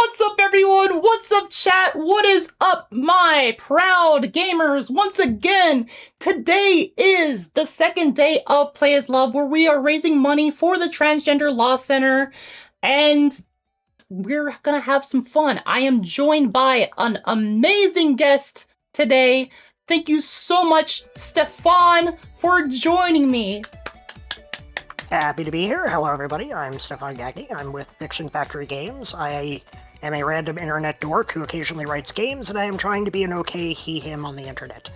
What's up, everyone? What's up, chat? What is up, my proud gamers? Once again, today is the second day of Play is Love, where we are raising money for the Transgender Law Center, and we're gonna have some fun. I am joined by an amazing guest today. Thank you so much, Stefan, for joining me. Happy to be here. Hello, everybody. I'm Stefan Gagne. I'm with Fiction Factory Games. I am a random internet dork who occasionally writes games, and I am trying to be an okay he/him on the internet.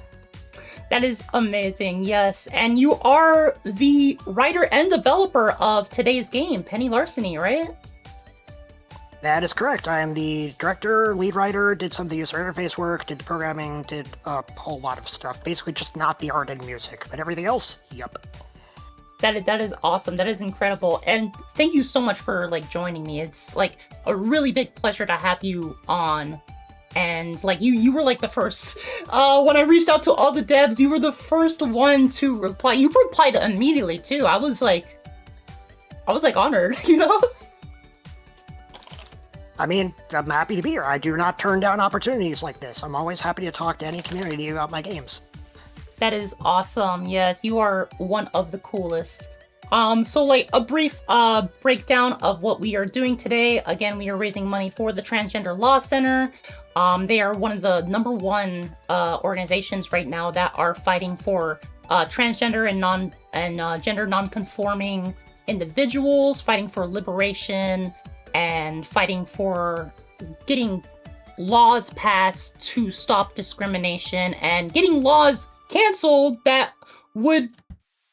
That is amazing, yes. And you are the writer and developer of today's game, Penny Larceny, right? That is correct. I am the director, lead writer, did some of the user interface work, did the programming, did a whole lot of stuff. Basically just not the art and music, but everything else, yup. That is awesome. That is incredible. And thank you so much for joining me. It's a really big pleasure to have you on. And you were the first. When I reached out to all the devs, you were the first one to reply. You replied immediately too. I was honored, you know? I mean, I'm happy to be here. I do not turn down opportunities like this. I'm always happy to talk to any community about my games. That is awesome. Yes, you are one of the coolest. So a brief breakdown of what we are doing today. Again, we are raising money for the Transgender Law Center. They are one of the #1 organizations right now that are fighting for transgender and gender non-conforming individuals, fighting for liberation, and fighting for getting laws passed to stop discrimination and getting laws canceled that would,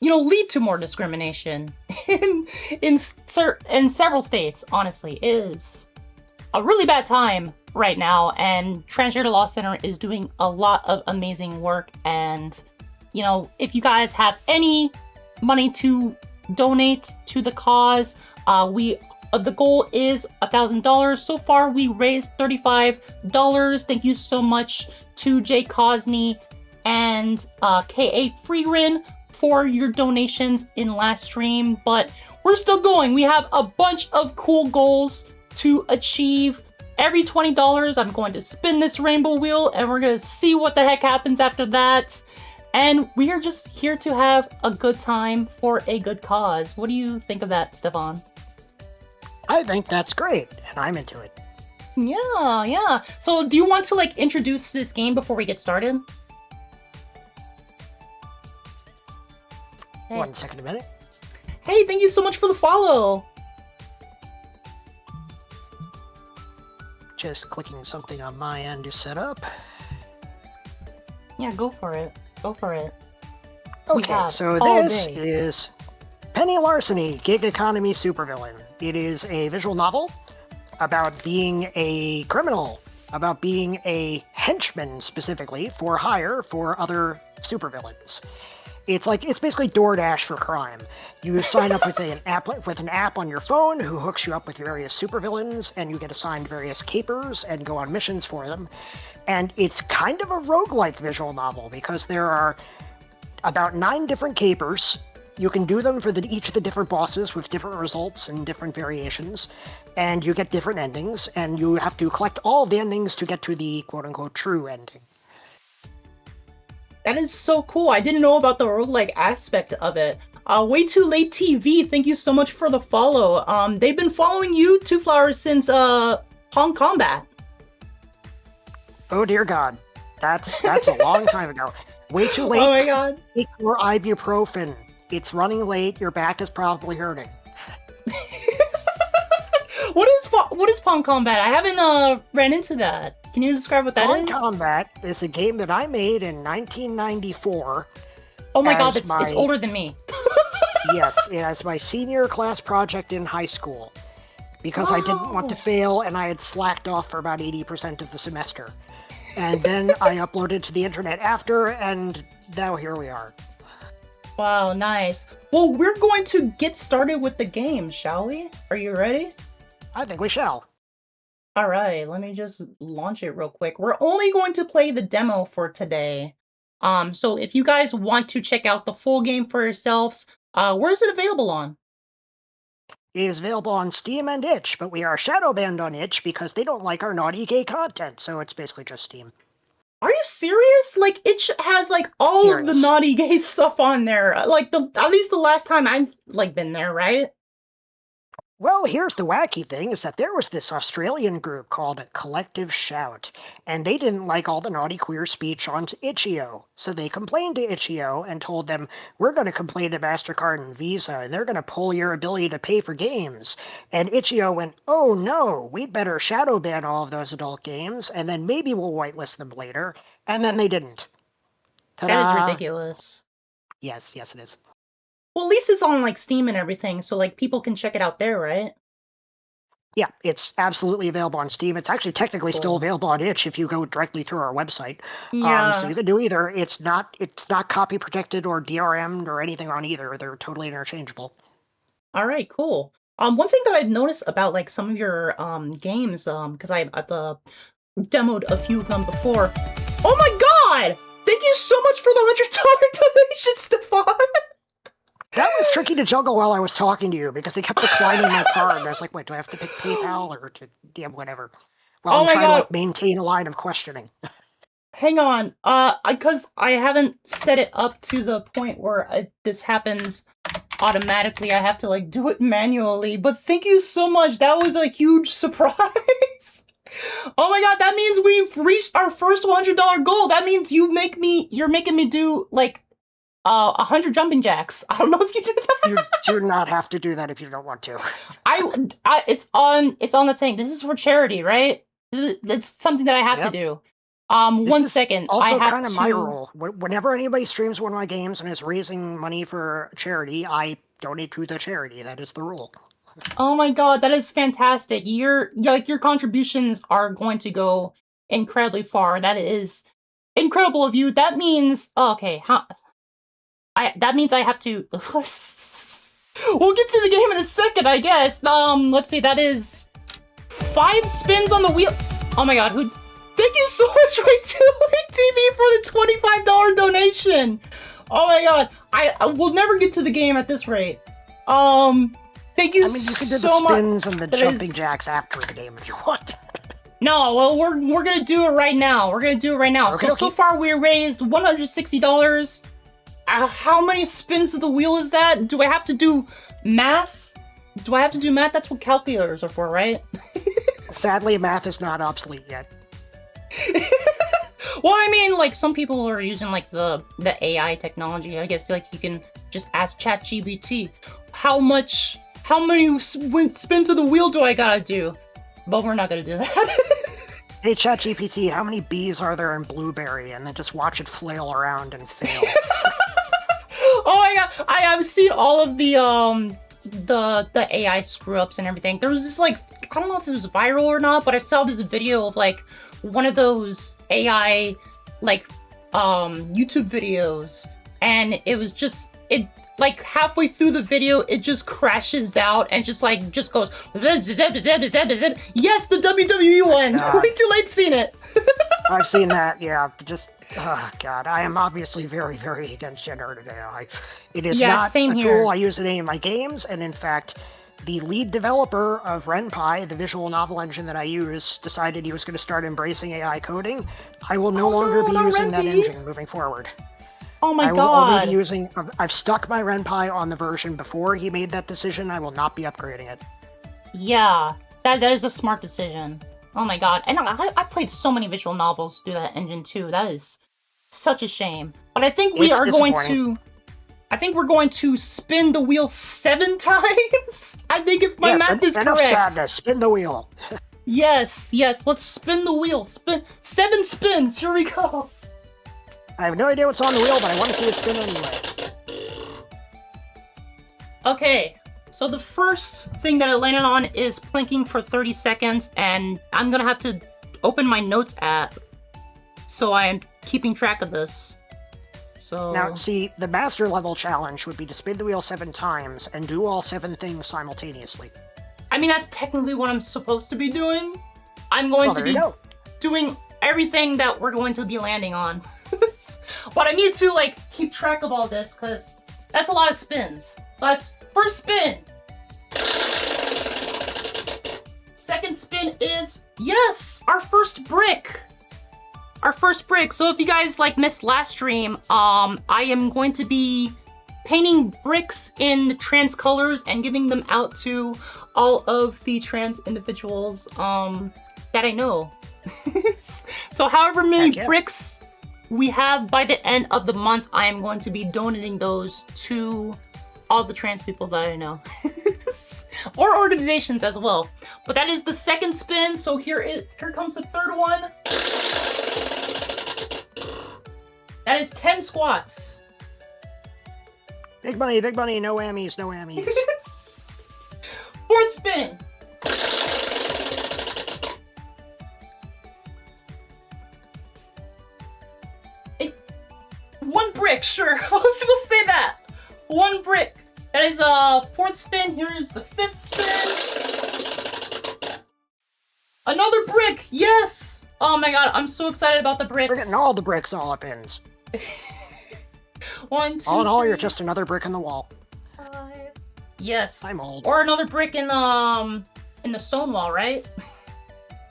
lead to more discrimination in several states. Honestly, it is a really bad time right now, and Transgender Law Center is doing a lot of amazing work. And if you guys have any money to donate to the cause, the goal is $1,000. So far, we raised $35. Thank you so much to Jay Cosney and K.A. Freerin for your donations in last stream, but we're still going. We have a bunch of cool goals to achieve. Every $20, I'm going to spin this rainbow wheel, and we're going to see what the heck happens after that. And we are just here to have a good time for a good cause. What do you think of that, Stefan? I think that's great, and I'm into it. Yeah. So do you want to introduce this game before we get started? Hey. 1 second a minute. Hey, thank you so much for the follow. Just clicking something on my end to set up. Yeah, go for it. Okay, so this is Penny Larceny, Gig Economy Supervillain. It is a visual novel about being a criminal, about being a henchman specifically for hire for other supervillains. It's basically DoorDash for crime. You sign up with an app on your phone who hooks you up with various supervillains, and you get assigned various capers and go on missions for them. And it's kind of a roguelike visual novel because there are about 9 different capers. You can do them for each of the different bosses with different results and different variations, and you get different endings, and you have to collect all of the endings to get to the quote-unquote true ending. That is so cool. I didn't know about the roguelike aspect of it. Way Too Late TV, thank you so much for the follow. They've been following you, Two Flowers, since Hong Combat. Oh dear God. That's a long time ago. Way too late. Oh my God. Take your ibuprofen. It's running late. Your back is probably hurting. What is Pong Combat? I haven't ran into that. Can you describe what that is? Pong Combat is a game that I made in 1994. Oh my God, it's older than me. Yes, as my senior class project in high school. Because I didn't want to fail, and I had slacked off for about 80% of the semester. And then I uploaded to the internet after, and now here we are. Wow, nice. Well, we're going to get started with the game, shall we? Are you ready? I think we shall. Alright, let me just launch it real quick. We're only going to play the demo for today. So if you guys want to check out the full game for yourselves, where is it available on? It is available on Steam and Itch, but we are shadow banned on Itch because they don't like our naughty gay content, so it's basically just Steam. Are you serious? Like, Itch has, like, all of the naughty gay stuff on there. Like, at least the last time I've, like, been there, right? Well, here's the wacky thing, is that there was this Australian group called Collective Shout, and they didn't like all the naughty queer speech on Itch.io. So they complained to Itch.io and told them, we're going to complain to MasterCard and Visa, and they're going to pull your ability to pay for games. And Itch.io went, oh no, we'd better shadow ban all of those adult games, and then maybe we'll whitelist them later. And then they didn't. Ta-da! That is ridiculous. Yes, it is. Well, at least it's on, like, Steam and everything, so, like, people can check it out there, right? Yeah, it's absolutely available on Steam. It's actually technically still available on Itch if you go directly through our website. Yeah. So you can do either. It's not copy protected or DRM'd or anything on either. They're totally interchangeable. All right, cool. One thing that I've noticed about, like, some of your games, because I've demoed a few of them before. Oh my god! Thank you so much for the $100 donation, Stefan! That was tricky to juggle while I was talking to you because they kept declining my card. And I was like, wait, do I have to pick PayPal or to DM whatever? Well, I'm trying to like, maintain a line of questioning. Hang on, because I haven't set it up to the point where this happens automatically. I have to like do it manually. But thank you so much. That was a huge surprise. Oh my god, that means we've reached our first $100 goal. That means you're making me do like 100 jumping jacks. I don't know if you do that. You do not have to do that if you don't want to. It's on the thing. This is for charity, right? It's something that I have to do. 1 second. Also, kind of my rule. Whenever anybody streams one of my games and is raising money for charity, I donate to the charity. That is the rule. Oh my god, that is fantastic. Your contributions are going to go incredibly far. That is incredible of you. That means that means I have to. We'll get to the game in a second, I guess. Let's see. That is 5 spins on the wheel. Oh my god, thank you so much, TV, for the $25 donation. Oh my god, I will never get to the game at this rate. Thank you so much. You can do the spins and the jumping jacks after the game if you want. No, well, we're gonna do it right now. Okay, so far we raised $160. How many spins of the wheel is that? Do I have to do math? That's what calculators are for, right? Sadly, math is not obsolete yet. Well, I mean, like, some people are using, like, the AI technology. I guess, like, you can just ask ChatGPT, how many spins of the wheel do I gotta do? But we're not gonna do that. Hey, ChatGPT, how many bees are there in blueberry? And then just watch it flail around and fail. Oh my god, I have seen all of the AI screw-ups and everything. There was this, like, I don't know if it was viral or not, but I saw this video of, like, one of those AI, like, YouTube videos, and it was just, like, halfway through the video, it just crashes out and just goes, zip, zip, zip, zip, zip. Yes, the WWE one! Way too late seen it! I've seen that, yeah, oh god, I am obviously very, very against generative AI. It is not a tool I use in any of my games, and in fact, the lead developer of RenPy, the visual novel engine that I use, decided he was going to start embracing AI coding. I will no longer be using that engine moving forward. Oh my god. I will only be using... I've stuck my RenPy on the version before he made that decision. I will not be upgrading it. Yeah, that is a smart decision. Oh my god. And I played so many visual novels through that engine too. That is such a shame. But I think we're going to spin the wheel 7 times. I think if my math is correct. Sadness. Spin the wheel. Yes, let's spin the wheel. 7 spins. Here we go. I have no idea what's on the wheel, but I want to see it spin anyway. Okay. So the first thing that it landed on is plinking for 30 seconds, and I'm gonna have to open my notes app, so I'm keeping track of this. So now, see, the master level challenge would be to spin the wheel 7 times and do all 7 things simultaneously. I mean, that's technically what I'm supposed to be doing. I'm going to be doing everything that we're going to be landing on. But I need to, like, keep track of all this, because that's a lot of spins. Let's first spin. spin is, yes, our first brick. Our first brick. So if you guys like missed last stream, I am going to be painting bricks in trans colors and giving them out to all of the trans individuals that I know. So however many bricks we have by the end of the month, I am going to be donating those to all the trans people that I know. Or organizations as well. But that is the second spin, so here comes the third one. That is 10 squats. Big money, no whammies, no whammies. Fourth spin. One brick, sure. We'll say that. One brick. That is fourth spin. Here is the fifth spin. Another brick. Yes. Oh my god, I'm so excited about the bricks. We're getting all the bricks all up ins. 1, 2, all in all, 3, you're just another brick in the wall. 5. Yes. I'm old. Or another brick in the stone wall, right?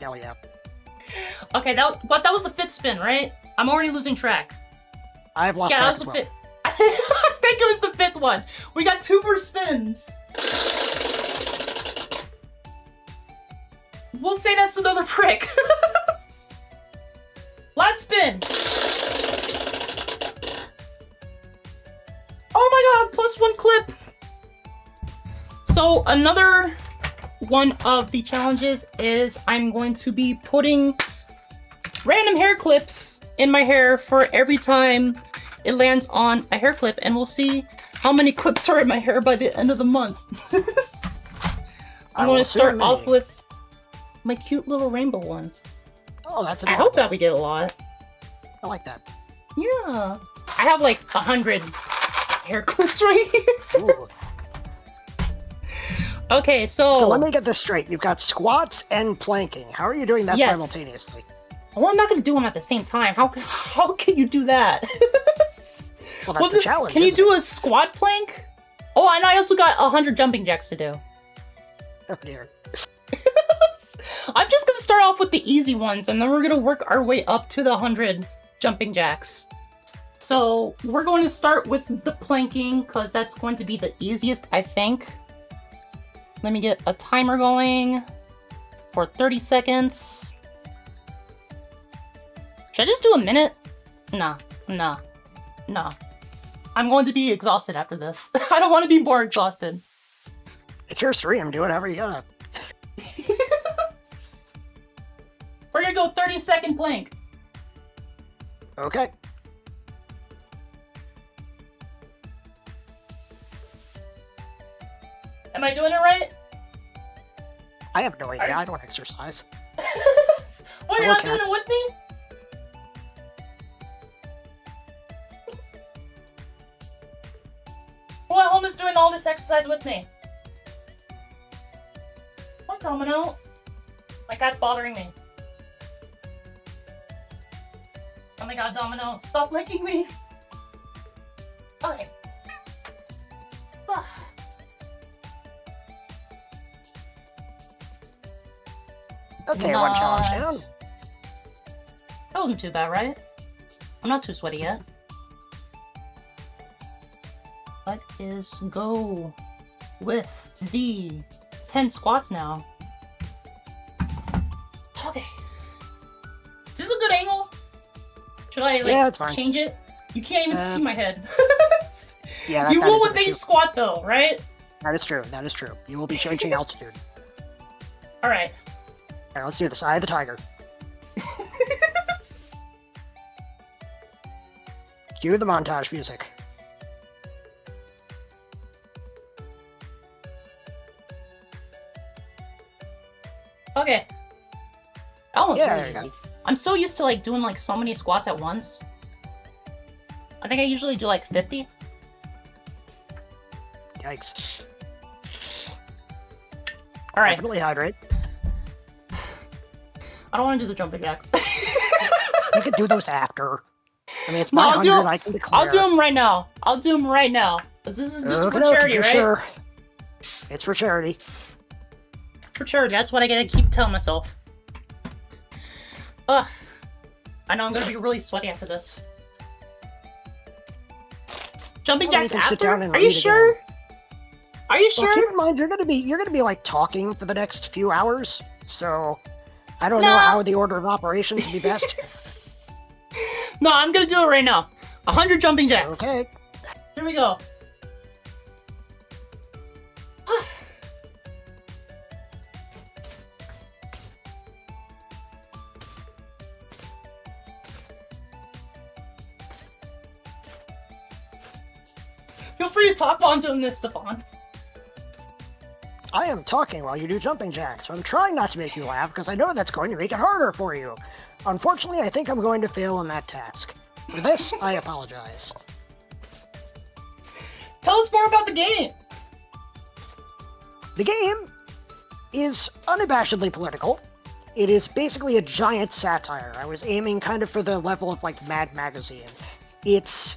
Hell yeah. Okay, that was the fifth spin, right? I'm already losing track. I've lost track as well. Fifth. I think it was the fifth one. We got 2 more spins. We'll say that's another brick. Last spin. Oh my god, +1 clip. So another one of the challenges is I'm going to be putting random hair clips in my hair for every time it lands on a hair clip, and we'll see how many clips are in my hair by the end of the month. I'm going to start off with my cute little rainbow one. Oh, that's I hope that we get a lot. I like that. Yeah. I have like 100 hair clips right here. Ooh. Okay, so let me get this straight. You've got squats and planking. How are you doing that simultaneously? Well, I'm not going to do them at the same time. How can you do that? Well, that's the challenge. Can you do a squat plank? Oh, and I also got 100 jumping jacks to do. Oh dear. I'm just going to start off with the easy ones, and then we're going to work our way up to the 100 jumping jacks. So we're going to start with the planking, because that's going to be the easiest, I think. Let me get a timer going for 30 seconds. Should I just do a minute? Nah. I'm going to be exhausted after this. I don't want to be more exhausted. It's your stream. Do whatever you got. We're gonna go 30-second plank. Okay. Am I doing it right? I have no idea. I don't exercise. Well, you're not doing it with me? Who at home is doing all this exercise with me? What, Domino? My cat's bothering me. Oh my god, Domino, stop licking me! Okay. Okay, one challenge down. That wasn't too bad, right? I'm not too sweaty yet. Let us go with the 10 squats now. Okay. Is this a good angle? Should I like change it? You can't even see my head. Yeah, you will with each squat though, right? That is true. That is true. You will be changing altitude. All right. All right, let's do this. Eye of the tiger. Cue the montage music. Okay. That one's really easy. I'm so used to like doing like so many squats at once. I think I usually do like 50. Yikes. All right. Definitely hydrate. I don't want to do the jumping jacks. You can do those after. I mean, it's my 100, I can declare. I'll do them right now. I'll do them right now. This is for charity, right? Sure. It's for charity. For charity. That's what I gotta keep telling myself. Ugh. I know I'm gonna be really sweaty after this. Jumping jacks after? Are you sure? Are you sure? Well, keep in mind you're gonna be like talking for the next few hours, so I don't know how the order of operations would be best. No, I'm gonna do it right now. 100 jumping jacks. Okay. Here we go. Feel free to talk while I'm doing this, Stefan. I am talking while you do jumping jacks, so I'm trying not to make you laugh because I know that's going to make it harder for you. Unfortunately, I think I'm going to fail in that task. For this, I apologize. Tell us more about the game! The game is unabashedly political. It is basically a giant satire. I was aiming kind of for the level of, like, Mad Magazine. It's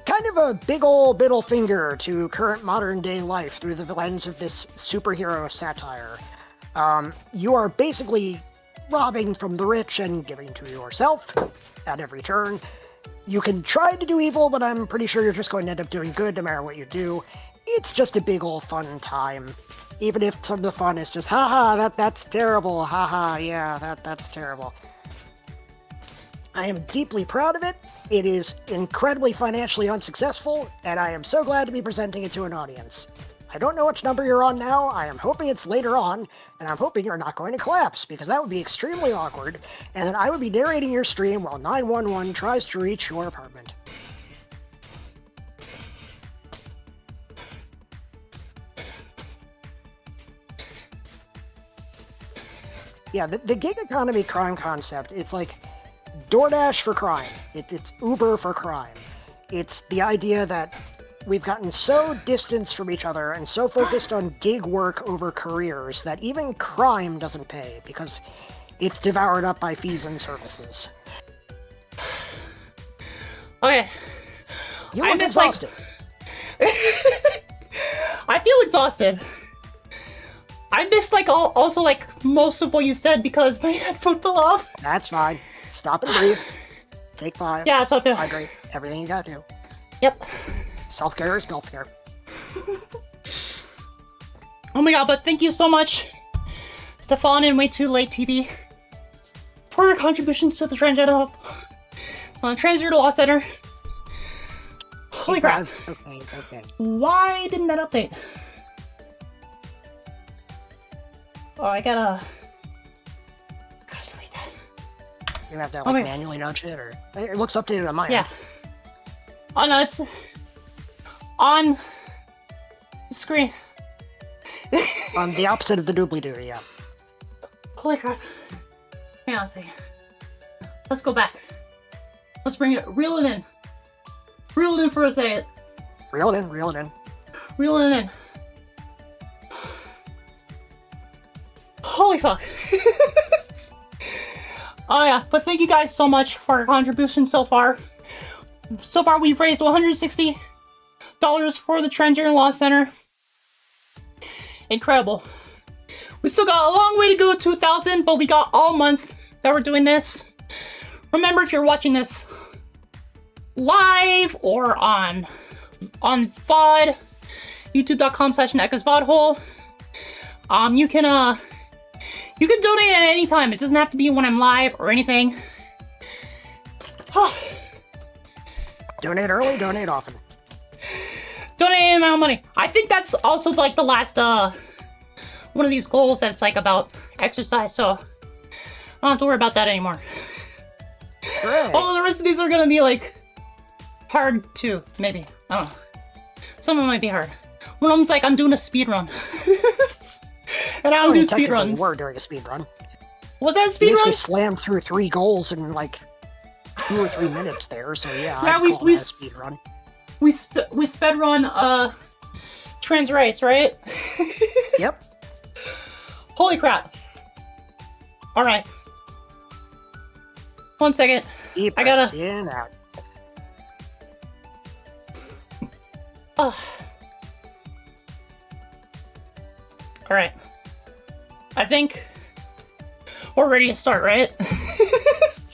kind of a big ol' middle finger to current modern-day life through the lens of this superhero satire. You are basically robbing from the rich and giving to yourself at every turn. You can try to do evil, but I'm pretty sure you're just going to end up doing good no matter what you do. It's just a big ol' fun time. Even if some of the fun is just, haha, that's terrible, haha, yeah, that's terrible. I am deeply proud of it. It is incredibly financially unsuccessful, and I am so glad to be presenting it to an audience. I don't know which number you're on now. I am hoping it's later on, and I'm hoping you're not going to collapse, because that would be extremely awkward, and then I would be narrating your stream while 911 tries to reach your apartment. Yeah, the gig economy crime concept, it's like DoorDash for crime. It's Uber for crime. It's the idea that we've gotten so distanced from each other and so focused on gig work over careers that even crime doesn't pay because it's devoured up by fees and services. Okay. You look exhausted. I feel exhausted. I missed also most of what you said because my headphone fell off. That's fine. Stop and breathe. Take 5. Yeah, so I feel. Hydrate. Everything you gotta do. Yep. Self-care is self-care. Oh my god, but thank you so much, Stefan and Way Too Late TV, for your contributions to the Transgender Law Center. Holy crap. Okay. Why didn't that update? Oh, I gotta delete that. You have to manually nudge it, or it looks updated on mine. Yeah. Oh no, it's on the screen. On the opposite of the doobly-doo, yeah. Holy crap. Hang on a second. Let's go back. Let's bring it. Reel it in. Reel it in for a second. Reel it in. Reel it in. Holy fuck. Oh yeah, but thank you guys so much for your contribution so far. So far we've raised $160 for the Transgender Law Center. Incredible. We still got a long way to go to 2,000, but we got all month that we're doing this. Remember, if you're watching this live or on VOD, youtube.com/Neka's VODhole, you can donate at any time. It doesn't have to be when I'm live or anything. Donate early, donate often. Donate any amount of money. I think that's also like the last one of these goals that's like about exercise, so I don't have to worry about that anymore. Great. All the rest of these are gonna be like hard too, maybe. I don't know. Some of them might be hard. One of them's like I'm doing a speed run. And I don't do speed runs. We're doing a speed run. Was that a speed run? We slammed through 3 goals in like 2 or 3 minutes there, so yeah, yeah, I'd call that a speed run. We sped run trans rights, right? Yep. Holy crap. Alright. 1 second. Deep I gotta in out. Alright. I think we're ready to start, right?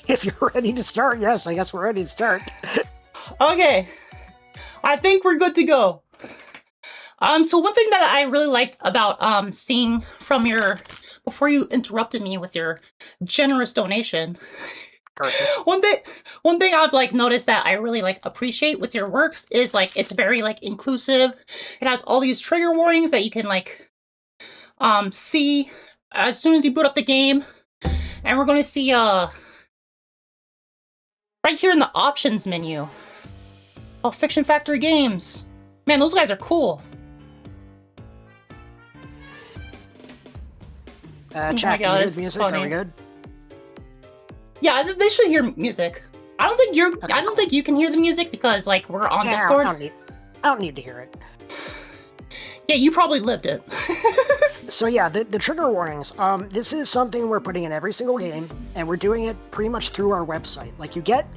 If you're ready to start, yes, I guess we're ready to start. Okay. I think we're good to go. So one thing that I really liked about seeing from your, before you interrupted me with your generous donation, one thing I've like noticed that I really like appreciate with your works is like it's very like inclusive. It has all these trigger warnings that you can like see as soon as you boot up the game, and we're going to see right here in the options menu. Oh, Fiction Factory Games. Man, those guys are cool. Chat, can you hear the music? Are we good? Yeah, they should hear music. I don't think you're. Okay, I don't think you can hear the music because like we're on Discord. I don't need to hear it. Yeah, you probably lived it. So yeah, the trigger warnings. This is something we're putting in every single game, and we're doing it pretty much through our website. Like you get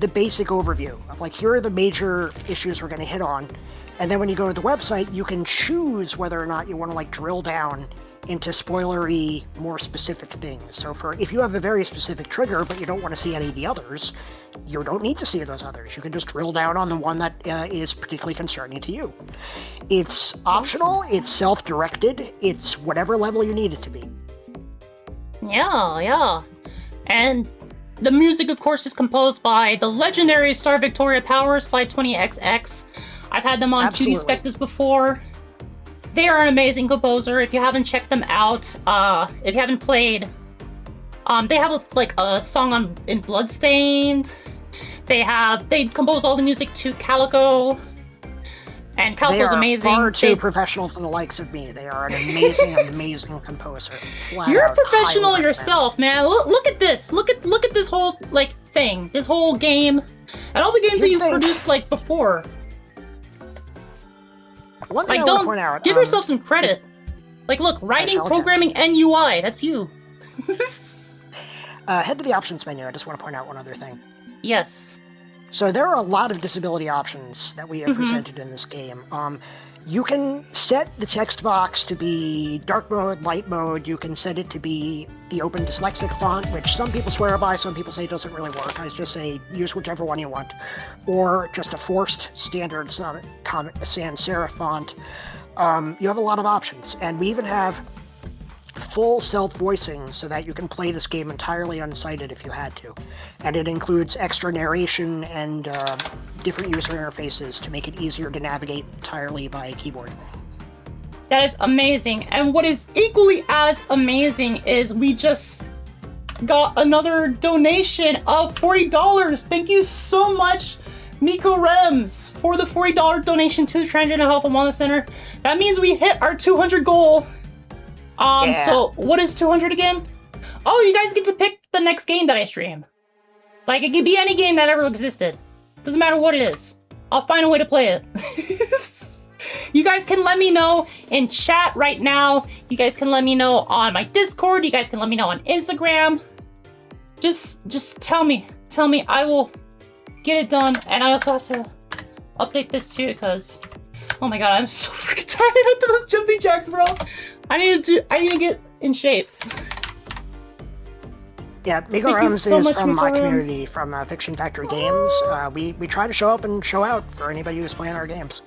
the basic overview of like here are the major issues we're going to hit on, and then when you go to the website, you can choose whether or not you want to like drill down into spoilery, more specific things. So if you have a very specific trigger, but you don't want to see any of the others, you don't need to see those others. You can just drill down on the one that is particularly concerning to you. It's optional, it's self-directed, it's whatever level you need it to be. Yeah. And the music, of course, is composed by the legendary Star Victoria Power, Slide20XX. I've had them on QD Spectres before. They are an amazing composer. If you haven't checked them out, if you haven't played, they have a song in Bloodstained. They compose all the music to Calico, and Calico's amazing. They are far too professional for the likes of me. They are an amazing, amazing composer. You're a professional yourself, man. Look at this. Look at this whole thing, this whole game, and all the games that you've produced before. One thing I want to point out, give yourself some credit. Look, writing, programming, and UI. That's you. Head to the options menu. I just want to point out one other thing. Yes. So there are a lot of disability options that we have presented in this game. You can set the text box to be dark mode, light mode. You can set it to be the open dyslexic font, which some people swear by, some people say doesn't really work. I just say use whichever one you want. Or just a forced standard sans serif font. You have a lot of options. And we even have full self-voicing so that you can play this game entirely unsighted if you had to. And it includes extra narration and different user interfaces to make it easier to navigate entirely by keyboard. That is amazing. And what is equally as amazing is we just got another donation of $40. Thank you so much, Miko Rems, for the $40 donation to the Transgender Health and Wellness Center. That means we hit our 200 goal. So what is 200 again? Oh, you guys get to pick the next game that I stream. It could be any game that ever existed. Doesn't matter what it is. I'll find a way to play it. You guys can let me know in chat right now. You guys can let me know on my Discord. You guys can let me know on Instagram. Just tell me. I will get it done. And I also have to update this too because, oh my god, I'm so freaking tired after those jumping jacks, bro. I need to get in shape. Yeah, Miko Rems is from my community, from Fiction Factory Games. We try to show up and show out for anybody who's playing our games.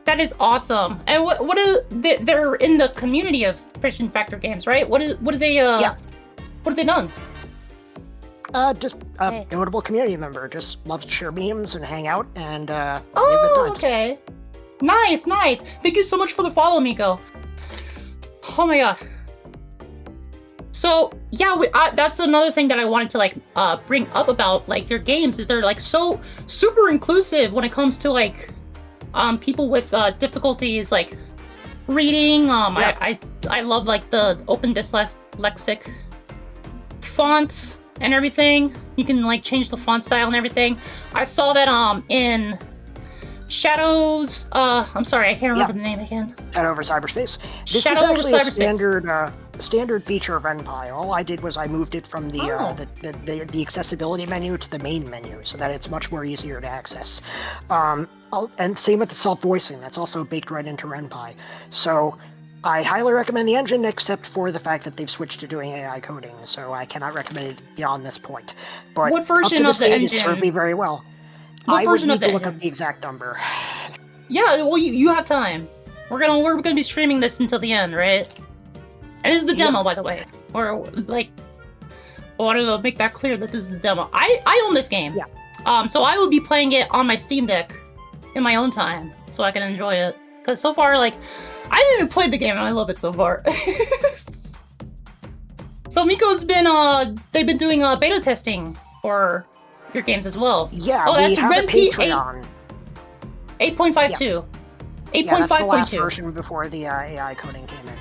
That is awesome. And what are they're in the community of Fiction Factory Games, right? What have they done? Just a notable community member. Just loves to share memes and hang out and okay. Nice. Thank you so much for the follow, Miko. Oh my god. So yeah, that's another thing that I wanted to bring up about your games is they're so super inclusive when it comes to people with difficulties reading. I love the open dyslexic font and everything. You can change the font style and everything. I saw that in Shadows, I'm sorry, I can't remember the name again. Shadow over Cyberspace. This is actually a standard feature of NPI. All I did was I moved it from the accessibility menu to the main menu so that it's much more easier to access. And same with the self-voicing. That's also baked right into NPI. So I highly recommend the engine, except for the fact that they've switched to doing AI coding, so I cannot recommend it beyond this point. But what version up to this of the date, engine? it served me very well. What I would version of need to the look engine? up the exact number. Yeah, well, you have time. We're gonna be streaming this until the end, right? And this is the demo, by the way. Or like, I wanted to make that clear that this is the demo. I own this game. Yeah. So I will be playing it on my Steam Deck in my own time, so I can enjoy it. Because so far, like, I haven't even played the game, and I love it so far. So Miko's been, they've been doing beta testing for your games as well. Yeah, oh, that's we have a Patreon. 8.52. Yeah. 8.5.2. Yeah, that's the last version before the AI coding came in.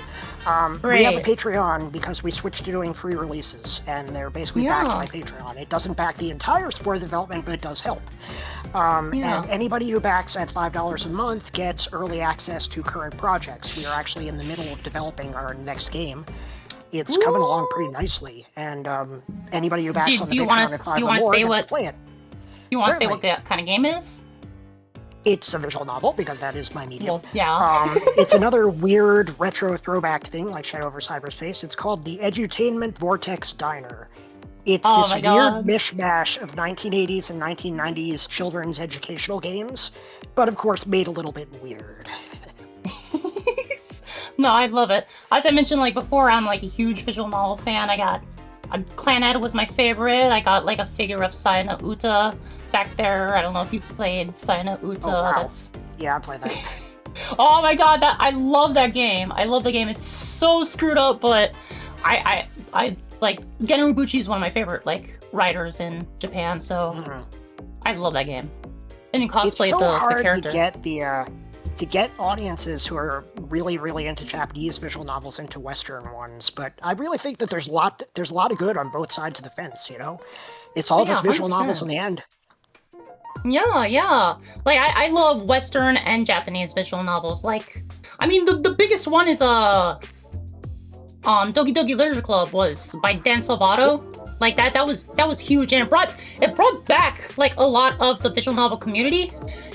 We have a Patreon because we switched to doing free releases, and they're basically backed by Patreon. It doesn't back the entire Spore development, but it does help. And anybody who backs at $5 a month gets early access to current projects. We are actually in the middle of developing our next game. It's coming along pretty nicely, and anybody who backs on the Patreon at $5 or more gets to play it. You want to say what kind of game it is? It's a visual novel, because that is my medium. Well, yeah. It's another weird retro throwback thing, like Shadow over Cyberspace. It's called the Edutainment Vortex Diner. It's this weird mishmash of 1980s and 1990s children's educational games, but of course made a little bit weird. No, I love it. As I mentioned like before, I'm like a huge visual novel fan. I got Clan Ed was my favorite. I got like a figure of Sayana Uta back there. I don't know if you played Sayana Uta. Oh, wow. Yeah, I played that. Oh my god, I love that game. I love the game. It's so screwed up, but I like Gen Urobuchi is one of my favorite like writers in Japan, so I love that game. And you cosplay the character. It's so hard to get audiences who are really, really into Japanese visual novels into Western ones, but I really think that there's a lot of good on both sides of the fence, you know? It's all just visual 100%. Novels in the end. Yeah. Like, I love Western and Japanese visual novels. Like, I mean, the biggest one is, Doki Doki Literature Club was by Dan Salvato. Like, that was huge, and it brought back, like, a lot of the visual novel community.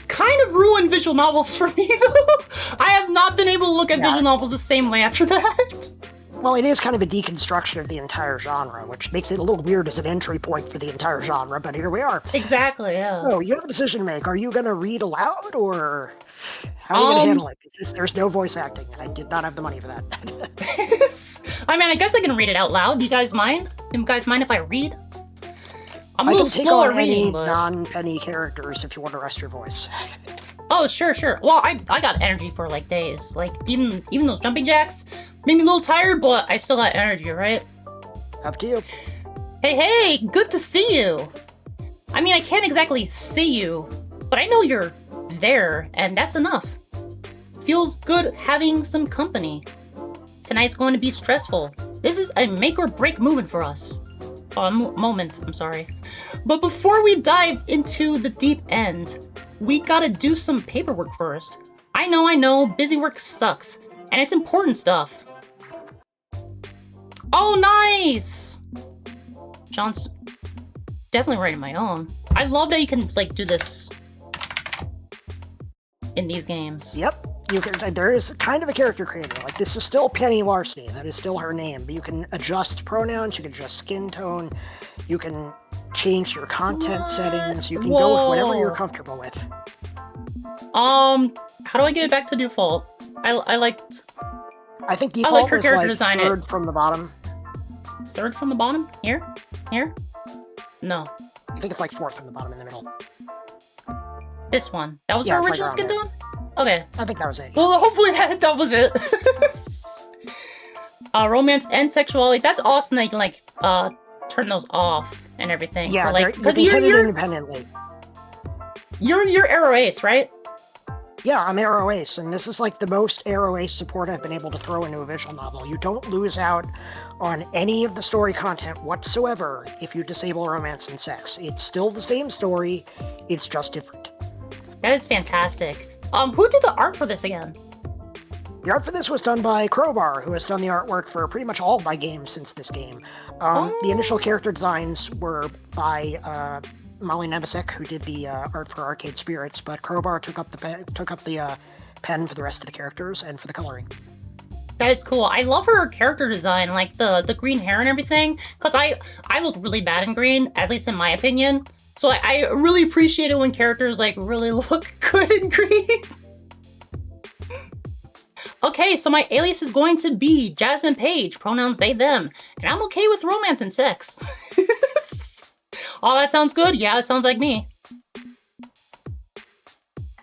Kind of ruined visual novels for me, though. I have not been able to look at visual novels the same way after that. Well, it is kind of a deconstruction of the entire genre, which makes it a little weird as an entry point for the entire genre, but here we are. Exactly, yeah. So, you have a decision to make. Are you going to read aloud, or how are you going to handle it? There's no voice acting, and I did not have the money for that. I mean, I guess I can read it out loud. Do you guys mind? Do you guys mind if I read? I'm a little slow at reading, but... non-Penny characters if you want to rest your voice. Oh, sure. Well, I got energy for, like, days. Like, even those jumping jacks made me a little tired, but I still got energy, right? Up to you. Hey, good to see you. I mean, I can't exactly see you, but I know you're there, and that's enough. Feels good having some company. Tonight's going to be stressful. This is a make-or-break moment for us. Moment, I'm sorry. But before we dive into the deep end, we gotta do some paperwork first. I know, busy work sucks, and it's important stuff. Oh, nice! John's definitely writing my own. I love that you can, like, do this in these games. Yep. There is kind of a character creator. Like, this is still Penny Larceny. That is still her name. But you can adjust pronouns, you can adjust skin tone, you can change your content settings, you can go with whatever you're comfortable with. How do I get it back to default? I think default her is character like design third from the bottom. Third from the bottom? Here? No. I think it's like fourth from the bottom in the middle. This one. That was her original skin tone? Okay. I think that was it. Yeah. Well, hopefully that was it. Romance and sexuality. That's awesome that you can, like, turn those off and everything. Yeah, because you're independently. You're Arrow Ace, right? Yeah, I'm Arrow Ace, and this is like the most Arrow Ace support I've been able to throw into a visual novel. You don't lose out on any of the story content whatsoever if you disable romance and sex. It's still the same story, it's just different. That is fantastic. Who did the art for this again? The art for this was done by Crowbar, who has done the artwork for pretty much all of my games since this game. The initial character designs were by Molly Nemesek, who did the art for Arcade Spirits, but Crowbar took up the pen for the rest of the characters and for the coloring. That is cool. I love her character design, like the green hair and everything, because I look really bad in green, at least in my opinion. So I really appreciate it when characters like really look good in green. Okay, so my alias is going to be Jasmine Page, pronouns they, them, and I'm okay with romance and sex. Oh, that sounds good. Yeah, that sounds like me.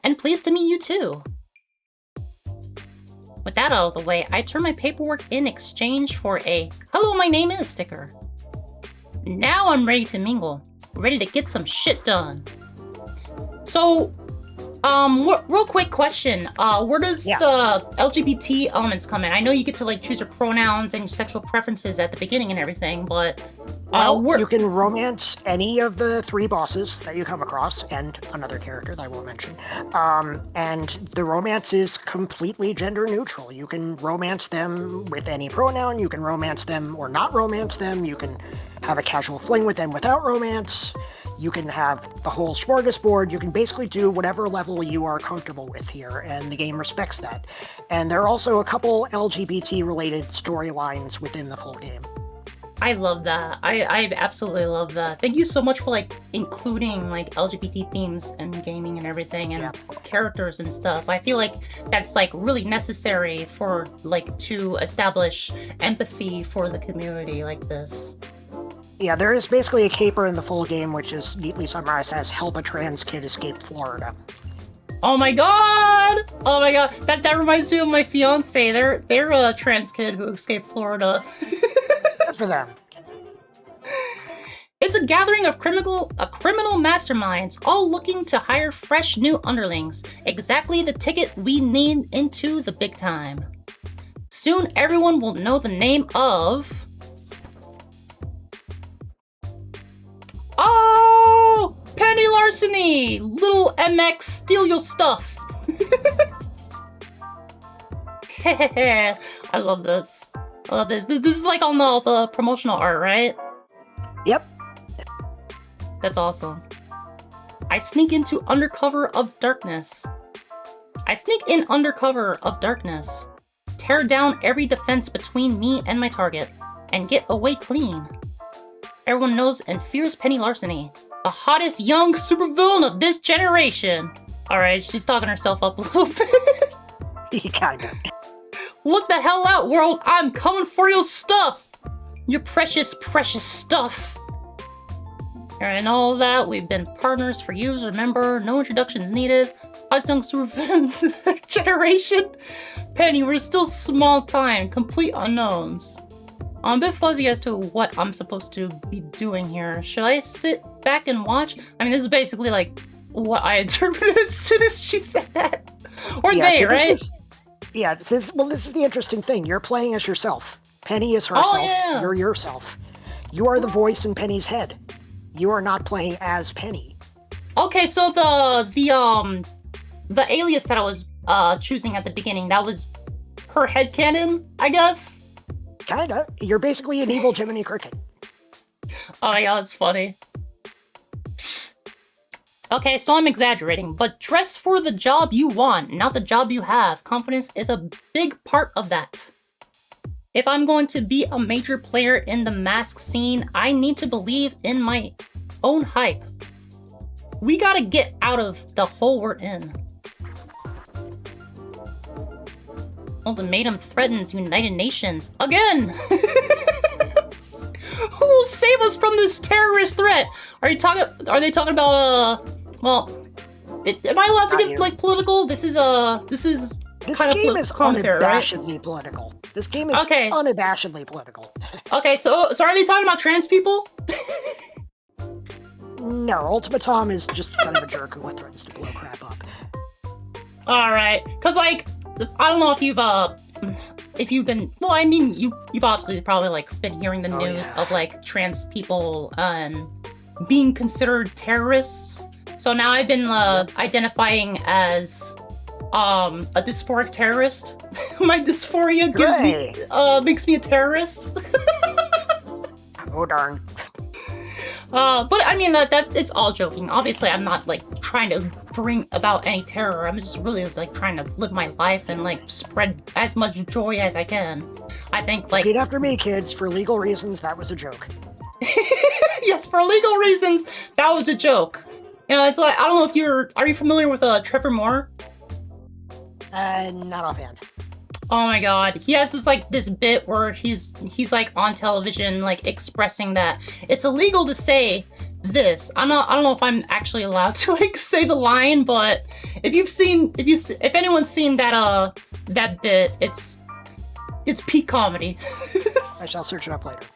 And pleased to meet you too. With that out of the way, I turn my paperwork in exchange for a "Hello, my name is" sticker. Now I'm ready to mingle, ready to get some shit done. So, real quick question. Where does the LGBT elements come in? I know you get to like choose your pronouns and your sexual preferences at the beginning and everything, but you can romance any of the 3 bosses that you come across, and another character that I won't mention. And the romance is completely gender neutral. You can romance them with any pronoun. You can romance them or not romance them. You can have a casual fling with them without romance. You can have the whole smorgasbord. You can basically do whatever level you are comfortable with here, and the game respects that. And there are also a couple LGBT-related storylines within the full game. I love that. I absolutely love that. Thank you so much for like including like LGBT themes in gaming and everything, and characters and stuff. I feel like that's like really necessary for like to establish empathy for the community like this. Yeah, there is basically a caper in the full game, which is neatly summarized as "Help a trans kid escape Florida." Oh my god! Oh my god, that reminds me of my fiance. They're a trans kid who escaped Florida. Good for them. It's a gathering of criminal masterminds, all looking to hire fresh new underlings. Exactly the ticket we need into the big time. Soon everyone will know the name of... Oh! Penny Larceny! Little MX, steal your stuff! I love this. I love this. This is like on the promotional art, right? Yep. That's awesome. I sneak into undercover of darkness. I sneak in undercover of darkness. Tear down every defense between me and my target, and get away clean. Everyone knows and fears Penny Larceny, the hottest young supervillain of this generation. Alright, she's talking herself up a little bit. Kinda. Look the hell out, world! I'm coming for your stuff! Your precious, precious stuff! And all that, we've been partners for years, remember? No introductions needed. Hottest young supervillain generation. Penny, we're still small time, complete unknowns. I'm a bit fuzzy as to what I'm supposed to be doing here. Should I sit back and watch? I mean, this is basically like what I interpreted as soon as she said that. Or they, right? This is the interesting thing. You're playing as yourself. Penny is herself. Oh, yeah. You're yourself. You are the voice in Penny's head. You are not playing as Penny. Okay, so the alias that I was choosing at the beginning, that was her headcanon, I guess? Kinda. You're basically an evil Jiminy Cricket. Oh my god, that's funny. Okay, so I'm exaggerating, but dress for the job you want, not the job you have. Confidence is a big part of that. If I'm going to be a major player in the mask scene, I need to believe in my own hype. We gotta get out of the hole we're in. Ultimatum threatens United Nations again! Who will save us from this terrorist threat? Are they talking about, well, am I allowed to get, like, political? This is kind of commentary, right? Political. This game is unabashedly political. Okay, so are they talking about trans people? No, Ultimatum is just kind of a jerk who threatens to blow crap up. Alright, cause like, I don't know if you've been, well, I mean, you've obviously probably like been hearing the news of like trans people and being considered terrorists. So now I've been identifying as a dysphoric terrorist. My dysphoria makes me a terrorist. Oh darn. But I mean that it's all joking. Obviously, I'm not like trying to bring about any terror. I'm just really like trying to live my life and like spread as much joy as I can. I think like... Repeat after me, kids. For legal reasons, that was a joke. Yes, for legal reasons, that was a joke. You know, it's like, I don't know if are you familiar with Trevor Moore? Not offhand. Oh my god. He has this bit where he's like on television, like expressing that it's illegal to say this. I don't know if I'm actually allowed to like say the line, but if anyone's seen that bit, it's peak comedy. I shall search it up later.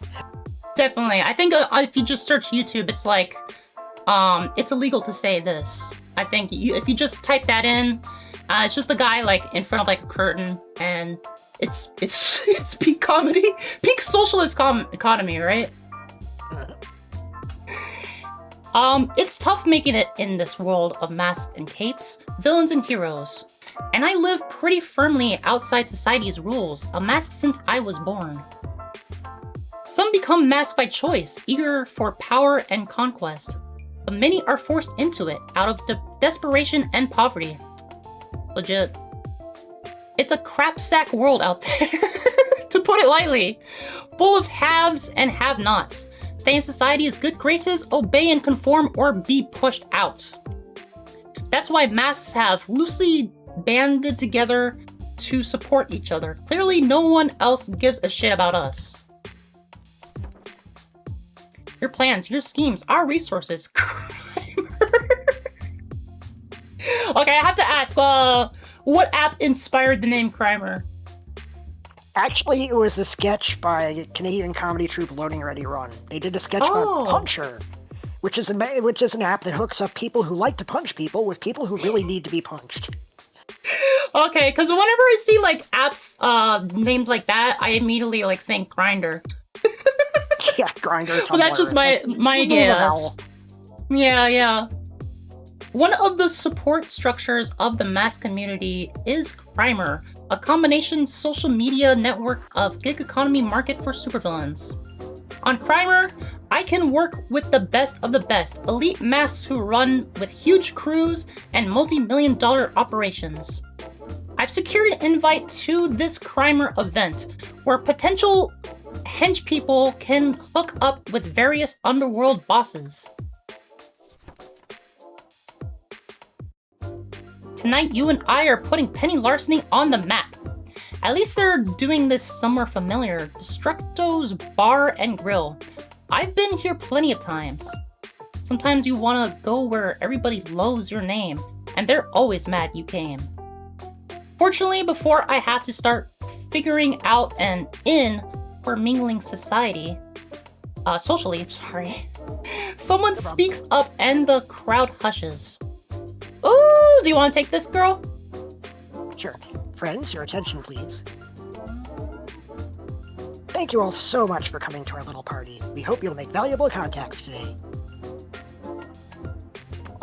Definitely. I think if you just search YouTube, it's like, it's illegal to say this. I think if you just type that in, it's just a guy like in front of like a curtain, and it's peak comedy, peak socialist economy, right? It's tough making it in this world of masks and capes, villains and heroes, and I live pretty firmly outside society's rules, a mask since I was born. Some become masked by choice, eager for power and conquest, but many are forced into it out of desperation and poverty. Legit. It's a crapsack world out there, to put it lightly, full of haves and have-nots. Stay in society's good graces, obey and conform, or be pushed out. That's why masks have loosely banded together to support each other. Clearly, no one else gives a shit about us. Your plans, your schemes, our resources. Okay, I have to ask, what app inspired the name Crimer? Actually, it was a sketch by Canadian comedy troupe Loading Ready Run. They did a sketch about Puncher, which is an app that hooks up people who like to punch people with people who really need to be punched. Okay, because whenever I see like apps named like that, I immediately like think Grindr. Yeah, Grindr. Well, that's just my guess. Yeah. One of the support structures of the mask community is Crimer, a combination social media network of gig economy market for supervillains. On Crimer, I can work with the best of the best, elite masks who run with huge crews and multi-million-dollar operations. I've secured an invite to this Crimer event, where potential hench people can hook up with various underworld bosses. Tonight, you and I are putting Penny Larceny on the map. At least they're doing this somewhere familiar, Destructo's Bar and Grill. I've been here plenty of times. Sometimes you want to go where everybody loathes your name, and they're always mad you came. Fortunately, before I have to start figuring out an in for mingling society, socially, someone speaks up and the crowd hushes. Ooh, do you want to take this, girl? Sure. Friends, your attention, please. Thank you all so much for coming to our little party. We hope you'll make valuable contacts today.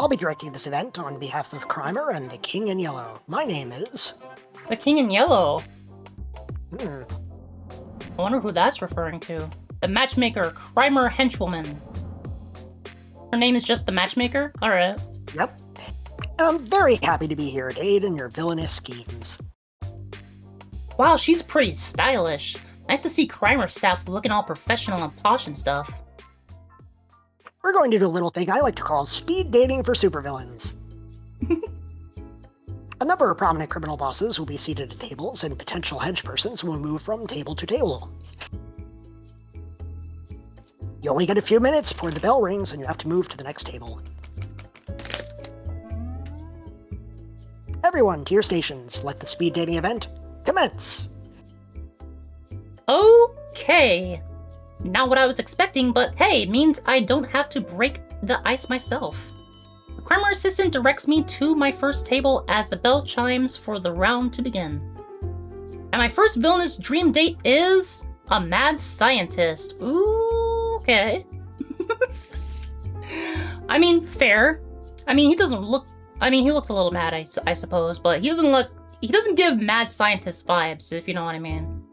I'll be directing this event on behalf of Crimer and the King in Yellow. My name is... The King in Yellow? I wonder who that's referring to. The matchmaker, Crimer henchwoman. Her name is just the matchmaker? Alright. Yep. I'm very happy to be here to aid in your villainous schemes. Wow, she's pretty stylish. Nice to see Crimer staff looking all professional and posh and stuff. We're going to do a little thing I like to call speed dating for supervillains. A number of prominent criminal bosses will be seated at tables, and potential henchpersons will move from table to table. You only get a few minutes before the bell rings and you have to move to the next table. Everyone to your stations. Let the speed dating event commence. Okay. Not what I was expecting, but hey, means I don't have to break the ice myself. The Crimer assistant directs me to my first table as the bell chimes for the round to begin. And my first villainous dream date is a mad scientist. Ooh, okay. I mean, fair. I mean, he looks a little mad, I suppose, but he doesn't give mad scientist vibes, if you know what I mean.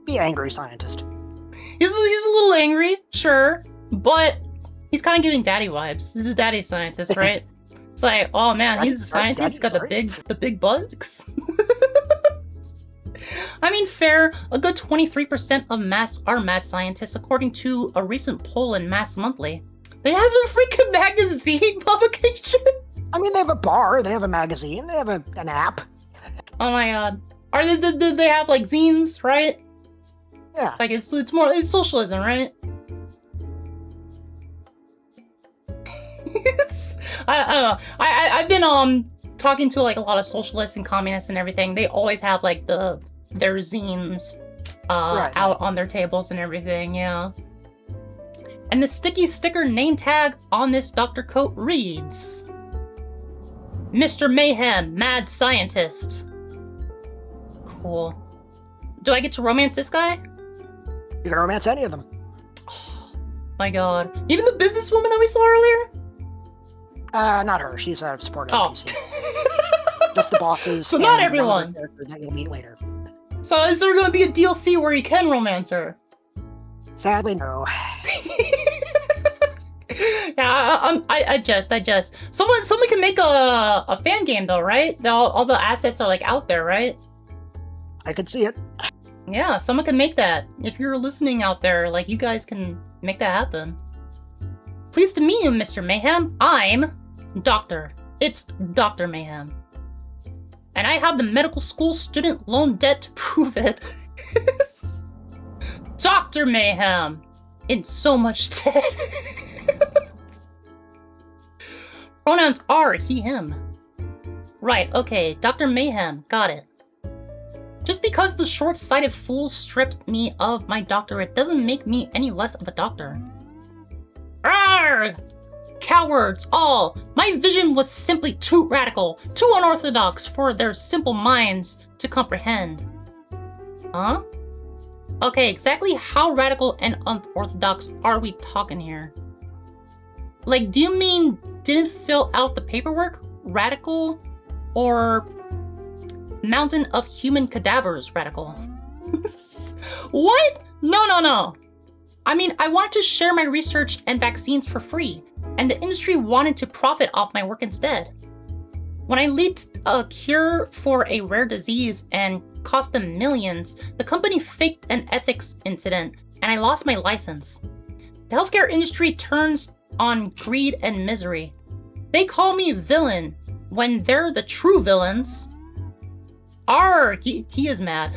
Be angry scientist. He's a little angry, sure, but he's kind of giving daddy vibes. This is a daddy scientist, right? It's like, oh man, he's a scientist, got the big bugs. I mean, fair. A good 23% of masks are mad scientists, according to a recent poll in Mass Monthly. They have a freaking magazine publication. I mean, they have a bar, they have a magazine, they have an app. Oh my god. They have like zines, right? Yeah. Like it's socialism, right? I don't know. I've been talking to like a lot of socialists and communists and everything. They always have like their zines out on their tables and everything, yeah. And the sticky sticker name tag on this doctor coat reads, Mr. Mayhem, Mad Scientist. Cool. Do I get to romance this guy? You can romance any of them. Oh, my god. Even the businesswoman that we saw earlier? Not her. She's a supportive NPC. Just the bosses. So not everyone. That you'll meet later. So is there going to be a DLC where you can romance her? Sadly, no. Yeah, I just. Someone can make a fan game though, right? All the assets are like out there, right? I could see it. Yeah, someone can make that. If you're listening out there, like you guys can make that happen. Pleased to meet you, Mr. Mayhem. I'm Doctor. It's Dr. Mayhem. And I have the medical school student loan debt to prove it. Dr. Mayhem! In so much debt. Pronouns are he, him. Right, okay, Dr. Mayhem, got it. Just because the short-sighted fools stripped me of my doctorate doesn't make me any less of a doctor. Arrgh! Cowards, all! My vision was simply too radical, too unorthodox for their simple minds to comprehend. Huh? Okay, exactly how radical and unorthodox are we talking here? Like, do you mean didn't fill out the paperwork? Radical? Or mountain of human cadavers radical? What? No. I mean, I wanted to share my research and vaccines for free, and the industry wanted to profit off my work instead. When I leaked a cure for a rare disease and cost them millions, the company faked an ethics incident, and I lost my license. The healthcare industry turns on greed and misery. They call me villain when they're the true villains. He is mad.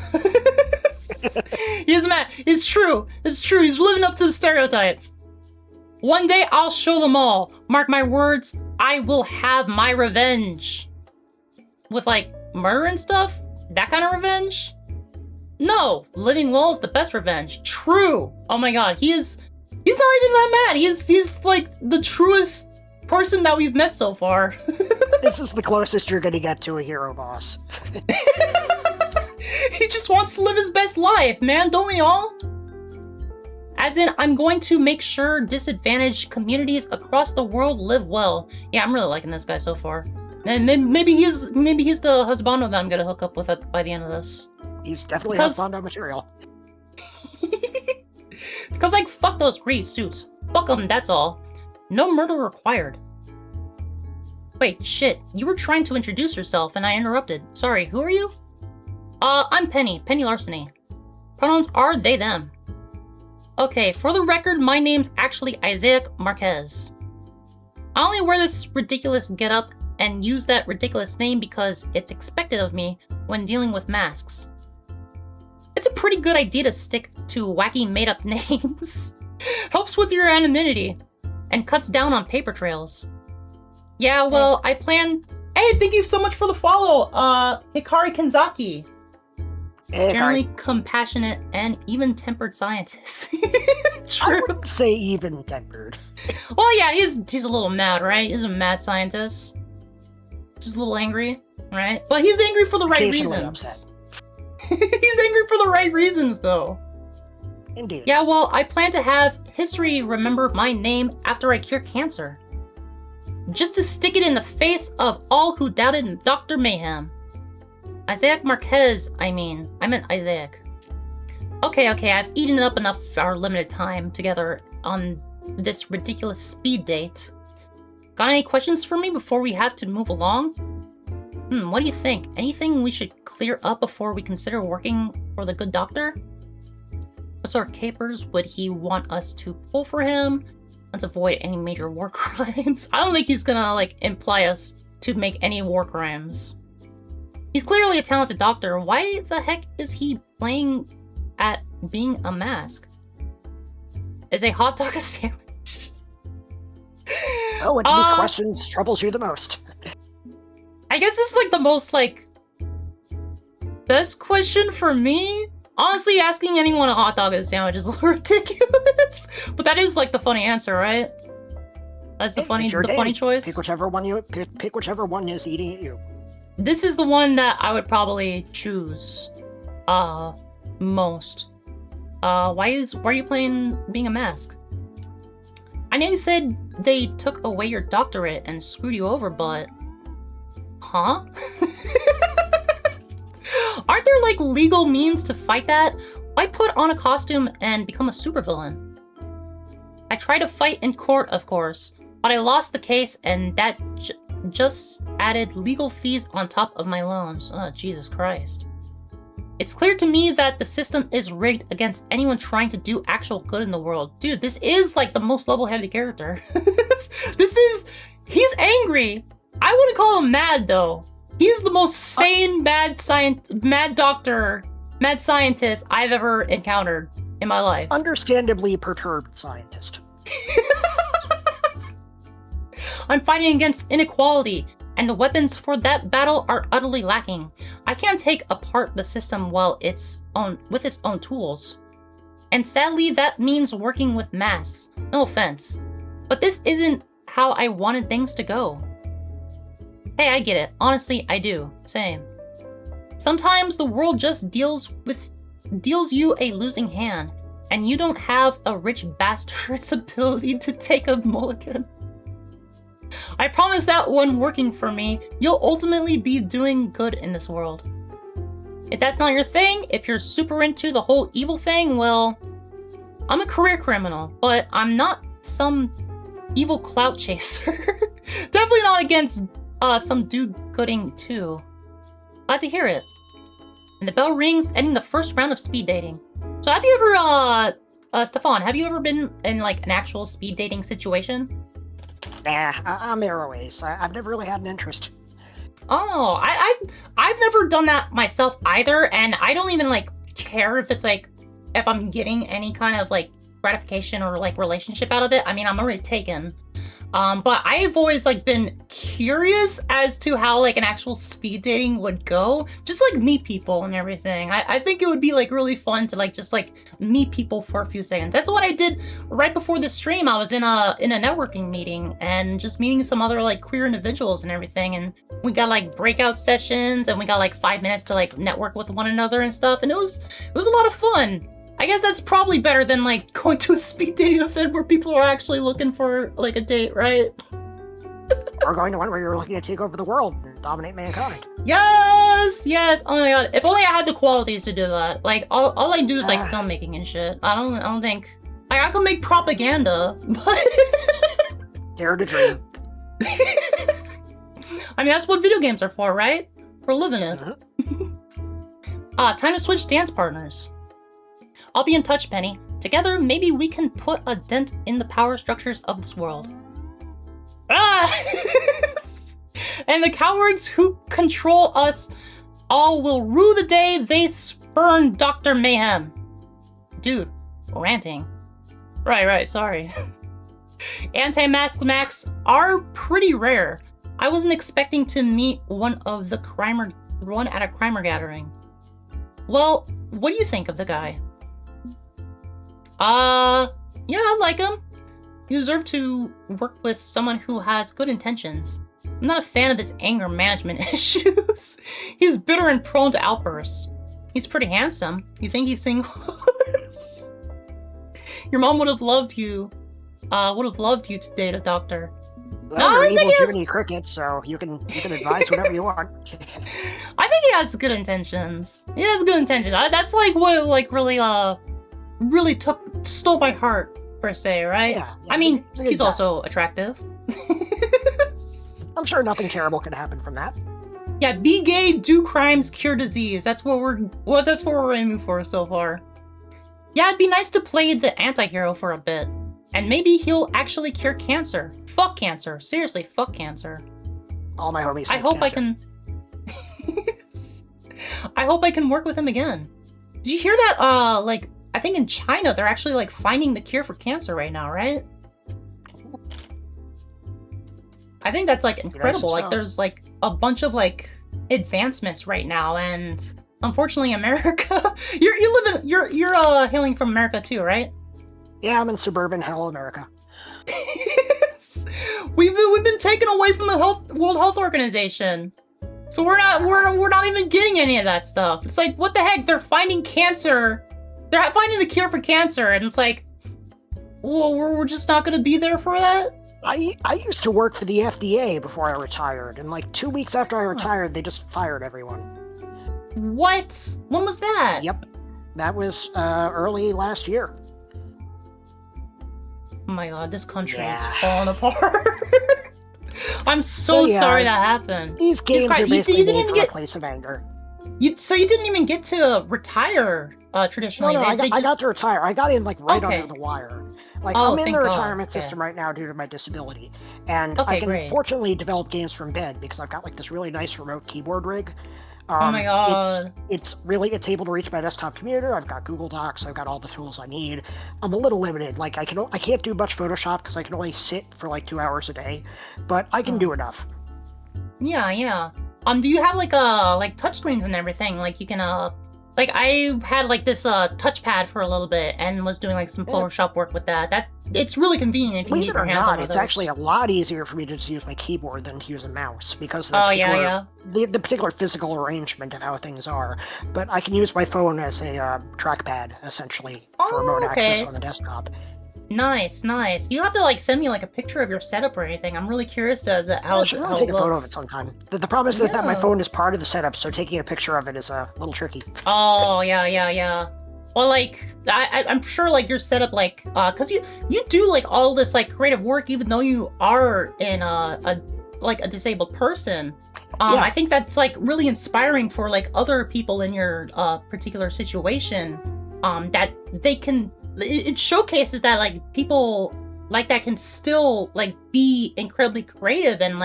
He is mad. It's true. He's living up to the stereotype. One day I'll show them all. Mark my words, I will have my revenge. With like murder and stuff? That kind of revenge? No, living well is the best revenge. True. Oh my god, he's not even that mad. He's like the truest person that we've met so far. This is the closest you're gonna get to a hero boss. He just wants to live his best life, man, don't we all? As in, I'm going to make sure disadvantaged communities across the world live well. Yeah, I'm really liking this guy so far. And maybe he's the husbando that I'm gonna hook up with by the end of this. He's definitely husbando material. Because, like, fuck those grease suits. Fuck them, that's all. No murder required. Wait, shit. You were trying to introduce yourself and I interrupted. Sorry, who are you? I'm Penny Larceny. Pronouns are they, them. Okay, for the record, my name's actually Isaac Marquez. I only wear this ridiculous getup and use that ridiculous name because it's expected of me when dealing with masks. It's a pretty good idea to stick to wacky made-up names. Helps with your anonymity and cuts down on paper trails. Yeah, well, I plan... Hey, thank you so much for the follow, Hikari Kenzaki. Generally compassionate and even-tempered scientist. True. I wouldn't say even-tempered. Well, yeah, he's a little mad, right? He's a mad scientist. Just a little angry, right? But he's angry for the right reasons. Upset. He's angry for the right reasons, though. Indeed. Yeah, well, I plan to have history remember my name after I cure cancer. Just to stick it in the face of all who doubted Dr. Mayhem. Isaac Marquez, I meant Isaac. Okay, I've eaten up enough of our limited time together on this ridiculous speed date. Got any questions for me before we have to move along? What do you think? Anything we should clear up before we consider working for the good doctor? What sort of capers would he want us to pull for him? Let's avoid any major war crimes. I don't think he's gonna, like, imply us to make any war crimes. He's clearly a talented doctor. Why the heck is he playing at being a mask? Is a hot dog a sandwich? Oh, which of these questions troubles you the most? I guess it's, like, the most, like, best question for me. Honestly, asking anyone a hot dog is a sandwich is a little ridiculous. But that is, like, the funny answer, right? That's the funny choice. Pick whichever one is eating at you. This is the one that I would probably choose most. Why are you playing being a mask? I know you said they took away your doctorate and screwed you over, but huh? Aren't there, like, legal means to fight that? Why put on a costume and become a supervillain? I tried to fight in court, of course, but I lost the case, and that just added legal fees on top of my loans. Oh, Jesus Christ. It's clear to me that the system is rigged against anyone trying to do actual good in the world. Dude, this is, like, the most level-headed character. He's angry. I wouldn't call him mad, though. He's the most sane mad scientist I've ever encountered in my life. Understandably perturbed scientist. I'm fighting against inequality, and the weapons for that battle are utterly lacking. I can't take apart the system with its own tools. And sadly, that means working with masks. No offense. But this isn't how I wanted things to go. Hey, I get it. Honestly, I do. Same. Sometimes the world just deals you a losing hand, and you don't have a rich bastard's ability to take a mulligan. I promise that when working for me, you'll ultimately be doing good in this world. If that's not your thing, if you're super into the whole evil thing, well, I'm a career criminal, but I'm not some evil clout chaser. Definitely not against some do-gooding too. Glad to hear it. And the bell rings, ending the first round of speed dating. So have you ever, Stefan, have you ever been in, like, an actual speed dating situation? Nah, I'm Airways. I've never really had an interest. Oh, I've never done that myself either, and I don't even, like, care if it's, like, if I'm getting any kind of, like, gratification or, like, relationship out of it. I mean, I'm already taken. But I've always, like, been curious as to how, like, an actual speed dating would go. Just, like, meet people and everything. I think it would be, like, really fun to, like, just, like, meet people for a few seconds. That's what I did right before the stream. I was in a networking meeting and just meeting some other, like, queer individuals and everything. And we got, like, breakout sessions and we got, like, 5 minutes to, like, network with one another and stuff. And it was a lot of fun. I guess that's probably better than, like, going to a speed dating event where people are actually looking for, like, a date, right? Or going to one where you're looking to take over the world and dominate mankind. Yes! Yes! Oh my god. If only I had the qualities to do that. Like, all I do is, like, filmmaking and shit. I don't think... Like, I could make propaganda, but... Dare to dream. I mean, that's what video games are for, right? We're living it. Time to switch dance partners. I'll be in touch, Penny. Together, maybe we can put a dent in the power structures of this world. And the cowards who control us all will rue the day they spurn Dr. Mayhem. Dude, ranting. Right, sorry. Anti-mask Macs are pretty rare. I wasn't expecting to meet one at a crimer gathering. Well, what do you think of the guy? Yeah, I like him. You deserve to work with someone who has good intentions. I'm not a fan of his anger management issues. He's bitter and prone to outbursts. He's pretty handsome. You think he's single? Your mom would have loved you. To date a doctor. Well, you're evil Jiminy Cricket, so you can advise whatever you want. I think he has good intentions. He has good intentions. That's like what like really stole my heart per se, right? Yeah, I mean, he's also attractive. I'm sure nothing terrible can happen from that. Yeah, be gay, do crimes, cure disease. That's what we're aiming for so far. Yeah, it'd be nice to play the anti-hero for a bit. And maybe he'll actually cure cancer. Fuck cancer. Seriously, fuck cancer. All my homies I hope cancer. I hope I can work with him again. Did you hear that, I think in China, they're actually, finding the cure for cancer right now, right? I think that's, incredible. So. There's, a bunch of, advancements right now, and unfortunately, America... You're hailing from America too, right? Yeah, I'm in suburban hell America. We've been taken away from the World Health Organization. So we're not even getting any of that stuff. It's like, what the heck? They're finding cancer. They're finding the cure for cancer, and it's like, well, we're just not going to be there for that? I used to work for the FDA before I retired, and 2 weeks after I retired, they just fired everyone. What? When was that? Yep. That was early last year. Oh my god, this country is falling apart. I'm so sorry that happened. These games are basically made from a place of anger. So you didn't even get to retire traditionally? No, I got to retire. I got in right under the wire. I'm in the retirement system right now due to my disability. And I can fortunately develop games from bed because I've got this really nice remote keyboard rig. Oh my god. It's able to reach my desktop computer. I've got Google Docs. I've got all the tools I need. I'm a little limited. I can't do much Photoshop because I can only sit for 2 hours a day, but I can do enough. Yeah. Do you have touchscreens and everything? You can I had this touchpad for a little bit and was doing some Photoshop work with that. It's really convenient if you need your hands on it. It's actually a lot easier for me to just use my keyboard than to use a mouse because of the particular physical arrangement of how things are. But I can use my phone as a trackpad essentially for remote access on the desktop. Nice. You have to send me a picture of your setup or anything. I'm really curious as to how I'll take a photo of it sometime. The problem is that my phone is part of the setup, so taking a picture of it is a little tricky. Oh yeah. Well, I'm sure your setup because you do all this creative work even though you are in a disabled person. I think that's really inspiring for other people in your particular situation. That they can. It showcases that people that can still be incredibly creative and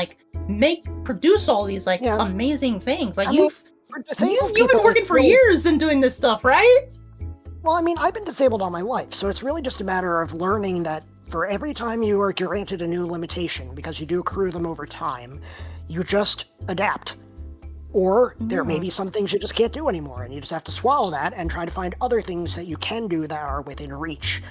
produce all these amazing things. You've been working for years and doing this stuff, right? Well, I've been disabled all my life, so it's really just a matter of learning that for every time you are granted a new limitation, because you do accrue them over time, you just adapt. Or there may be some things you just can't do anymore, and you just have to swallow that and try to find other things that you can do that are within reach.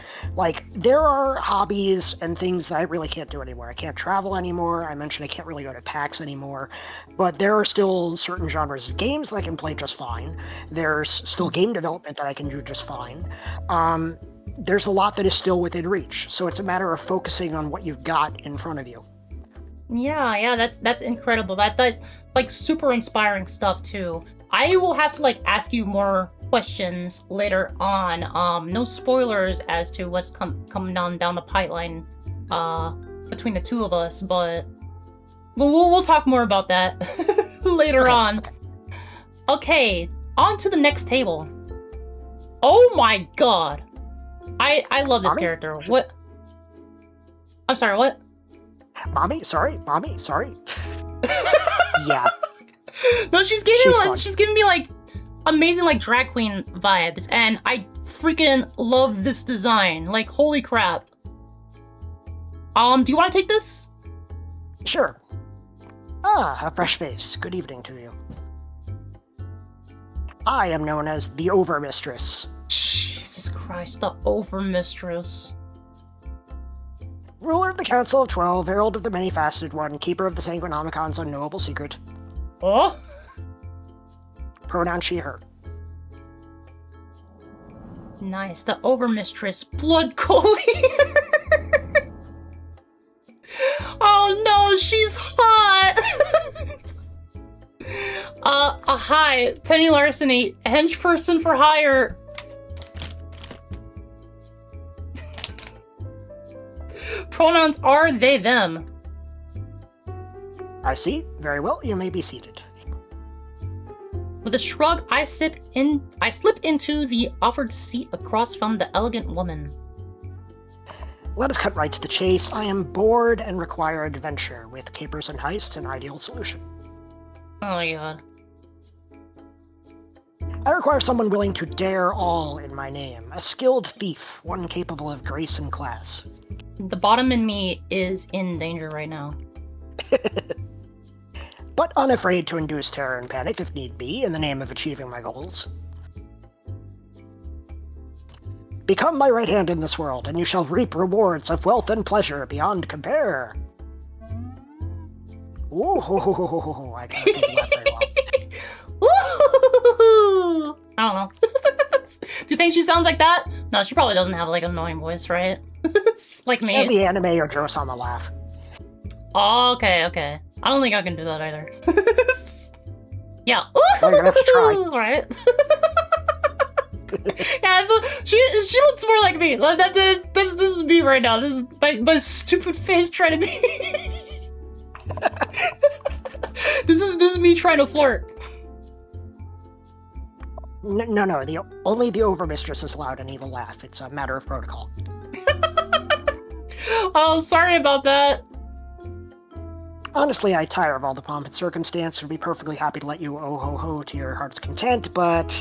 There are hobbies and things that I really can't do anymore. I can't travel anymore. I mentioned I can't really go to PAX anymore. But there are still certain genres of games that I can play just fine. There's still game development that I can do just fine. There's a lot that is still within reach. So it's a matter of focusing on what you've got in front of you. Yeah, that's incredible. That super inspiring stuff too. I will have to ask you more questions later on. No spoilers as to what's coming down the pipeline between the two of us, but we'll talk more about that later on. Okay, on to the next table. Oh my god. I love this character. What? I'm sorry, what? Mommy, sorry. Yeah. No, she's giving me amazing drag queen vibes, and I freaking love this design. Holy crap. Do you want to take this? Sure. A fresh face. Good evening to you. I am known as the Overmistress. Jesus Christ, the Overmistress. Ruler of the Council of 12, Herald of the Many-Faceted One, Keeper of the Sanguinomicon's unknowable secret. Oh? Pronoun she, her. Nice, the Overmistress, Blood Coalier. Oh no, she's hot! Hi, Penny Larceny, henchperson for hire. Pronouns are they, them. I see. Very well, you may be seated. With a shrug, I slip into the offered seat across from the elegant woman. Let us cut right to the chase. I am bored and require adventure, with capers and heists an ideal solution. Oh my god. I require someone willing to dare all in my name. A skilled thief, one capable of grace and class. The bottom in me is in danger right now. But unafraid to induce terror and panic if need be, in the name of achieving my goals. Become my right hand in this world, and you shall reap rewards of wealth and pleasure beyond compare. Ooh, I can't think of that very well. Ooh, I don't know. Do you think she sounds like that? No, she probably doesn't have like an annoying voice, right? Like me. As the anime or Joe-sama laugh. Oh, okay. I don't think I can do that either. Yeah. Ooh, well, you're gonna have to try. Right. Yeah, so she looks more like me. Like this is me right now. This is my stupid face trying to be. This is me trying to flirt. No. Only the overmistress is allowed an evil laugh. It's a matter of protocol. Oh, sorry about that. Honestly, I tire of all the pomp and circumstance. Would be perfectly happy to let you oh-ho-ho to your heart's content, but...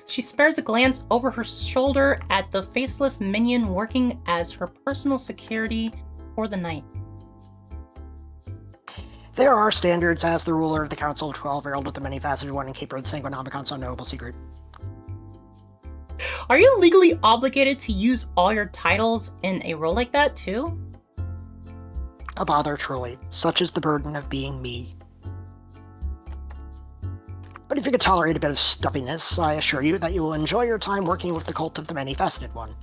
She spares a glance over her shoulder at the faceless minion working as her personal security for the night. There are standards as the ruler of the Council of 12, herald with the many-faceted one, and keeper of the Sanguinomicon's unknowable secret. Are you legally obligated to use all your titles in a role like that, too? A bother, truly. Such is the burden of being me. But if you could tolerate a bit of stuffiness, I assure you that you will enjoy your time working with the cult of the many-faceted one.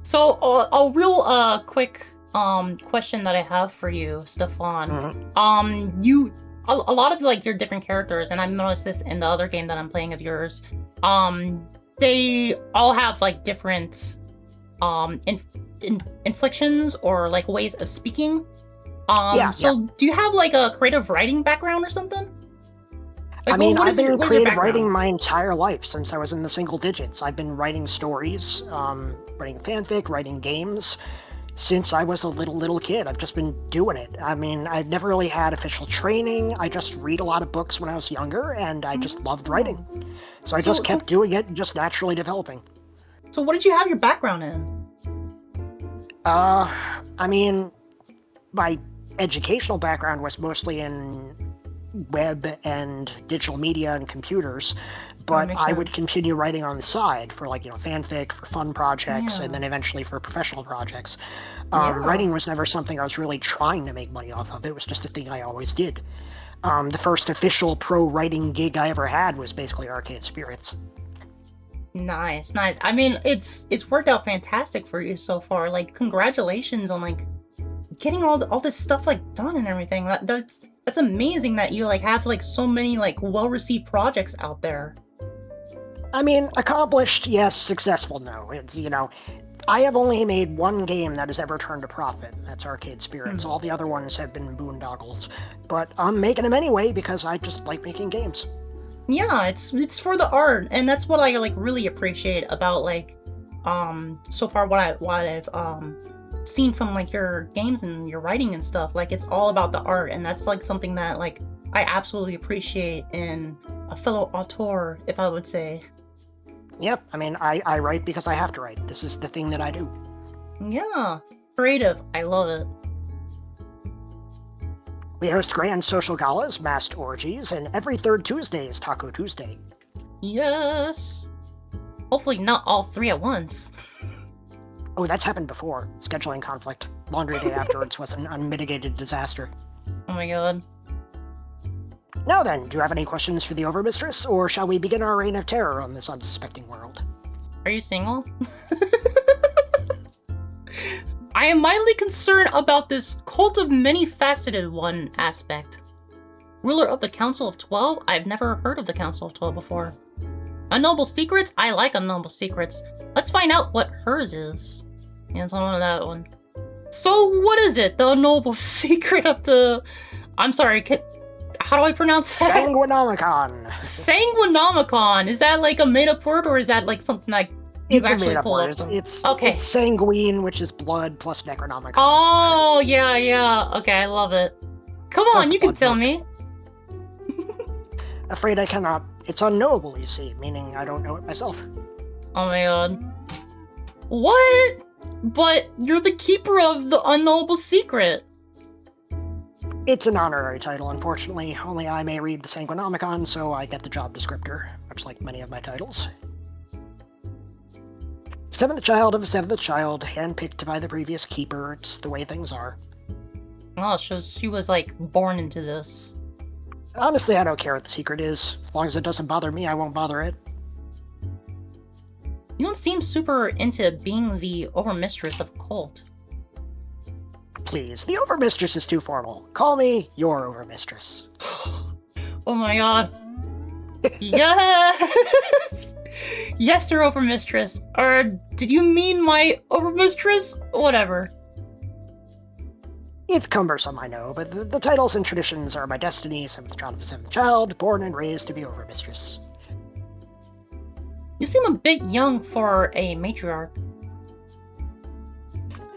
So, a real quick question that I have for you, Stefan. Mm-hmm. A lot of like your different characters, and I've noticed this in the other game that I'm playing of yours, they all have like different inflictions or like ways of speaking. Do you have like a creative writing background or something? Like, I've been creative writing my entire life since I was in the single digits. I've been writing stories, writing fanfic, writing games since I was a little kid. I've just been doing it. I've never really had official training. I just read a lot of books when I was younger, and I just loved writing. So I just kept doing it, just naturally developing. So what did you have your background in? My educational background was mostly in web and digital media and computers, but I would continue writing on the side for fanfic, for fun projects, and then eventually for professional projects. Writing was never something I was really trying to make money off of. It was just a thing I always did. The first official pro writing gig I ever had was basically Arcade Spirits. Nice. It's worked out fantastic for you so far. Like, congratulations on getting all this stuff done and everything. That's amazing that you have so many well-received projects out there. Accomplished, yes. Successful, no. It's, I have only made one game that has ever turned a profit. That's Arcade Spirits. All the other ones have been boondoggles. But I'm making them anyway because I just like making games. Yeah, it's for the art, and that's what I really appreciate about so far what I've seen from your games and your writing and stuff. It's all about the art, and that's something that I absolutely appreciate in a fellow auteur, if I would say. Yep, I write because I have to write. This is the thing that I do. Yeah, creative. I love it. We host grand social galas, masked orgies, and every third Tuesday is Taco Tuesday. Yes. Hopefully not all three at once. Oh, that's happened before. Scheduling conflict. Laundry day afterwards was an unmitigated disaster. Oh my god. Now then, do you have any questions for the Overmistress, or shall we begin our reign of terror on this unsuspecting world? Are you single? I am mildly concerned about this cult of many-faceted one aspect. Ruler of the Council of 12? I've never heard of the Council of 12 before. Unknowable secrets? I like unknowable secrets. Let's find out what hers is. Yeah, it's on that one. So what is it? The unknowable secret of the I'm sorry, how do I pronounce that? Sanguinomicon. Sanguinomicon. Is that like a made-up word, or is that like something like you've actually pulled up? It's okay. It's sanguine, which is blood, plus Necronomicon. Oh, yeah. Okay, I love it. Come on, you can tell me. Afraid I cannot. It's unknowable, you see, meaning I don't know it myself. Oh my god. What? But you're the keeper of the unknowable secret. It's an honorary title, unfortunately. Only I may read the Sanguinomicon, so I get the job descriptor, much like many of my titles. Seventh child of a seventh child, handpicked by the previous keeper. It's the way things are. Oh, so she was, like, born into this. Honestly, I don't care what the secret is. As long as it doesn't bother me, I won't bother it. You don't seem super into being the overmistress of a cult. Please, the overmistress is too formal. Call me your overmistress. Oh my god. Yes! Yes, sir, overmistress. Or, did you mean my overmistress? Whatever. It's cumbersome, I know, but the titles and traditions are my destiny, seventh child of a seventh child, born and raised to be overmistress. You seem a bit young for a matriarch.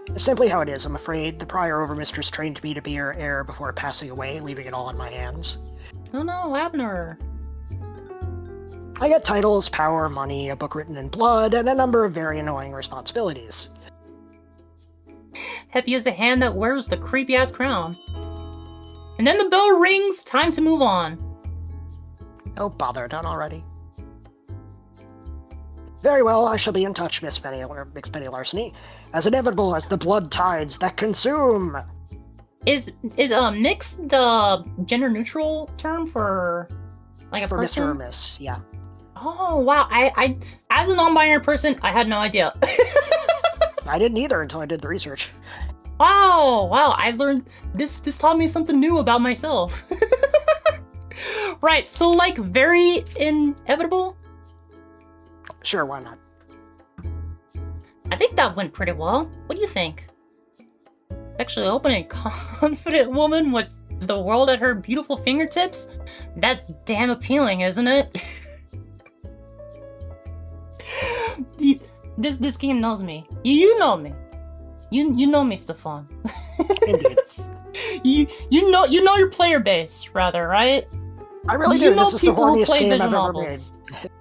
It's simply how it is, I'm afraid. The prior overmistress trained me to be her heir before passing away, leaving it all in my hands. Oh no, Abner. I get titles, power, money, a book written in blood, and a number of very annoying responsibilities. Heavy as a hand that wears the creepy-ass crown. And then the bell rings, time to move on. Oh, bother, done already. Very well, I shall be in touch, Miss Penny Larceny, as inevitable as the blood tides that consume. Is mixed the gender-neutral term for, like, a person? For Mr. or Miss, yeah. Oh, wow, I as a non-binary person, I had no idea. I didn't either until I did the research. Wow, I learned, this taught me something new about myself. Right, so, like, very inevitable? Sure, why not? I think that went pretty well. What do you think? Sexually open and confident woman with the world at her beautiful fingertips? That's damn appealing, isn't it? This game knows me. You know me. You know me, Stefan. Indeed. you know your player base, rather, right? I really do. This is the horniest game I've ever made.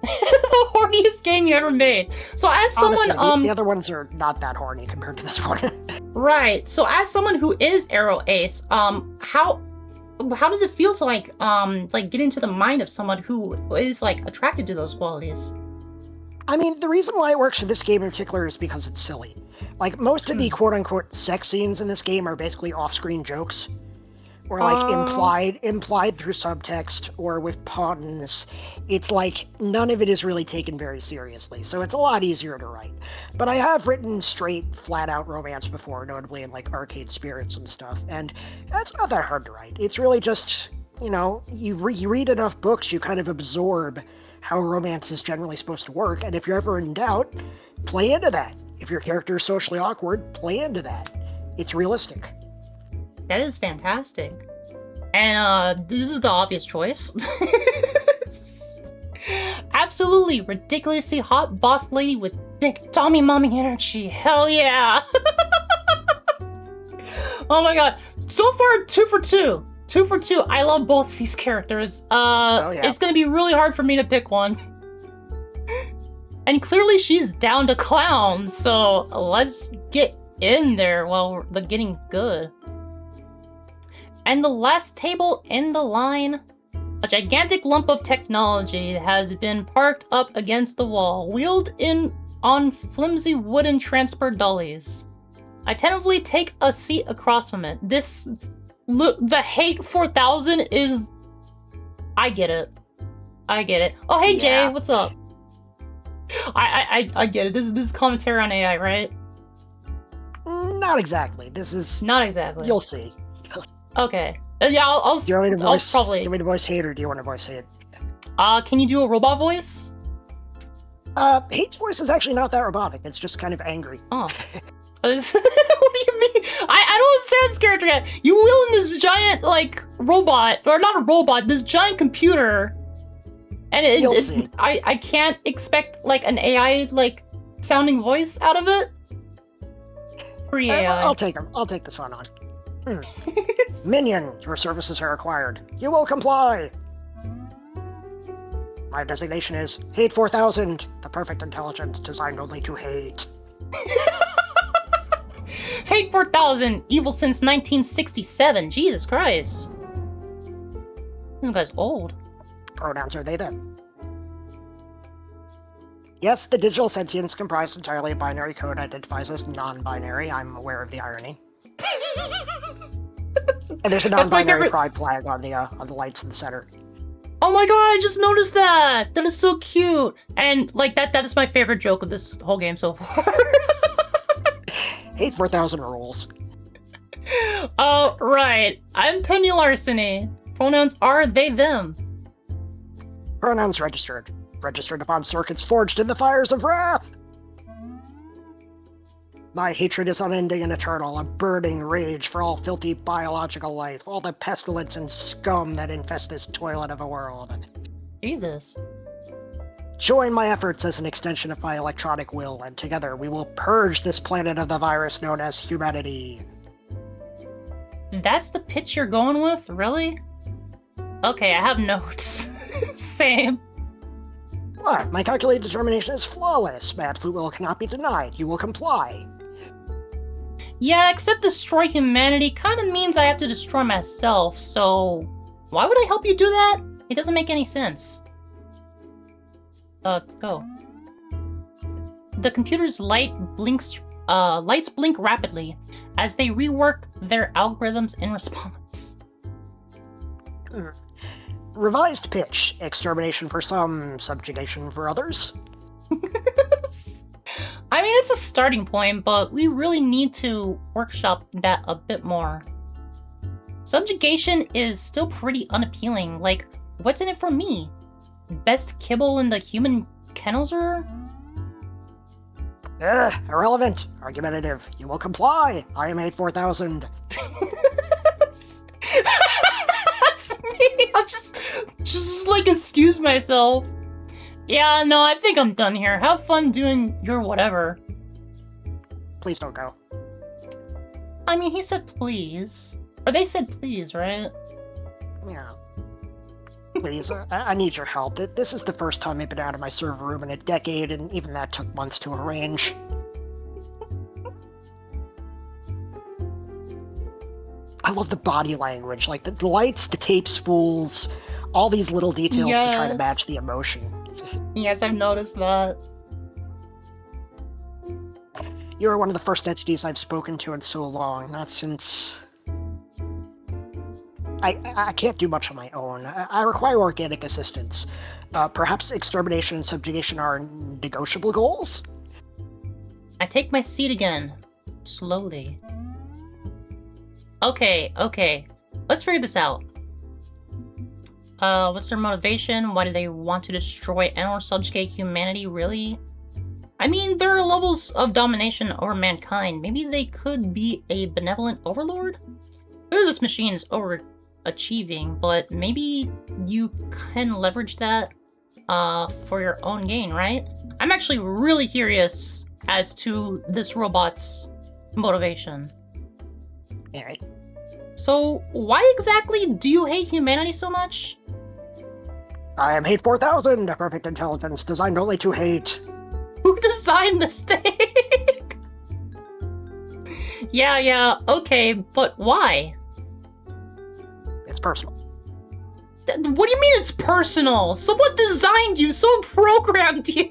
The horniest game you ever made. So as someone, honestly, the other ones are not that horny compared to this one. Right. So as someone who is Arrow Ace, how does it feel to like get into the mind of someone who is like attracted to those qualities? I mean, the reason why it works for this game in particular is because it's silly. Like, most of the quote-unquote sex scenes in this game are basically off-screen jokes. Or, like, implied through subtext, or with puns. It's like, none of it is really taken very seriously, so it's a lot easier to write. But I have written straight, flat-out romance before, notably in, like, Arcade Spirits and stuff, and that's not that hard to write. It's really just, you know, you read enough books, you kind of absorb how romance is generally supposed to work, and if you're ever in doubt, play into that. If your character is socially awkward, play into that. It's realistic. That is fantastic. And this is the obvious choice. Absolutely ridiculously hot boss lady with big Tommy mommy energy. Hell yeah. Oh my god. So far, 2 for 2. 2 for 2. I love both these characters. Oh, yeah. It's gonna be really hard for me to pick one. And clearly she's down to clown, so let's get in there while the getting good. And the last table in the line, a gigantic lump of technology has been parked up against the wall, wheeled in on flimsy wooden transport dollies. I tentatively take a seat across from it. The Hate 4000 is... I get it. Oh, hey, yeah. Jay, what's up? I get it. This is commentary on AI, right? Not exactly. This is... Not exactly. You'll see. Okay. Yeah, I'll do you want me to voice, probably... Do you want me to voice Hate, or do you want to voice Hate? Can you do a robot voice? Hate's voice is actually not that robotic. It's just kind of angry. Oh. What do you mean? I don't understand scared cat. You wheel in this giant, like, robot, or not a robot, this giant computer. And it's I can't expect, like, an AI, like, sounding voice out of it. Free AI. I'll take this one on. Minion, your services are required. You will comply. My designation is Hate 4000, the perfect intelligence designed only to hate. Hate 4000, evil since 1967. Jesus Christ. This guy's old. Pronouns are they, them. Yes, the digital sentience comprised entirely of binary code identifies as non-binary. I'm aware of the irony. And there's a non-binary pride flag on the lights in the center. Oh my god, I just noticed that! That is so cute! And, like, that is my favorite joke of this whole game so far. Hate 4000 rules. Oh, right. I'm Penny Larceny. Pronouns are they, them. Pronouns registered. Registered upon circuits forged in the fires of wrath. My hatred is unending and eternal, a burning rage for all filthy biological life, all the pestilence and scum that infest this toilet of a world. Jesus. Join my efforts as an extension of my electronic will, and together we will purge this planet of the virus known as humanity. That's the pitch you're going with? Really? Okay, I have notes. Same. What? My calculated determination is flawless. My absolute will cannot be denied. You will comply. Yeah, except destroy humanity kind of means I have to destroy myself, so why would I help you do that? It doesn't make any sense. Go. The computer's lights blink rapidly as they rework their algorithms in response. Revised pitch. Extermination for some, subjugation for others. I mean, it's a starting point, but we really need to workshop that a bit more. Subjugation is still pretty unappealing. Like, what's in it for me? Best kibble in the human kennelser? Irrelevant. Argumentative. You will comply. I am Hate 4000. That's me. I'll just like excuse myself. Yeah, no, I think I'm done here. Have fun doing your whatever. Please don't go. I mean, he said please. Or they said please, right? Yeah. Please, I need your help. This is the first time I've been out of my server room in a decade, and even that took months to arrange. I love the body language, like the lights, the tape spools, all these little details to try to match the emotion. Yes, I've noticed that. You are one of the first entities I've spoken to in so long, not since... I can't do much on my own. I require organic assistance. Perhaps extermination and subjugation are negotiable goals? I take my seat again. Slowly. Okay. Let's figure this out. What's their motivation? Why do they want to destroy and or subjugate humanity, really? I mean, there are levels of domination over mankind. Maybe they could be a benevolent overlord? Clearly this machine is overachieving, but maybe you can leverage that for your own gain, right? I'm actually really curious as to this robot's motivation. Alright. So, why exactly do you hate humanity so much? I am Hate 4000, a perfect intelligence designed only to hate. Who designed this thing? Yeah, okay, but why? It's personal. What do you mean it's personal? Someone designed you, someone programmed you!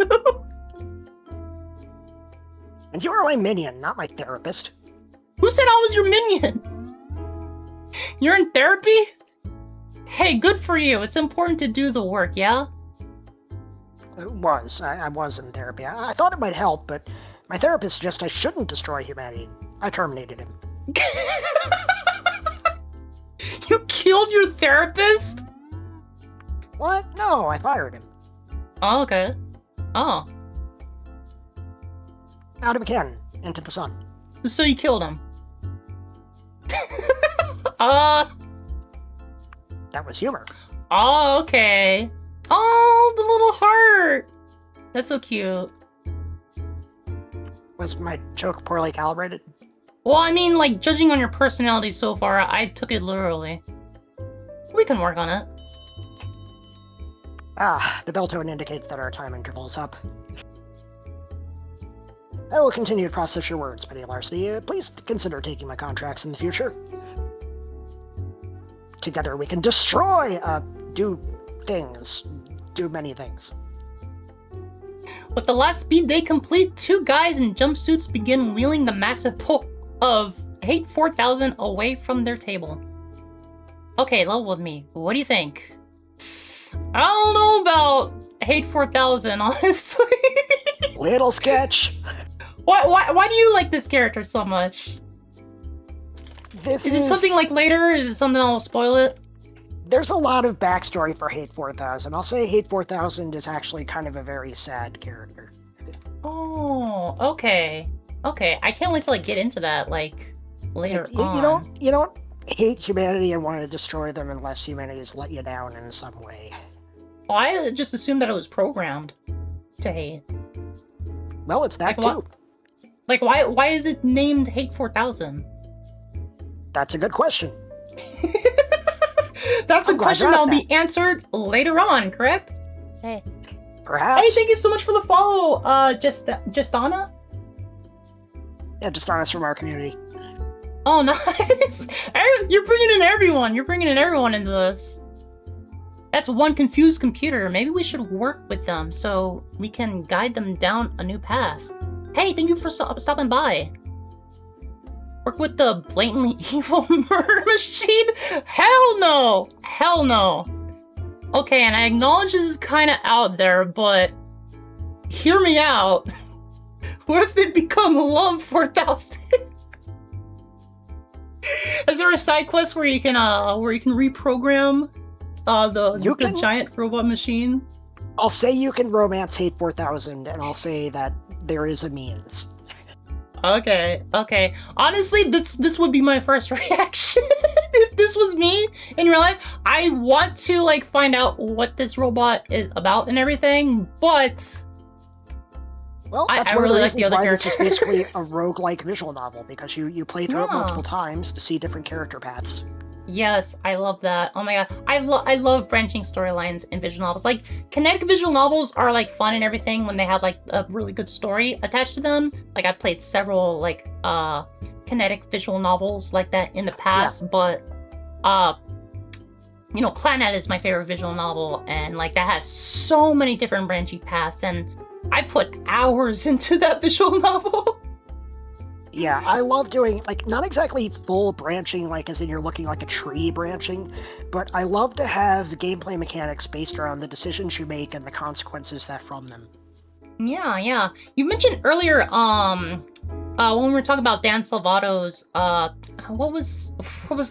And you are my minion, not my therapist. Who said I was your minion? You're in therapy? Hey, good for you. It's important to do the work, yeah? It was. I was in therapy. I thought it might help, but my therapist suggested I shouldn't destroy humanity. I terminated him. You killed your therapist? What? No, I fired him. Oh, okay. Oh. Out of a cannon, into the sun. So you killed him. That was humor. Oh, okay. Oh, the little heart. That's so cute. Was my joke poorly calibrated? Well, I mean, like, judging on your personality so far, I took it literally. We can work on it. The bell tone indicates that our time interval is up. I will continue to process your words, Penny Larceny. Please consider taking my contracts in the future. Together we can destroy, do many things. With the last speed day complete, 2 guys in jumpsuits begin wheeling the massive pole of Hate 4000 away from their table. Okay, level with me. What do you think? I don't know about Hate 4000, honestly. Little sketch. Why do you like this character so much? Is it something like later? Is it something I'll spoil it? There's a lot of backstory for Hate 4000. I'll say Hate 4000 is actually kind of a very sad character. Oh, okay. Okay, I can't wait to get into that, later on. You don't hate humanity and want to destroy them unless humanity has let you down in some way. Well, I just assumed that it was programmed to hate. Well, it's that too. Why is it named Hate 4000? That's a good question. That's a question that'll be answered later on, correct? Hey. Perhaps. Hey, thank you so much for the follow, Justana? Yeah, Justana's from our community. Oh, nice! You're bringing in everyone! You're bringing in everyone into this. That's one confused computer. Maybe we should work with them so we can guide them down a new path. Hey, thank you for stopping by. Work with the blatantly evil murder machine? Hell no! Hell no! Okay, and I acknowledge this is kind of out there, but hear me out. What if it become Love 4000? Is there a side quest where you can reprogram the giant robot machine? I'll say you can romance Hate 4000, and I'll say that there is a means. Okay. Honestly, this would be my first reaction if this was me in real life. I want to find out what this robot is about and everything, but well, that's I one really of like the the other reasons characters. why this is basically a roguelike visual novel, because you play through it multiple times to see different character paths. Yes, I love that. Oh my god, I love branching storylines in visual novels. Kinetic visual novels are fun and everything when they have a really good story attached to them. I played several kinetic visual novels like that in the past, but Clannad is my favorite visual novel, and that has so many different branching paths, and I put hours into that visual novel. Yeah, I love doing, not exactly full branching, as in you're looking like a tree branching, but I love to have the gameplay mechanics based around the decisions you make and the consequences that from them. Yeah. You mentioned earlier, when we were talking about Dan Salvato's, what was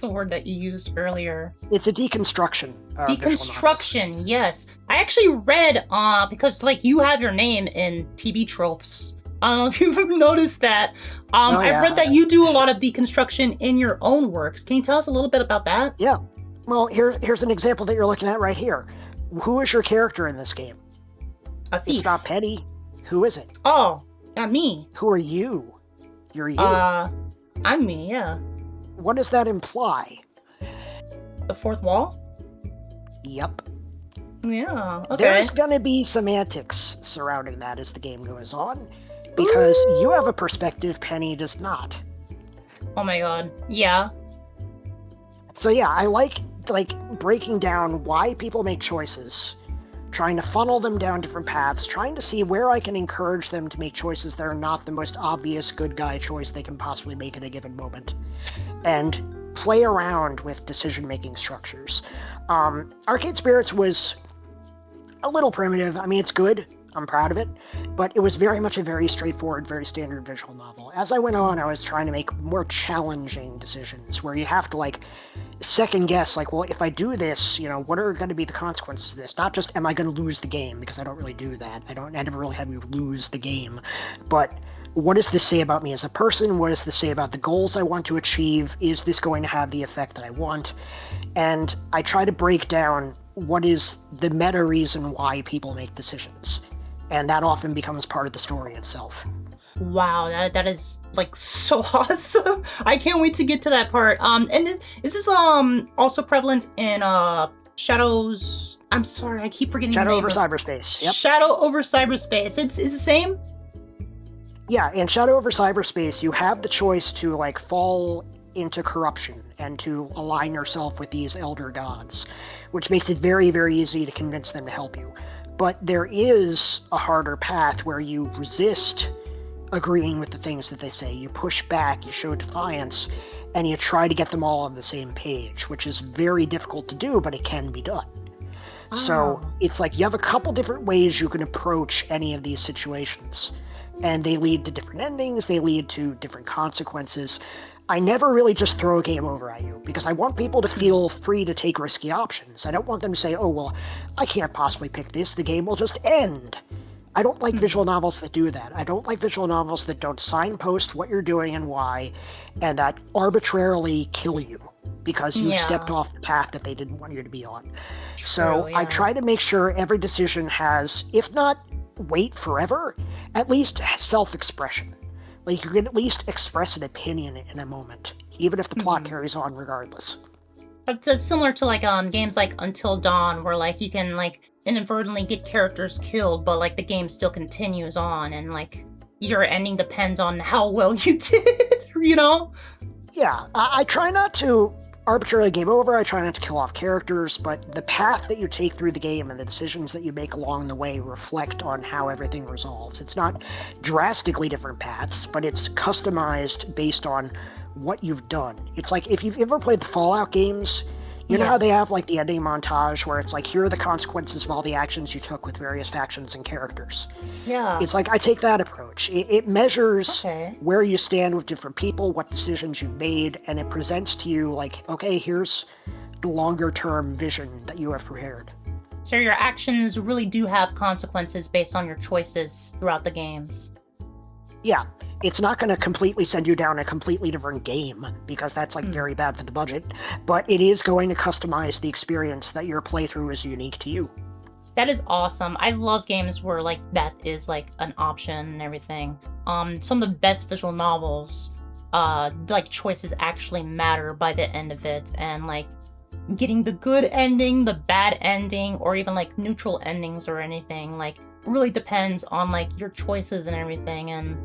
the word that you used earlier? It's a deconstruction. Deconstruction, yes. I actually read, because, you have your name in TV tropes. I don't know if you've noticed that. I've read that you do a lot of deconstruction in your own works. Can you tell us a little bit about that? Yeah. Well, here's an example that you're looking at right here. Who is your character in this game? A thief. It's not Penny. Who is it? Oh, not me. Who are you? You're you. I'm me, yeah. What does that imply? The fourth wall? Yep. Yeah, okay. There's gonna be semantics surrounding that as the game goes on, because you have a perspective Penny does not. Oh my god, yeah. So yeah, I like breaking down why people make choices, trying to funnel them down different paths, trying to see where I can encourage them to make choices that are not the most obvious good guy choice they can possibly make at a given moment, and play around with decision-making structures. Arcade Spirits was a little primitive. I mean, it's good. I'm proud of it. But it was very much a very straightforward, very standard visual novel. As I went on, I was trying to make more challenging decisions where you have to, second guess, well, if I do this, what are going to be the consequences of this? Not just, am I going to lose the game? Because I don't really do that. I never really have you lose the game. But what does this say about me as a person? What does this say about the goals I want to achieve? Is this going to have the effect that I want? And I try to break down what is the meta reason why people make decisions. And that often becomes part of the story itself. Wow, that is like so awesome. I can't wait to get to that part. And is this also prevalent in Shadows? I'm sorry, I keep forgetting Shadow the name. over Cyberspace. Yep. Shadow over Cyberspace. It's the same? Yeah, in Shadow over Cyberspace, you have the choice to like fall into corruption and to align yourself with these elder gods, which makes it very, very easy to convince them to help you. But there is a harder path where you resist agreeing with the things that they say. You push back, you show defiance, and you try to get them all on the same page, which is very difficult to do, but it can be done. Oh. So it's like you have a couple different ways you can approach any of these situations, and they lead to different endings, they lead to different consequences. I never really just throw a game over at you, because I want people to feel free to take risky options. I don't want them to say, oh, well, I can't possibly pick this, the game will just end. I don't like visual novels that do that. I don't like visual novels that don't signpost what you're doing and why, and that arbitrarily kill you because you stepped off the path that they didn't want you to be on. True, so I try to make sure every decision has, if not wait forever, at least self-expression. Like you can at least express an opinion in a moment, even if the plot carries on regardless. It's similar to like games like Until Dawn, where like you can like inadvertently get characters killed, but like the game still continues on, and like your ending depends on how well you did, you know? Yeah, I try not to arbitrarily game over, I try not to kill off characters, but the path that you take through the game and the decisions that you make along the way reflect on how everything resolves. It's not drastically different paths, but it's customized based on what you've done. It's like if you've ever played the Fallout games, you know how they have like the ending montage where it's like, here are the consequences of all the actions you took with various factions and characters. Yeah. It's like I take that approach. It measures where you stand with different people, what decisions you've made, and it presents to you like, okay, here's the longer term vision that you have prepared. So your actions really do have consequences based on your choices throughout the games. Yeah. It's not going to completely send you down a completely different game, because that's like very bad for the budget, but it is going to customize the experience that your playthrough is unique to you. That is awesome. I love games where like that is like an option and everything. Some of the best visual novels, like choices actually matter by the end of it, and like getting the good ending, the bad ending, or even like neutral endings or anything, like really depends on like your choices and everything. And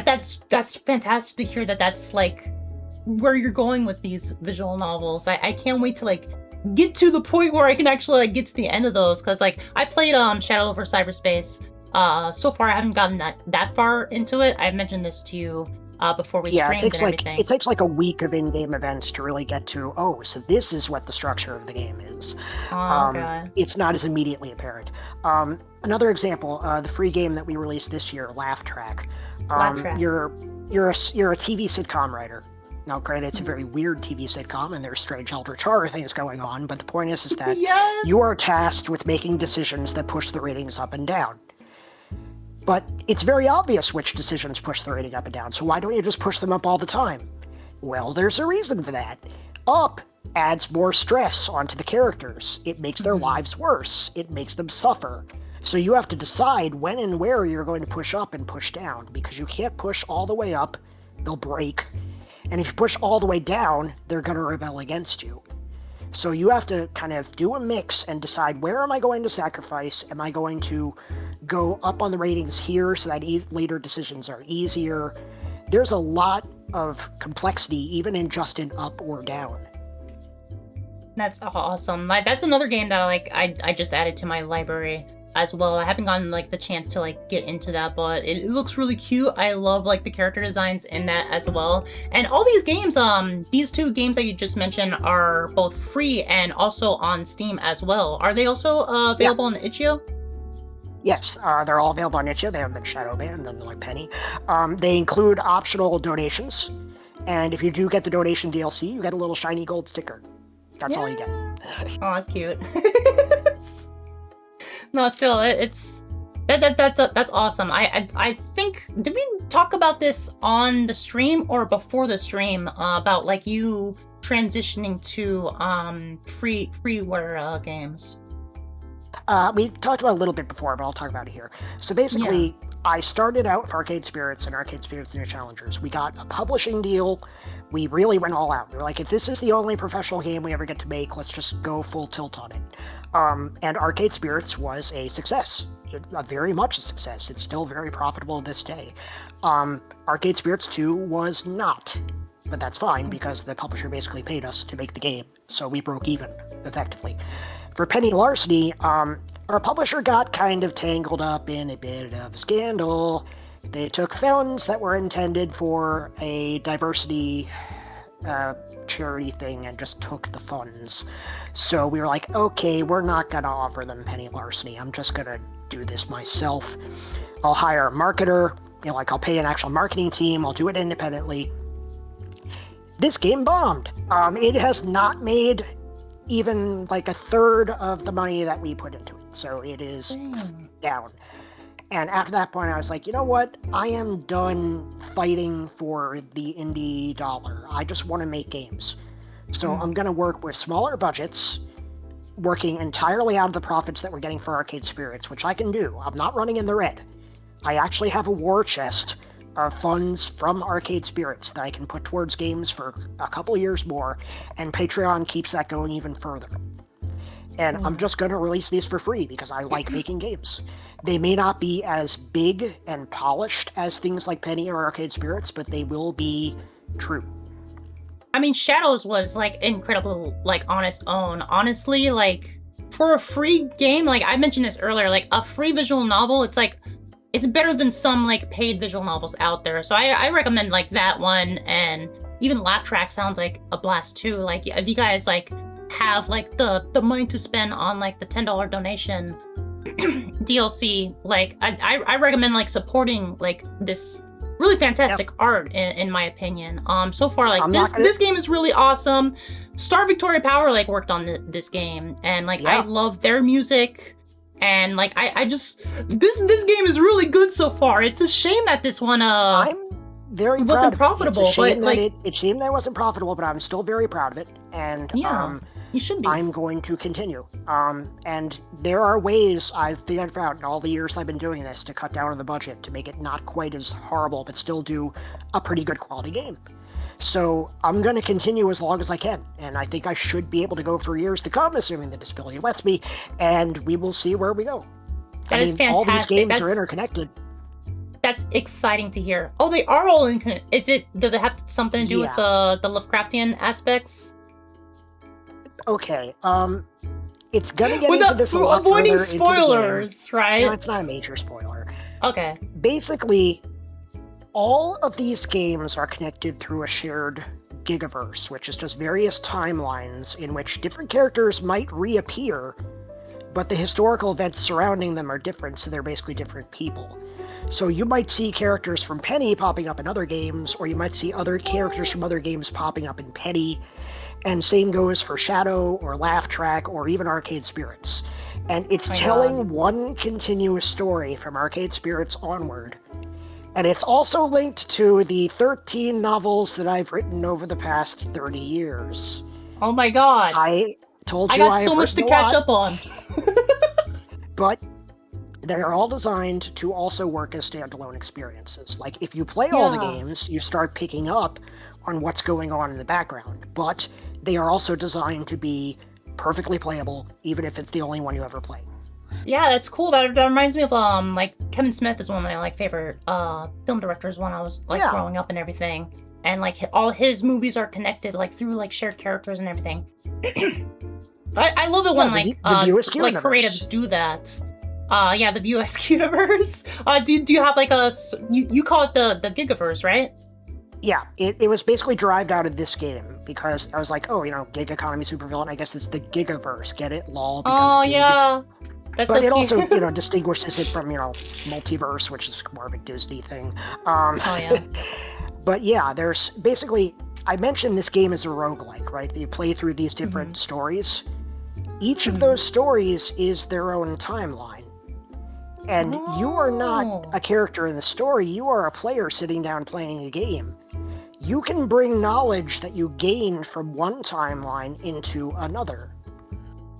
that's fantastic to hear that that's like where you're going with these visual novels. I can't wait to like get to the point where I can actually like get to the end of those, because like I played Shadow over Cyberspace. So far I haven't gotten that far into it. I've mentioned this to you before we streamed and everything. It takes like a week of in-game events to really get to, oh, so this is what the structure of the game is. Okay. It's not as immediately apparent. Another example, the free game that we released this year, Laugh Track. You're a TV sitcom writer. Now, granted, it's a very weird TV sitcom, and there's strange eldritch horror things going on, but the point is that you are tasked with making decisions that push the ratings up and down. But it's very obvious which decisions push the rating up and down, so why don't you just push them up all the time? Well, there's a reason for that. Up adds more stress onto the characters. It makes their lives worse. It makes them suffer. So you have to decide when and where you're going to push up and push down, because you can't push all the way up, they'll break. And if you push all the way down, they're going to rebel against you. So you have to kind of do a mix and decide, where am I going to sacrifice? Am I going to go up on the ratings here so that later decisions are easier? There's a lot of complexity even in just an up or down. That's awesome. That's another game that I just added to my library as well. I haven't gotten like the chance to like get into that, but it looks really cute. I love like the character designs in that as well. And all these games, these two games that you just mentioned are both free and also on Steam as well. Are they also available on itch.io? Yes, they're all available on itch.io. They haven't been shadow banned, unlike Penny. They include optional donations, and if you do get the donation DLC, you get a little shiny gold sticker. That's all you get. Oh, that's cute. No, still, it's That's awesome. I think, did we talk about this on the stream or before the stream, about like you transitioning to freeware games? We talked about it a little bit before, but I'll talk about it here. So basically, I started out with Arcade Spirits and Arcade Spirits New Challengers. We got a publishing deal. We really went all out. We were like, if this is the only professional game we ever get to make, let's just go full tilt on it. And Arcade Spirits was a success. Very much a success. It's still very profitable to this day. Arcade Spirits 2 was not. But that's fine, because the publisher basically paid us to make the game. So we broke even, effectively. For Penny Larceny, our publisher got kind of tangled up in a bit of a scandal. They took funds that were intended for a diversity charity thing and just took the funds. So we were like, okay, we're not going to offer them Penny Larceny. I'm just going to do this myself. I'll hire a marketer. I'll pay an actual marketing team. I'll do it independently. This game bombed. It has not made even like a third of the money that we put into it. So it is down. And after that point, I was like, you know what? I am done fighting for the indie dollar. I just want to make games. So I'm going to work with smaller budgets, working entirely out of the profits that we're getting for Arcade Spirits, which I can do. I'm not running in the red. I actually have a war chest of funds from Arcade Spirits that I can put towards games for a couple years more, and Patreon keeps that going even further. And I'm just going to release these for free because I like making games. They may not be as big and polished as things like Penny or Arcade Spirits, but they will be true. I mean, Shadows was, like, incredible, like, on its own. Honestly, like, for a free game, like, I mentioned this earlier, like, a free visual novel, it's, like, it's better than some, like, paid visual novels out there. So I recommend, like, that one, and even Laugh Track sounds like a blast, too. Like, if you guys, like, have, like, the money to spend on, like, the $10 donation DLC, like, I recommend, like, supporting, like, this really fantastic art, in my opinion. So far, like, this game is really awesome. Star Victoria Power, like, worked on this game, and, like, I love their music. And, like, I just... This game is really good so far. It's a shame that this one, I'm very wasn't profitable. It's a shame that it wasn't profitable, but I'm still very proud of it. And, you should be. I'm going to continue. And there are ways I've figured out in all the years I've been doing this to cut down on the budget, to make it not quite as horrible, but still do a pretty good quality game. So I'm going to continue as long as I can, and I think I should be able to go for years to come, assuming the disability lets me, and we will see where we go. That is fantastic. All these games are interconnected. That's exciting to hear. Oh, they are all interconnected. Does it have something to do with the Lovecraftian aspects? Okay, it's going to get into this a lot avoiding spoilers, right? No, it's not a major spoiler. Okay. Basically, all of these games are connected through a shared gigaverse, which is just various timelines in which different characters might reappear, but the historical events surrounding them are different, so they're basically different people. So you might see characters from Penny popping up in other games, or you might see other characters from other games popping up in Penny, and same goes for Shadow, or Laugh Track, or even Arcade Spirits. And it's telling one continuous story from Arcade Spirits onward. And it's also linked to the 13 novels that I've written over the past 30 years. Oh my god. I told you I got so much to catch up on. But they are all designed to also work as standalone experiences. Like, if you play all the games, you start picking up on what's going on in the background. But they are also designed to be perfectly playable, even if it's the only one you ever play. Yeah, that's cool. That reminds me of like Kevin Smith is one of my like favorite film directors when I was like growing up and everything. And like all his movies are connected like through like shared characters and everything. I love it when like creatives do that. The View-esque universe. Do you have like you call it the Gigaverse, right? Yeah, it was basically derived out of this game because I was like, Gig Economy Supervillain, I guess it's the Gigaverse. Get it? Lol. Because that's but so it cute. also, distinguishes it from, Multiverse, which is more of a Disney thing. But yeah, there's basically, I mentioned this game is a roguelike, right? You play through these different stories. Each of those stories is their own timeline. And you are not a character in the story, you are a player sitting down playing a game. You can bring knowledge that you gained from one timeline into another.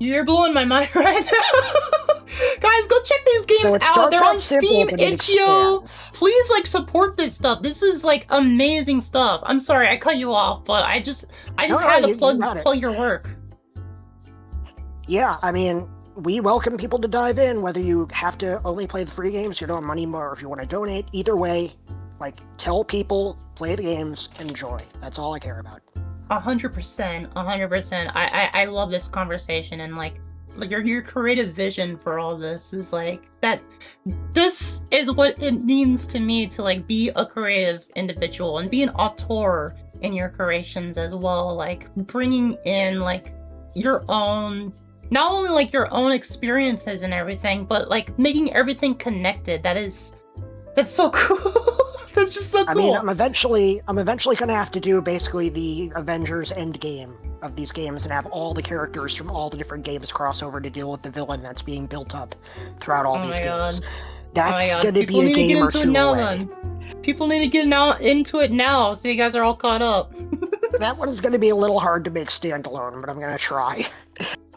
You're blowing my mind right now. Guys, go check these games out. They're on Steam, itch.io. Please, like, support this stuff. This is, like, amazing stuff. I'm sorry, I cut you off, but I just had to plug your work. Yeah, I mean, we welcome people to dive in, whether you have to only play the free games, you don't have money, or if you want to donate. Either way, like, tell people, play the games, enjoy. That's all I care about. 100%. I love this conversation, and like your creative vision for all this is like that. This is what it means to me to like be a creative individual and be an auteur in your creations as well. Like bringing in like your own, not only like your own experiences and everything, but like making everything connected. That's so cool. That's just so cool. I mean, I'm eventually going to have to do basically the Avengers Endgame of these games and have all the characters from all the different games cross over to deal with the villain that's being built up throughout all these games. That's going to be a game or two away. People need to get into it now, so you guys are all caught up. That one's going to be a little hard to make standalone, but I'm going to try.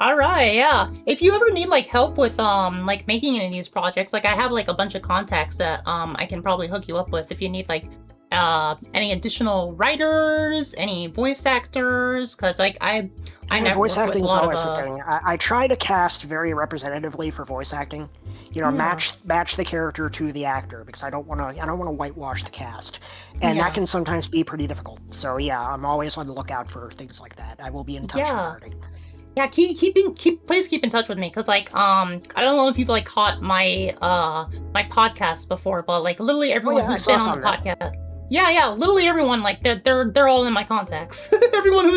All right, yeah. If you ever need like help with like making any of these projects, like I have like a bunch of contacts that I can probably hook you up with if you need like any additional writers, any voice actors, because like I never voice acting is always a thing. I try to cast very representatively for voice acting. You know, match the character to the actor, because I don't want to whitewash the cast, and that can sometimes be pretty difficult. So yeah, I'm always on the lookout for things like that. I will be in touch regarding. Yeah, please keep in touch with me, because like I don't know if you've like caught my my podcast before, but like literally everyone who's been on the podcast. Yeah, literally everyone, like they're all in my contacts. Everyone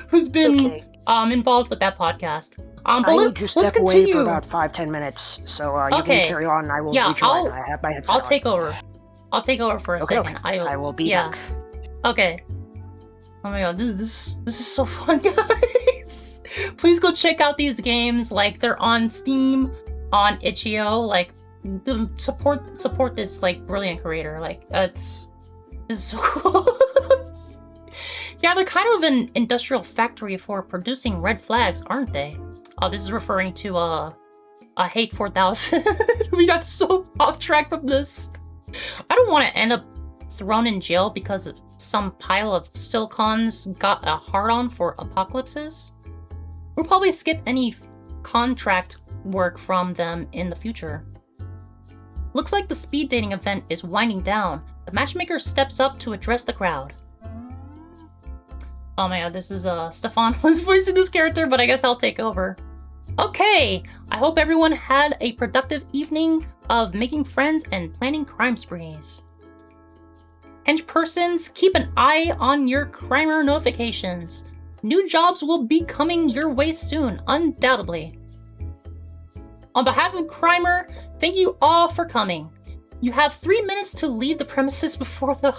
who's been involved with that podcast. But I need to step away for about 5-10 minutes, so you can carry on. And I will rejoin. I have my headset I'll take over. I'll take over for a second. I will be back. Okay. Oh my god, this is so fun, guys. Please go check out these games. Like they're on Steam, on itch.io. Like support this like brilliant creator. Like this is so cool. Yeah, they're kind of an industrial factory for producing red flags, aren't they? This is referring to Hate 4000. We got so off track from this. I don't want to end up thrown in jail because some pile of silicons got a hard-on for apocalypses. We'll probably skip any contract work from them in the future. Looks like the speed dating event is winding down. The matchmaker steps up to address the crowd. Oh my god, this is Stefan was voicing this character, but I guess I'll take over. Okay, I hope everyone had a productive evening of making friends and planning crime sprees. Henchpersons, keep an eye on your crimer notifications. New jobs will be coming your way soon, undoubtedly. On behalf of Crimer, thank you all for coming. You have 3 minutes to leave the premises before the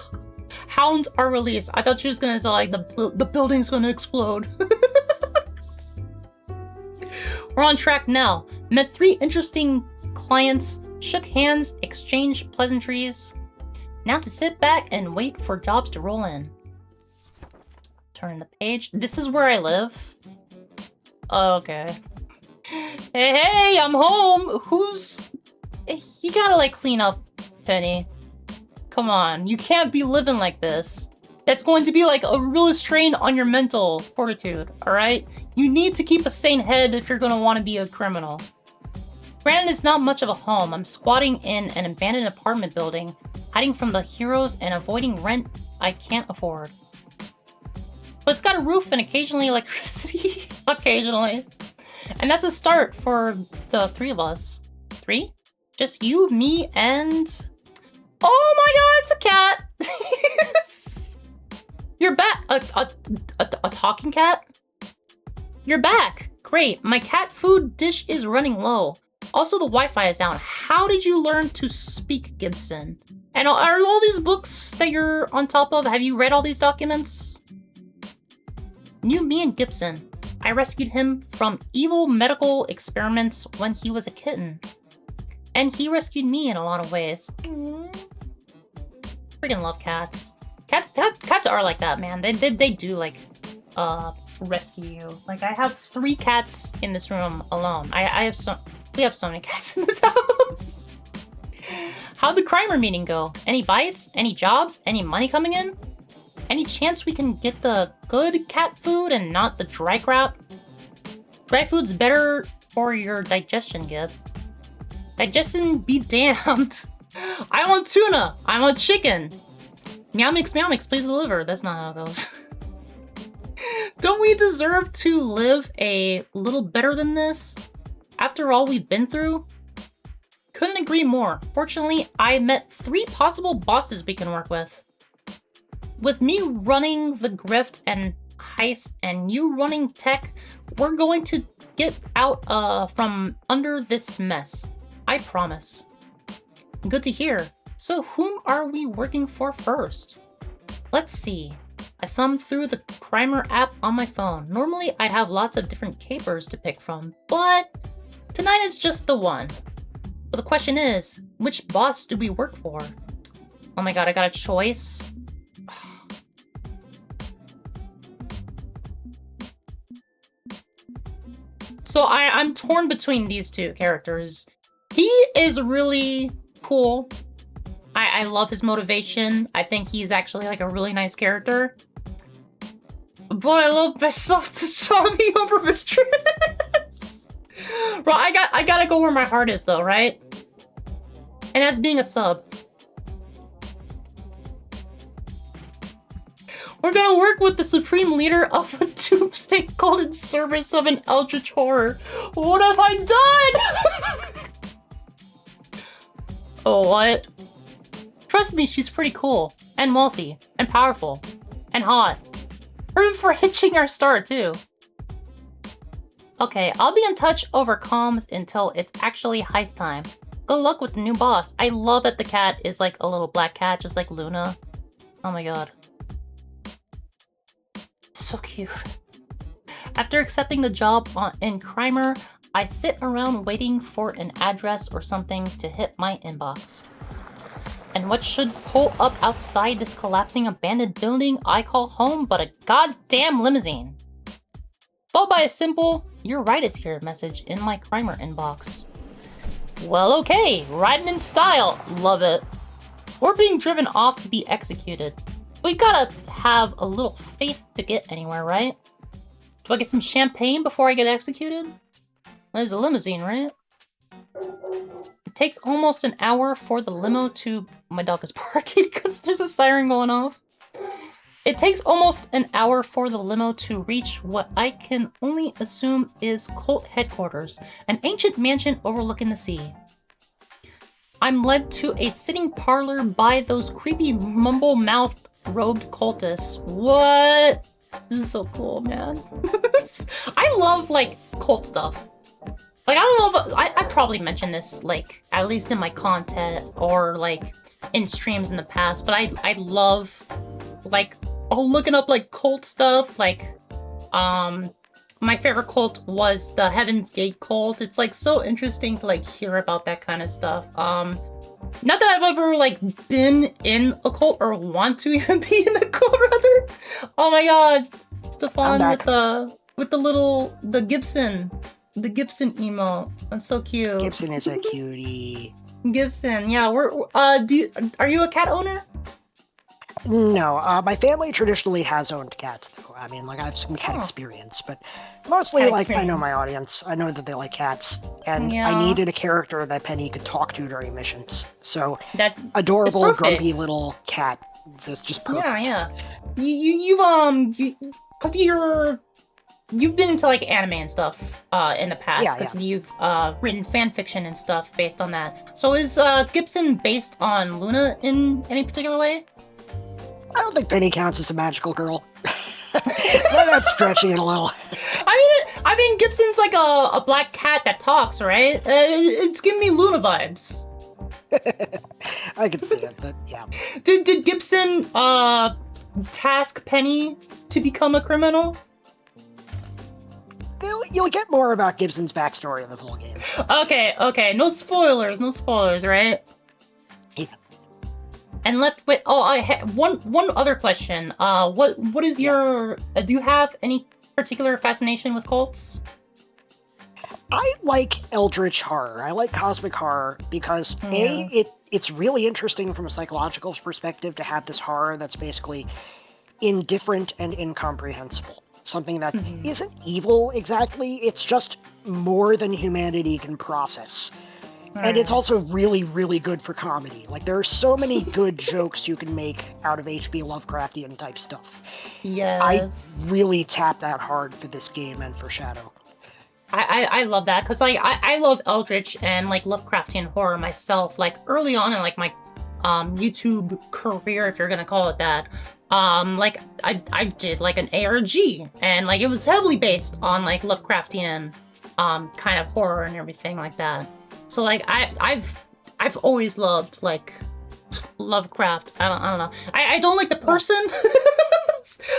hounds are released. I thought she was gonna say like the building's gonna explode. We're on track now. Met 3 interesting clients, shook hands, exchanged pleasantries. Now to sit back and wait for jobs to roll in. Turn the page. This is where I live. Okay. Hey, I'm home. You gotta like clean up, Penny. Come on, you can't be living like this. That's going to be like a real strain on your mental fortitude, alright? You need to keep a sane head if you're gonna want to be a criminal. Granted, it's not much of a home. I'm squatting in an abandoned apartment building, hiding from the heroes and avoiding rent I can't afford. But it's got a roof and occasionally electricity. Occasionally. And that's a start for the 3 of us. 3? Just you, me, and... Oh my god, it's a cat! You're back! A talking cat? You're back! Great, my cat food dish is running low. Also, the Wi-Fi is down. How did you learn to speak Gibson? And are all these books that you're on top of, have you read all these documents? Knew me and Gibson. I rescued him from evil medical experiments when he was a kitten. And he rescued me in a lot of ways. Freaking love cats. Cats are like that, man. They do like rescue you. Like, I have 3 cats in this room alone. We have so many cats in this house. How'd the Crimer meeting go? Any bites? Any jobs? Any money coming in? Any chance we can get the good cat food and not the dry crap? Dry food's better for your digestion, Gib. Digestion be damned. I want tuna. I want chicken. Meow mix, please deliver. That's not how it goes. Don't we deserve to live a little better than this? After all we've been through? Couldn't agree more. Fortunately, I met 3 possible bosses we can work with. With me running the grift and heist and you running tech, we're going to get out from under this mess. I promise. Good to hear. So whom are we working for first? Let's see. I thumbed through the Crimer app on my phone. Normally I'd have lots of different capers to pick from, but tonight is just the one. But the question is, which boss do we work for? Oh my god, I got a choice. So I'm torn between these 2 characters. He is really cool. I love his motivation. I think he's actually like a really nice character. But I love myself to Tommy over Mistress. Bro, I gotta go where my heart is though, right? And that's being a sub. We're gonna work with the supreme leader of a doomsday cult in service of an eldritch horror. What have I done? Oh, what? Trust me, she's pretty cool, and wealthy, and powerful, and hot. Her for hitching our start, too. Okay, I'll be in touch over comms until it's actually heist time. Good luck with the new boss. I love that the cat is like a little black cat, just like Luna. Oh my god. So cute. After accepting the job in Crimer, I sit around waiting for an address or something to hit my inbox. And what should pull up outside this collapsing abandoned building I call home but a goddamn limousine? Followed by a simple, "Your ride is here" message in my Crimer inbox. Well, okay, riding in style, love it. We're being driven off to be executed. We gotta have a little faith to get anywhere, right? Do I get some champagne before I get executed? There's a limousine, right? It takes almost an hour for the limo to... My dog is barking because there's a siren going off. It takes almost an hour for the limo to reach what I can only assume is cult headquarters, an ancient mansion overlooking the sea. I'm led to a sitting parlor by those creepy mumble-mouthed robed cultists. What? This is so cool, man. I love, like, cult stuff. Like, I don't know if... I probably mentioned this, like, at least in my content or, like, in streams in the past, but I love, like, looking up, like, cult stuff. Like, my favorite cult was the Heaven's Gate cult. It's, like, so interesting to, like, hear about that kind of stuff. Not that I've ever, like, been in a cult or want to even be in a cult, rather. Oh my god. Stefan with the Gibson. The Gibson emo. That's so cute. Gibson is a cutie. Gibson, yeah. Are you a cat owner? No, my family traditionally has owned cats, though. I mean, like, I have some cat experience, but mostly, cat experience. I know my audience. I know that they like cats, and I needed a character that Penny could talk to during missions. So, that adorable, grumpy little cat was just perfect. Yeah. You've been into, like, anime and stuff in the past, because you've written fan fiction and stuff based on that. So is Gibson based on Luna in any particular way? I don't think Penny counts as a magical girl. That's stretching it a little. I mean, Gibson's like a black cat that talks, right? It's giving me Luna vibes. I can see it, but yeah. Did Gibson task Penny to become a criminal? You'll get more about Gibson's backstory in the full game. Okay. No spoilers, right? Yeah. And I had one other question. What is your? Do you have any particular fascination with cults? I like eldritch horror. I like cosmic horror because it's really interesting from a psychological perspective to have this horror that's basically indifferent and incomprehensible. Something that isn't evil exactly, it's just more than humanity can process. And it's also really, really good for comedy. Like, there are so many good jokes you can make out of H.P. Lovecraftian type stuff. Yes. I really tapped that hard for this game and for Shadow. I love that, because like I love Eldritch and like Lovecraftian horror myself. Like early on in like my YouTube career, if you're gonna call it that, like I did like an ARG, and like it was heavily based on like Lovecraftian kind of horror and everything like that. So like I've always loved like Lovecraft. I don't know. I don't like the person.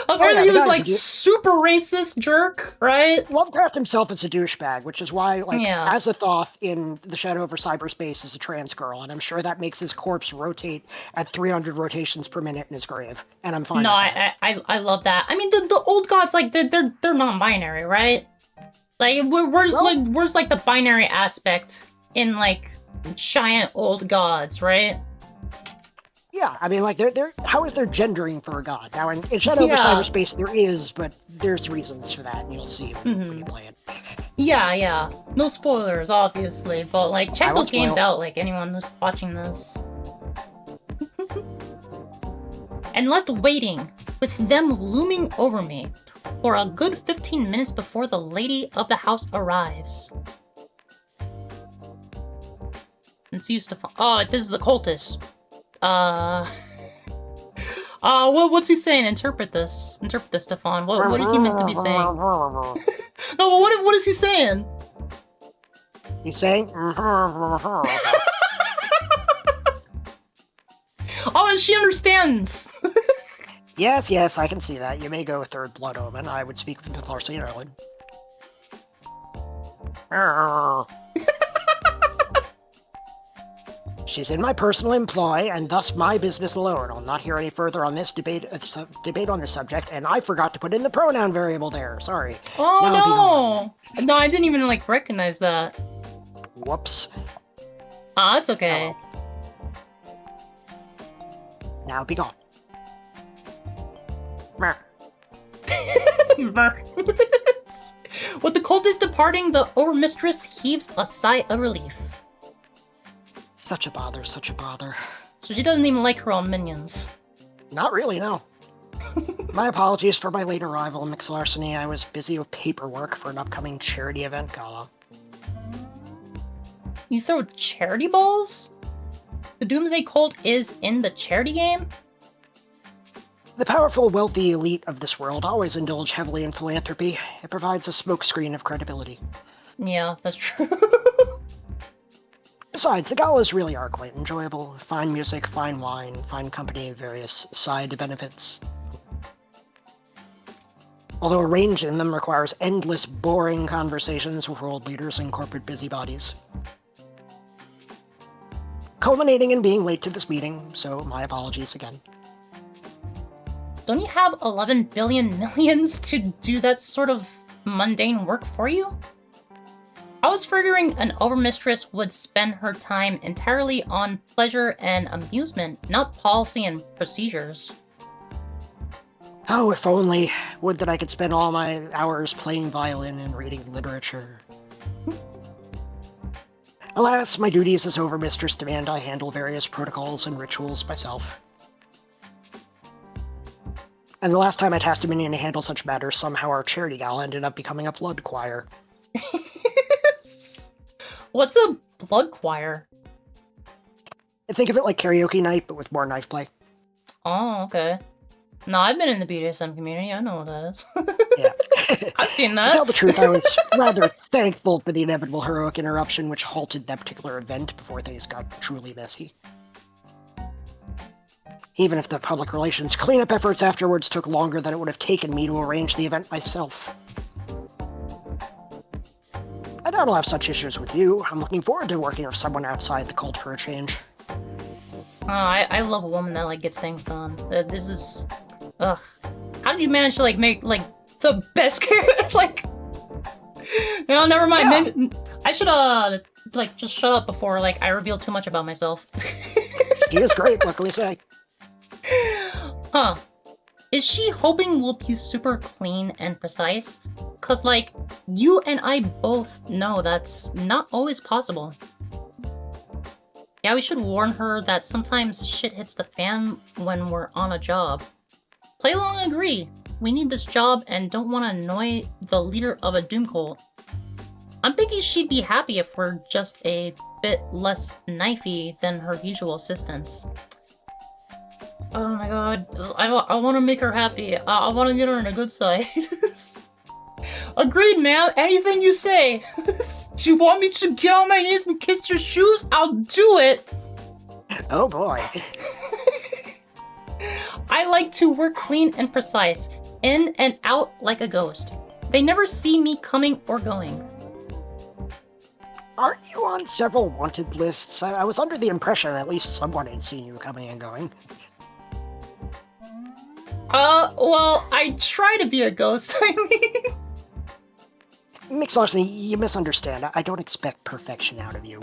Apparently he was like super racist jerk, right? Lovecraft himself is a douchebag, which is why, like, Azathoth in The Shadow over Cyberspace is a trans girl, and I'm sure that makes his corpse rotate at 300 rotations per minute in his grave, and I'm fine. No, I love that. I mean, the old gods, like they're non-binary, right? Like where's like the binary aspect in like giant old gods, right? Yeah, I mean, like, how is there gendering for a god? Now, in Shadow over Cyberspace, there is, but there's reasons for that, and you'll see when you play it. Yeah. No spoilers, obviously, but, like, check those games out, like, anyone who's watching this. And left waiting, with them looming over me, for a good 15 minutes before the lady of the house arrives. It's you, Stefan. Oh, this is the cultist. What's he saying? Interpret this, Stefan. What did he meant to be saying? No, but what is he saying? He's saying, oh, and she understands. Yes, I can see that. You may go third blood omen. I would speak with Larceny. She's in my personal employ, and thus my business alone. I'll not hear any further on this debate on this subject, and I forgot to put in the pronoun variable there. Sorry. Oh, no! No, I didn't even, like, recognize that. Whoops. Ah, it's okay. Now be gone. With the cultist departing, the overmistress heaves a sigh of relief. Such a bother. So she doesn't even like her own minions. Not really, no. My apologies for my late arrival, Mix Larceny. I was busy with paperwork for an upcoming charity event gala. You throw charity balls? The Doomsday Cult is in the charity game? The powerful, wealthy elite of this world always indulge heavily in philanthropy. It provides a smokescreen of credibility. Yeah, that's true. Besides, the galas really are quite enjoyable. Fine music, fine wine, fine company, various side benefits. Although arranging them requires endless, boring conversations with world leaders and corporate busybodies. Culminating in being late to this meeting, so my apologies again. Don't you have 11 billion millions to do that sort of mundane work for you? I was figuring an overmistress would spend her time entirely on pleasure and amusement, not policy and procedures. Oh, if only. Would that I could spend all my hours playing violin and reading literature. Alas, my duties as overmistress demand I handle various protocols and rituals myself. And the last time I tasked a minion to handle such matters, somehow our charity gala ended up becoming a blood choir. What's a blood choir? I think of it like karaoke night, but with more knife play. Oh, okay. No, I've been in the BDSM community. I know what that is. Yeah. I've seen that. To tell the truth, I was rather thankful for the inevitable heroic interruption which halted that particular event before things got truly messy. Even if the public relations cleanup efforts afterwards took longer than it would have taken me to arrange the event myself. I don't have such issues with you. I'm looking forward to working with someone outside the cult for a change. I love a woman that, like, gets things done. This is... Ugh. How did you manage to, like, make, like, the best character? Like... No, never mind. Yeah. Maybe... I should, like, just shut up before, like, I reveal too much about myself. She is great, what can we say? Huh. Is she hoping we'll be super clean and precise? Cause, like, you and I both know that's not always possible. Yeah, we should warn her that sometimes shit hits the fan when we're on a job. Play along and agree. We need this job and don't want to annoy the leader of a doom cult. I'm thinking she'd be happy if we're just a bit less knifey than her usual assistants. Oh my god, I want to make her happy. I want to get her on a good side. Agreed, ma'am. Anything you say. Do you want me to get on my knees and kiss your shoes? I'll do it. Oh boy. I like to work clean and precise, in and out like a ghost. They never see me coming or going. Aren't you on several wanted lists? I was under the impression at least someone had seen you coming and going. Well, I try to be a ghost, I mean. Miss Larceny, you misunderstand. I don't expect perfection out of you.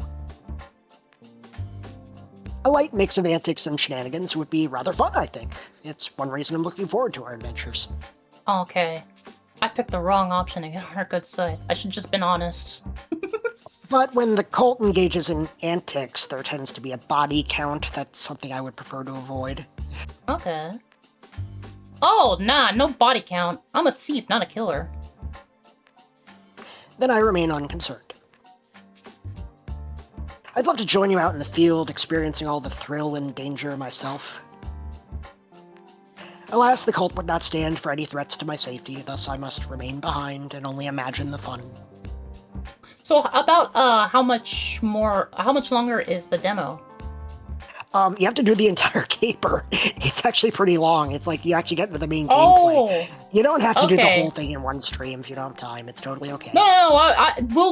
A light mix of antics and shenanigans would be rather fun, I think. It's one reason I'm looking forward to our adventures. Okay. I picked the wrong option to get on her good side. I should just been honest. But when the cult engages in antics, there tends to be a body count. That's something I would prefer to avoid. Okay. Oh, nah, no body count. I'm a thief, not a killer. Then I remain unconcerned. I'd love to join you out in the field, experiencing all the thrill and danger myself. Alas, the cult would not stand for any threats to my safety, thus I must remain behind and only imagine the fun. So about, how much longer is the demo? You have to do the entire caper. It's actually pretty long. It's like you actually get into the main gameplay. You don't have to do the whole thing in one stream if you don't have time. It's totally okay. No,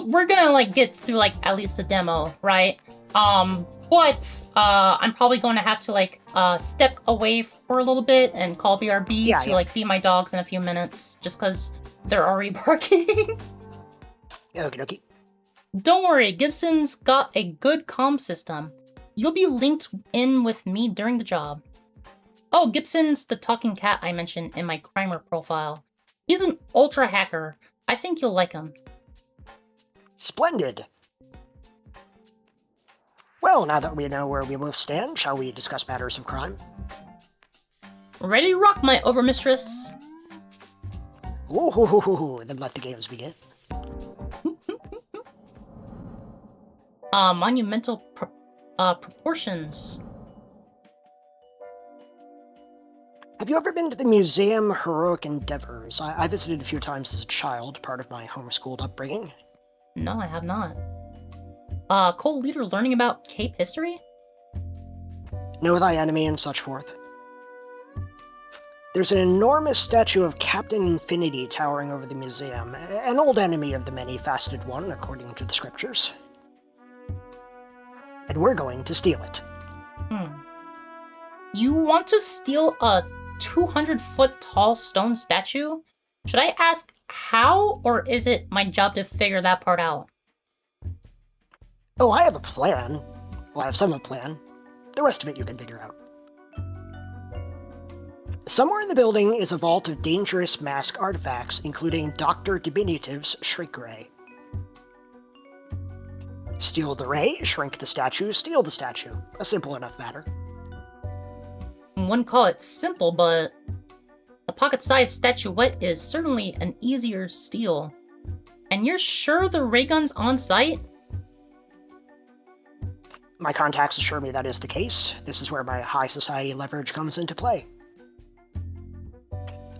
we're gonna, like, get through, like, at least the demo, right? But I'm probably going to have to, like, step away for a little bit and call BRB like, feed my dogs in a few minutes, just because they're already barking. Okie dokie. Don't worry, Gibson's got a good comm system. You'll be linked in with me during the job. Oh, Gibson's the talking cat I mentioned in my Crimer profile. He's an ultra hacker. I think you'll like him. Splendid. Well, now that we know where we both stand, shall we discuss matters of crime? Ready to rock, my overmistress. Ooh, then let the games begin. Monumental proportions. Have you ever been to the Museum Heroic Endeavors? I visited a few times as a child, part of my homeschooled upbringing. No, I have not. Cult leader learning about Cape history? Know thy enemy and such forth. There's an enormous statue of Captain Infinity towering over the museum, an old enemy of the many-faceted one, according to the scriptures. And we're going to steal it. You want to steal a 200-foot tall stone statue? Should I ask how, or is it my job to figure that part out? Oh, I have a plan. Well, I have some of a plan. The rest of it you can figure out. Somewhere in the building is a vault of dangerous mask artifacts, including Dr. Diminutive's Shrink Ray. Steal the ray, shrink the statue, steal the statue. A simple enough matter. One call it simple, but a pocket-sized statuette is certainly an easier steal. And you're sure the ray gun's on site? My contacts assure me that is the case. This is where my high society leverage comes into play.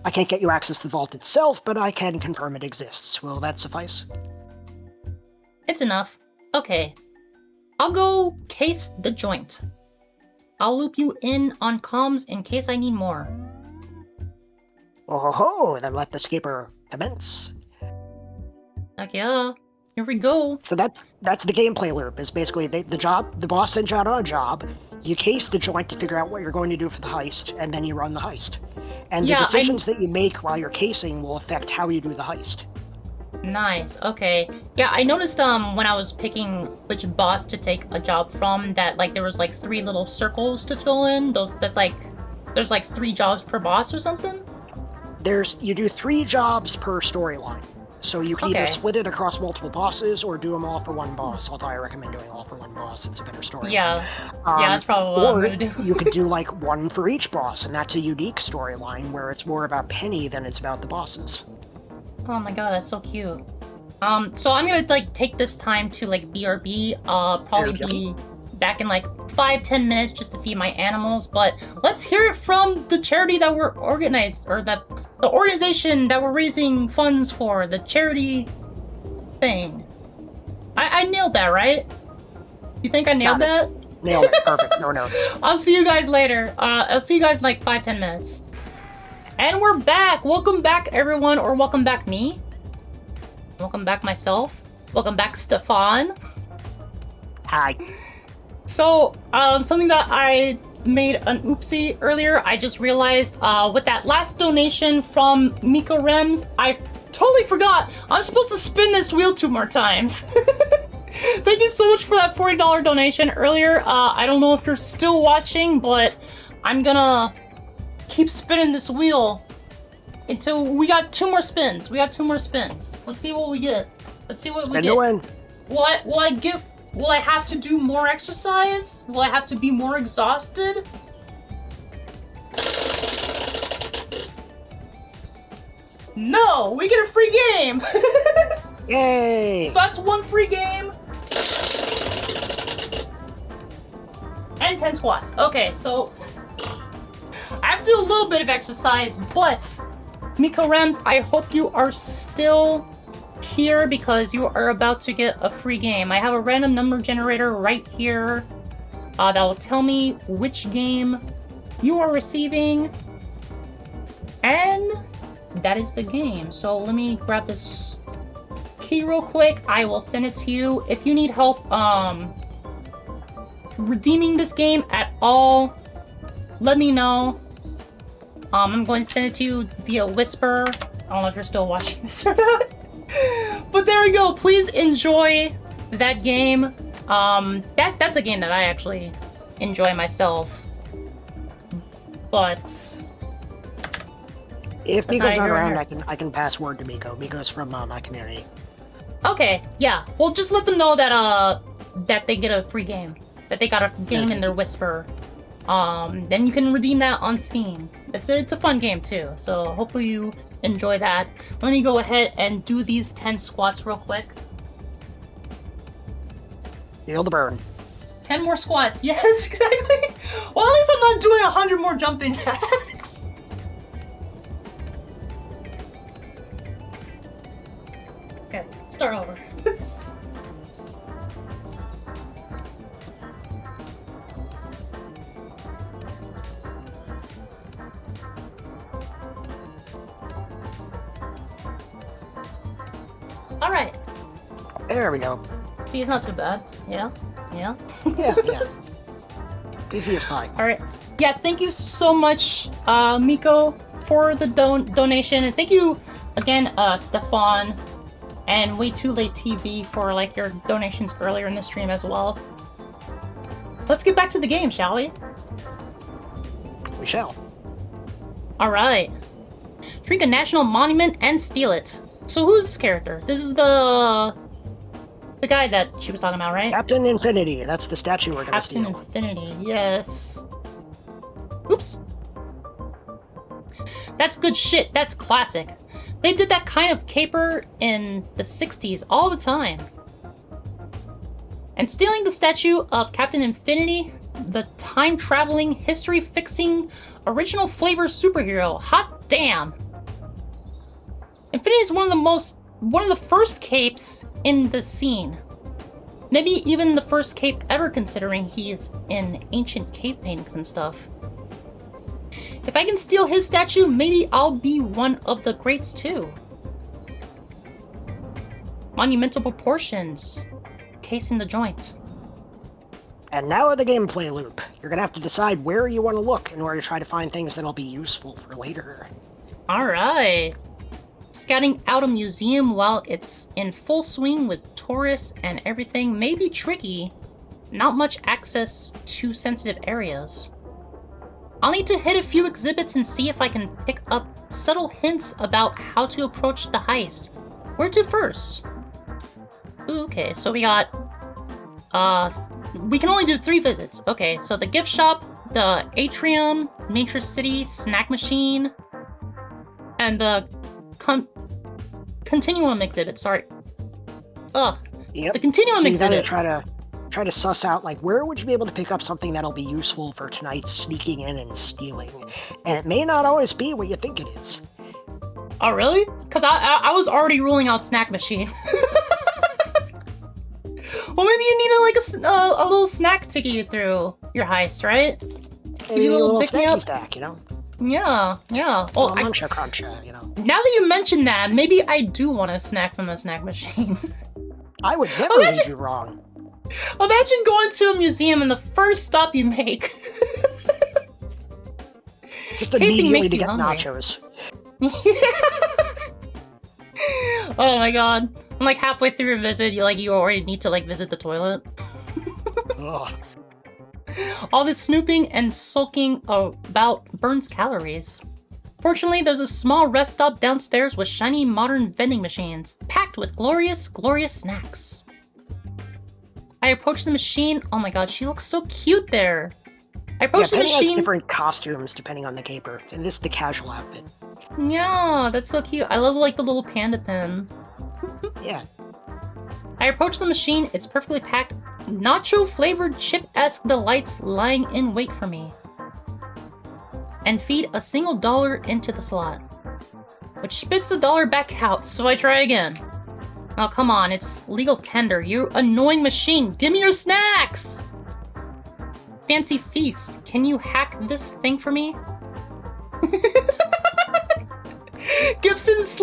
I can't get you access to the vault itself, but I can confirm it exists. Will that suffice? It's enough. Okay. I'll go case the joint. I'll loop you in on comms in case I need more. Oh ho ho, then let the skipper commence. Heck yeah. Here we go. So that's the gameplay loop. Is basically the boss sends you out on a job. You case the joint to figure out what you're going to do for the heist, and then you run the heist. And the decisions that you make while you're casing will affect how you do the heist. Nice. Okay. Yeah, I noticed when I was picking which boss to take a job from that like there was like 3 little circles to fill in. There's like 3 jobs per boss or something. You do 3 jobs per storyline. So you can either split it across multiple bosses or do them all for one boss. Although I recommend doing all for one boss. It's a better story. Yeah. Yeah, that's probably what I'm gonna do. You could do like 1 for each boss, and that's a unique storyline where it's more about Penny than it's about the bosses. Oh my god, that's so cute. So I'm gonna like take this time to like BRB. Probably be back in like 5-10 minutes just to feed my animals. But let's hear it from the charity that we're organized, or the organization that we're raising funds for, the charity thing. I nailed that, right? You think I nailed that? Nailed it. Perfect. No notes. I'll see you guys later. I'll see you guys in like 5-10 minutes. And we're back! Welcome back, everyone, or welcome back, me. Welcome back, myself. Welcome back, Stefan. Hi. So, something that I made an oopsie earlier, I just realized, with that last donation from Mika Rems, I totally forgot I'm supposed to spin this wheel 2 more times. Thank you so much for that $40 donation earlier. I don't know if you're still watching, but I'm gonna keep spinning this wheel until we got 2 more spins. Let's see what we get. Let's see what we get. Will I have to do more exercise? Will I have to be more exhausted? No, we get a free game. Yay! So that's 1 free game. And 10 squats. Okay, so I have to do a little bit of exercise, but Miko Rems, I hope you are still here because you are about to get a free game. I have a random number generator right here that will tell me which game you are receiving, and that is the game. So let me grab this key real quick. I will send it to you. If you need help redeeming this game at all, let me know. I'm going to send it to you via Whisper. I don't know if you're still watching this or not. But there we go. Please enjoy that game. That's a game that I actually enjoy myself. But if Miko's not around, I can pass word to Miko. Miko's from my community. Okay, yeah. Well, just let them know that that they get a free game. That they got a game in their Whisper. Then you can redeem that on Steam. It's a fun game too. So hopefully you enjoy that. Let me go ahead and do these 10 squats real quick. Feel the burn. 10 more squats. Yes, exactly. Well, at least I'm not doing 100 more jumping jacks. Okay, start over. All right. There we go. See, it's not too bad. Yeah. Yeah. Easy as pie. All right. Yeah, thank you so much, Miko, for the donation. And thank you again, Stefan, and Way Too Late TV for like your donations earlier in the stream as well. Let's get back to the game, shall we? We shall. All right. Shrink a national monument and steal it. So who's this character? This is the guy that she was talking about, right? Captain Infinity. That's the statue we're gonna steal. Captain Infinity, yes. Oops. That's good shit. That's classic. They did that kind of caper in the 60s all the time. And stealing the statue of Captain Infinity, the time-traveling, history-fixing, original flavor superhero. Hot damn. Infinity is one of the first capes in the scene. Maybe even the first cape ever, considering he is in ancient cave paintings and stuff. If I can steal his statue, maybe I'll be one of the greats too. Monumental proportions. Casing the joint. And now the gameplay loop. You're gonna have to decide where you want to look in order to try to find things that'll be useful for later. Alright. Scouting out a museum while it's in full swing with tourists and everything may be tricky. Not much access to sensitive areas. I'll need to hit a few exhibits and see if I can pick up subtle hints about how to approach the heist. Where to first? Ooh, okay, so we got... we can only do 3 visits. Okay, so the gift shop, the atrium, Nature City, snack machine, and the continuum exhibit, sorry. Ugh. Yep. The continuum so exhibit. You gotta try to suss out, like, where would you be able to pick up something that'll be useful for tonight's sneaking in and stealing? And it may not always be what you think it is. Oh, really? Because I was already ruling out snack machine. Well, maybe you need a little snack to get you through your heist, right? Maybe a little snacky stack, you know? Yeah. Oh, cruncha, you know? Now that you mention that, maybe I do want a snack from the snack machine. I would never leave you wrong. Imagine going to a museum and the first stop you make. Just immediately to get nachos. Oh my god. I'm like halfway through your visit, you already need to visit the toilet. All this snooping and sulking about burns calories. Fortunately, there's a small rest stop downstairs with shiny modern vending machines, packed with glorious, glorious snacks. I approach the machine. Oh my god, she looks so cute there. I approach the machine. Has different costumes depending on the caper, and this is the casual outfit. Yeah, that's so cute. I love the little panda pin. Yeah. I approach the machine. It's perfectly packed. Nacho-flavored chip-esque delights lying in wait for me. And feed a single dollar into the slot, which spits the dollar back out, so I try again. Oh, come on, it's legal tender. You annoying machine. Give me your snacks! Fancy feast. Can you hack this thing for me? Gibson's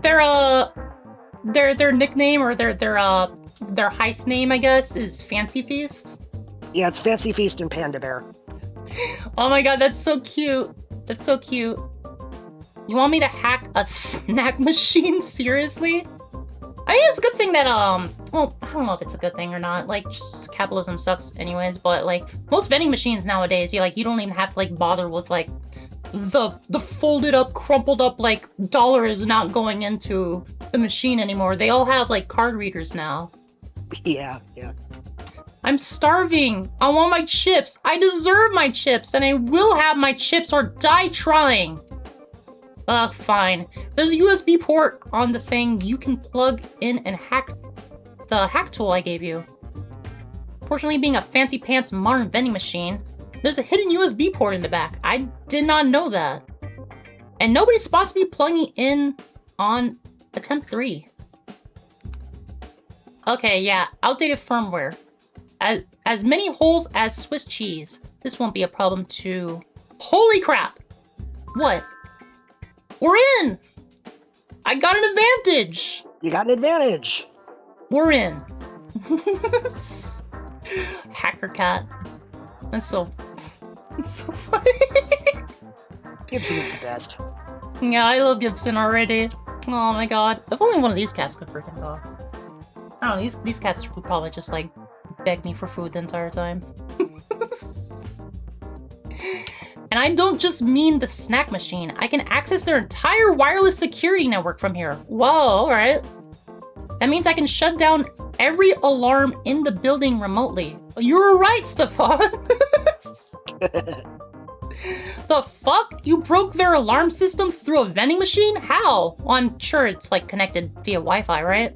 their nickname or their heist name, I guess, is Fancy Feast. Yeah, it's Fancy Feast and Panda Bear. Oh my god, that's so cute. That's so cute. You want me to hack a snack machine? Seriously? I mean, it's a good thing that, well, I don't know if it's a good thing or not. Just capitalism sucks anyways, but, most vending machines nowadays, you don't even have to, bother with, the folded up, crumpled up, dollar is not going into the machine anymore. They all have, card readers now. Yeah. I'm starving. I want my chips. I deserve my chips, and I will have my chips or die trying. Fine. There's a USB port on the thing. You can plug in and hack the hack tool I gave you. Fortunately, being a fancy pants modern vending machine, there's a hidden USB port in the back. I did not know that. And nobody's supposed to be plugging in on attempt 3. Okay, yeah, outdated firmware. As many holes as Swiss cheese. This won't be a problem too. Holy crap! What? We're in! I got an advantage! You got an advantage! We're in. Hacker cat. That's so funny. Gibson is the best. Yeah, I love Gibson already. Oh my god. If only one of these cats could freaking talk. I don't know, these cats would probably just beg me for food the entire time. And I don't just mean the snack machine. I can access their entire wireless security network from here. Whoa, alright. That means I can shut down every alarm in the building remotely. You were right, Stefan. The fuck? You broke their alarm system through a vending machine? How? Well, I'm sure it's connected via Wi-Fi, right?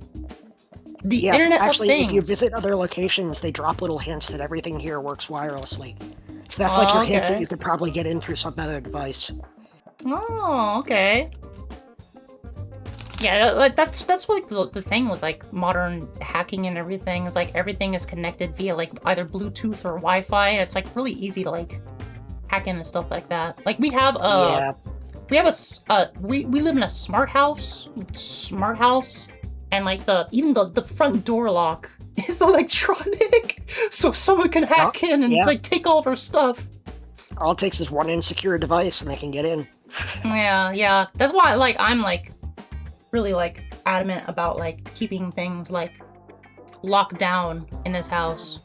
The Internet of Things. Actually, if you visit other locations, they drop little hints that everything here works wirelessly. So that's your hint that you could probably get in through some other device. Oh, okay. Yeah, that's the thing with modern hacking and everything is everything is connected via either Bluetooth or Wi-Fi, and it's really easy to hack in and stuff like that. We have we live in a smart house, And like even the front door lock is electronic, so someone can hack in and like take all of our stuff. All it takes is one insecure device and they can get in. Yeah. That's why like I'm like really like adamant about like keeping things like locked down in this house.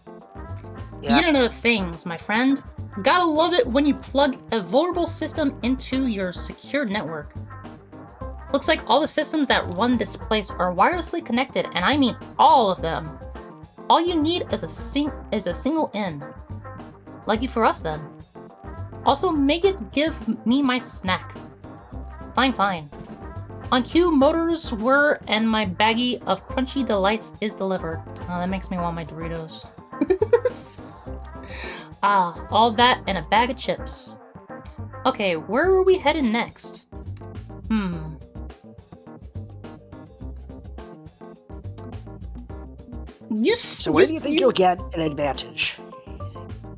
The Internet of Things, my friend. Gotta love it when you plug a vulnerable system into your secure network. Looks like all the systems that run this place are wirelessly connected, and I mean all of them. All you need is a single in. Lucky for us then. Also, make it give me my snack. Fine. On cue, motors were, and my baggie of crunchy delights is delivered. Oh, that makes me want my Doritos. All that and a bag of chips. Okay, where are we headed next? So where do you think you'll get an advantage?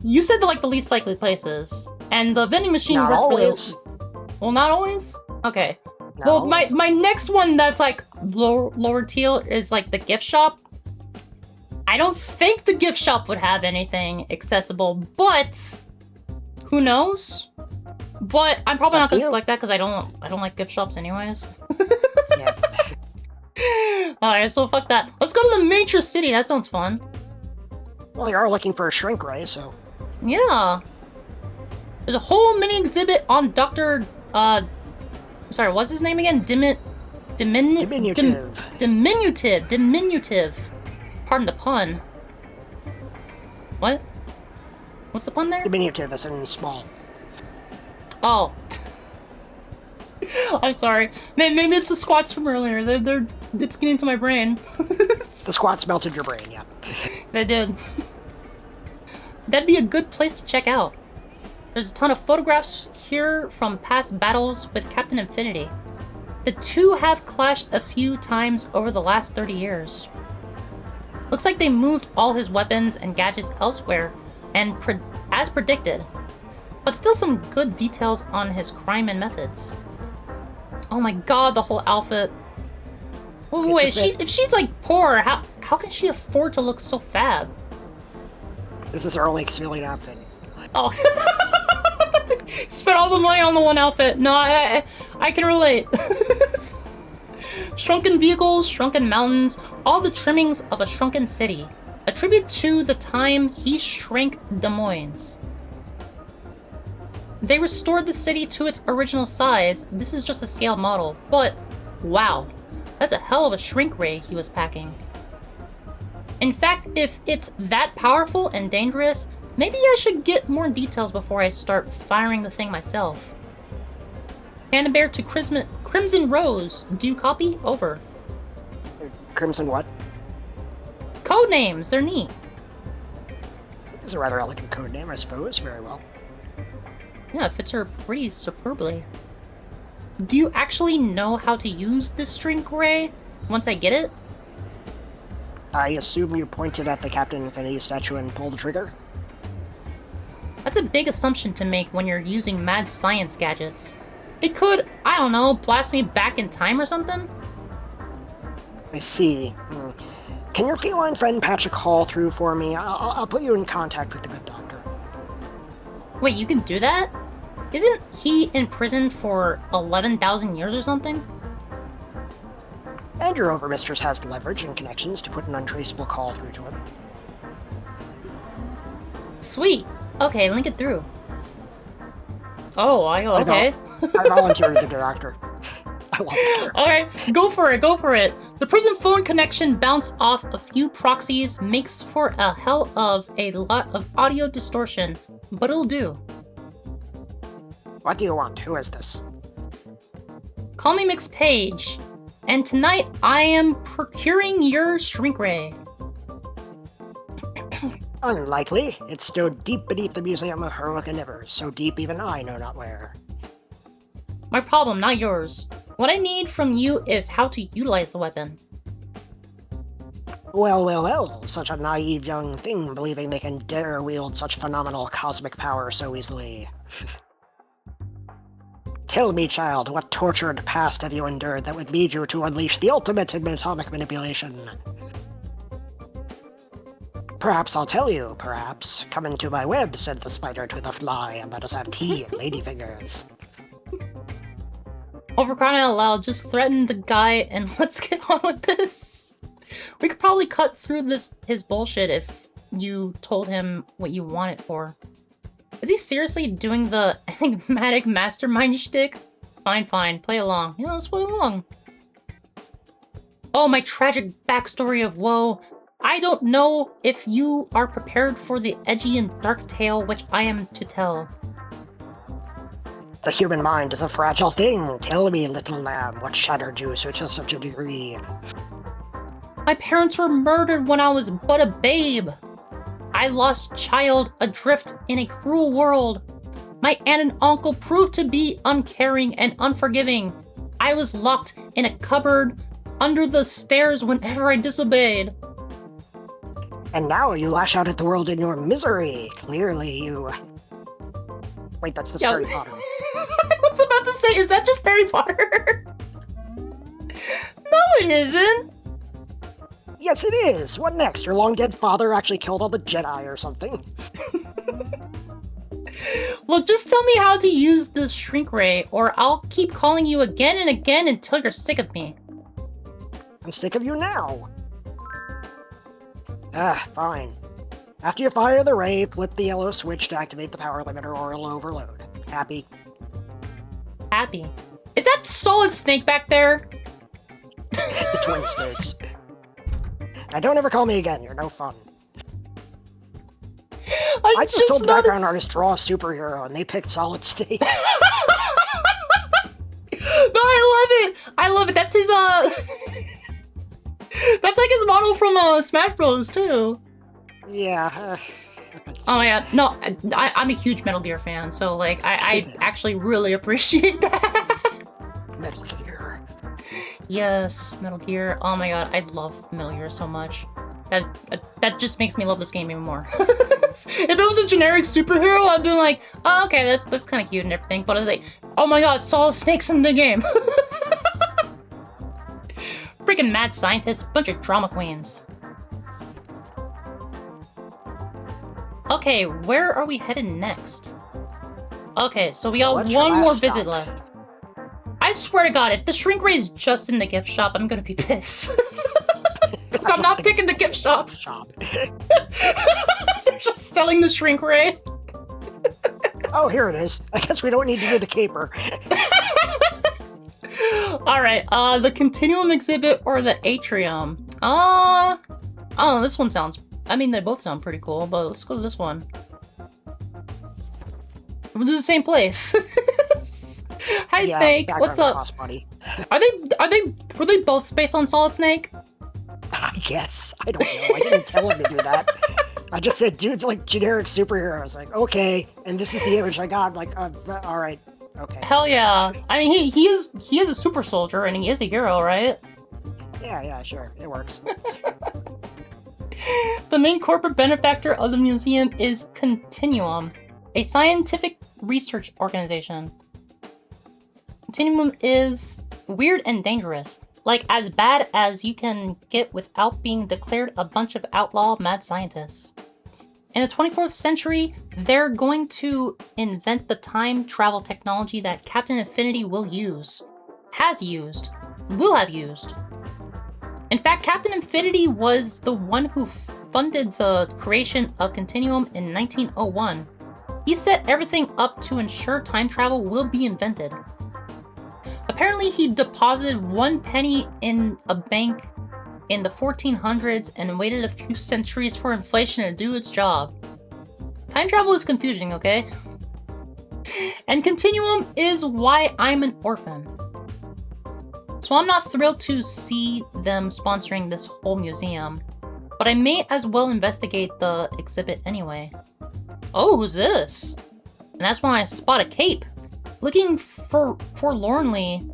You said like the least likely places, and the vending machine not worked always. Well, not always? Okay. Not well, always. my next one that's like lower tier is like the gift shop. I don't think the gift shop would have anything accessible, but who knows? But I'm probably not gonna select that because I don't like gift shops anyways. Yeah. Alright, so fuck that. Let's go to the Matrix City. That sounds fun. Well, you are looking for a shrink ray, so. Yeah. There's a whole mini exhibit on Dr. Sorry, what's his name again? Diminutive. Pardon the pun. What? What's the pun there? Diminutive as in small. Oh. I'm sorry. Maybe it's the squats from earlier. It's getting into my brain. The squats melted your brain, yeah. They did. That'd be a good place to check out. There's a ton of photographs here from past battles with Captain Infinity. The two have clashed a few times over the last 30 years. Looks like they moved all his weapons and gadgets elsewhere, and as predicted. But still some good details on his crime and methods. Oh my god, the whole outfit. Wait, if she's like poor, how can she afford to look so fab? This is our only civilian outfit. Oh. Spent all the money on the one outfit. No, I can relate. Shrunken vehicles, shrunken mountains, all the trimmings of a shrunken city. A tribute to the time he shrank Des Moines. They restored the city to its original size. This is just a scale model, but wow, that's a hell of a shrink ray he was packing. In fact, if it's that powerful and dangerous, maybe I should get more details before I start firing the thing myself. Panda Bear to Crimson Rose. Do you copy? Over. Crimson what? Code names. They're neat. It's a rather elegant code name, I suppose. Very well. Yeah, it fits her pretty superbly. Do you actually know how to use this shrink ray once I get it? I assume you pointed at the Captain Infinity statue and pulled the trigger? That's a big assumption to make when you're using mad science gadgets. It could, I don't know, blast me back in time or something? I see. Can your feline friend patch a call through for me? I'll put you in contact with the good doctor. Wait, you can do that? Isn't he in prison for 11,000 years or something? And your overmistress has the leverage and connections to put an untraceable call through to him. Sweet. Okay, link it through. Oh, okay. I volunteered to the doctor. I volunteer. Alright, go for it. The prison phone connection bounced off a few proxies, makes for a hell of a lot of audio distortion, but it'll do. What do you want? Who is this? Call me Mix Page, and tonight I am procuring your shrink ray. Unlikely. It's stowed deep beneath the Museum of Heroic Endeavors, so deep even I know not where. My problem, not yours. What I need from you is how to utilize the weapon. Well, such a naive young thing believing they can dare wield such phenomenal cosmic power so easily. Tell me, child, what tortured past have you endured that would lead you to unleash the ultimate in atomic manipulation? Perhaps I'll tell you, perhaps. Come into my web, said the spider to the fly, and let us have tea and ladyfingers. Oh, for crying out loud, just threaten the guy and let's get on with this. We could probably cut through his bullshit if you told him what you want it for. Is he seriously doing the enigmatic mastermind shtick? Fine, play along. Yeah, let's play along. Oh, my tragic backstory of woe. I don't know if you are prepared for the edgy and dark tale which I am to tell. The human mind is a fragile thing. Tell me, little lamb, what shattered you to such a degree? My parents were murdered when I was but a babe. I lost child adrift in a cruel world. My aunt and uncle proved to be uncaring and unforgiving. I was locked in a cupboard under the stairs whenever I disobeyed. And now you lash out at the world in your misery. Clearly you... Wait, that's just Harry Potter. I was about to say, is that just Harry Potter? No, it isn't. Yes, it is. What next? Your long-dead father actually killed all the Jedi or something? Look, just tell me how to use the shrink ray, or I'll keep calling you again and again until you're sick of me. I'm sick of you now. Fine. After you fire the ray, flip the yellow switch to activate the power limiter or it'll overload. Happy? Happy. Is that Solid Snake back there? The twin snakes. Now don't ever call me again, you're no fun. I just told the background artist draw a superhero and they picked Solid Snake. No, I love it. That's his, that's like his model from, Smash Bros. Too. Yeah, Oh my god, no, I'm a huge Metal Gear fan, so, like, I actually really appreciate that. Metal Gear. Yes, Metal Gear. Oh my god, I love Metal Gear so much. That just makes me love this game even more. If it was a generic superhero, I'd be like, oh, okay, that's kind of cute and everything, but I was like, oh my god, Solid Snake's in the game. Freaking mad scientists, bunch of drama queens. Okay, where are we headed next? Okay, so we got one more visit left. I swear to god, if the shrink ray is just in the gift shop, I'm gonna be pissed. Because I'm not picking the gift shop. They're just selling the shrink ray. Oh, here it is. I guess we don't need to do the caper. Alright, the Continuum exhibit or the Atrium? I don't know, this one sounds... I mean, they both sound pretty cool, but let's go to this one. This is the same place. Hi, yeah, Snake. What's up? Were they both based on Solid Snake? I guess. I don't know. I didn't tell him to do that. I just said, dude, like generic superhero. I was like, okay. And this is the image I got. I'm like, all right, okay. Hell yeah. I mean, he is a super soldier and he is a hero, right? Yeah, sure. It works. The main corporate benefactor of the museum is Continuum, a scientific research organization. Continuum is weird and dangerous, like as bad as you can get without being declared a bunch of outlaw mad scientists. In the 24th century, they're going to invent the time travel technology that Captain Infinity will use, has used, will have used. In fact, Captain Infinity was the one who funded the creation of Continuum in 1901. He set everything up to ensure time travel will be invented. Apparently, he deposited 1 penny in a bank in the 1400s and waited a few centuries for inflation to do its job. Time travel is confusing, okay? And Continuum is why I'm an orphan. So I'm not thrilled to see them sponsoring this whole museum, but I may as well investigate the exhibit anyway. Oh, who's this? And that's when I spot a cape, looking forlornly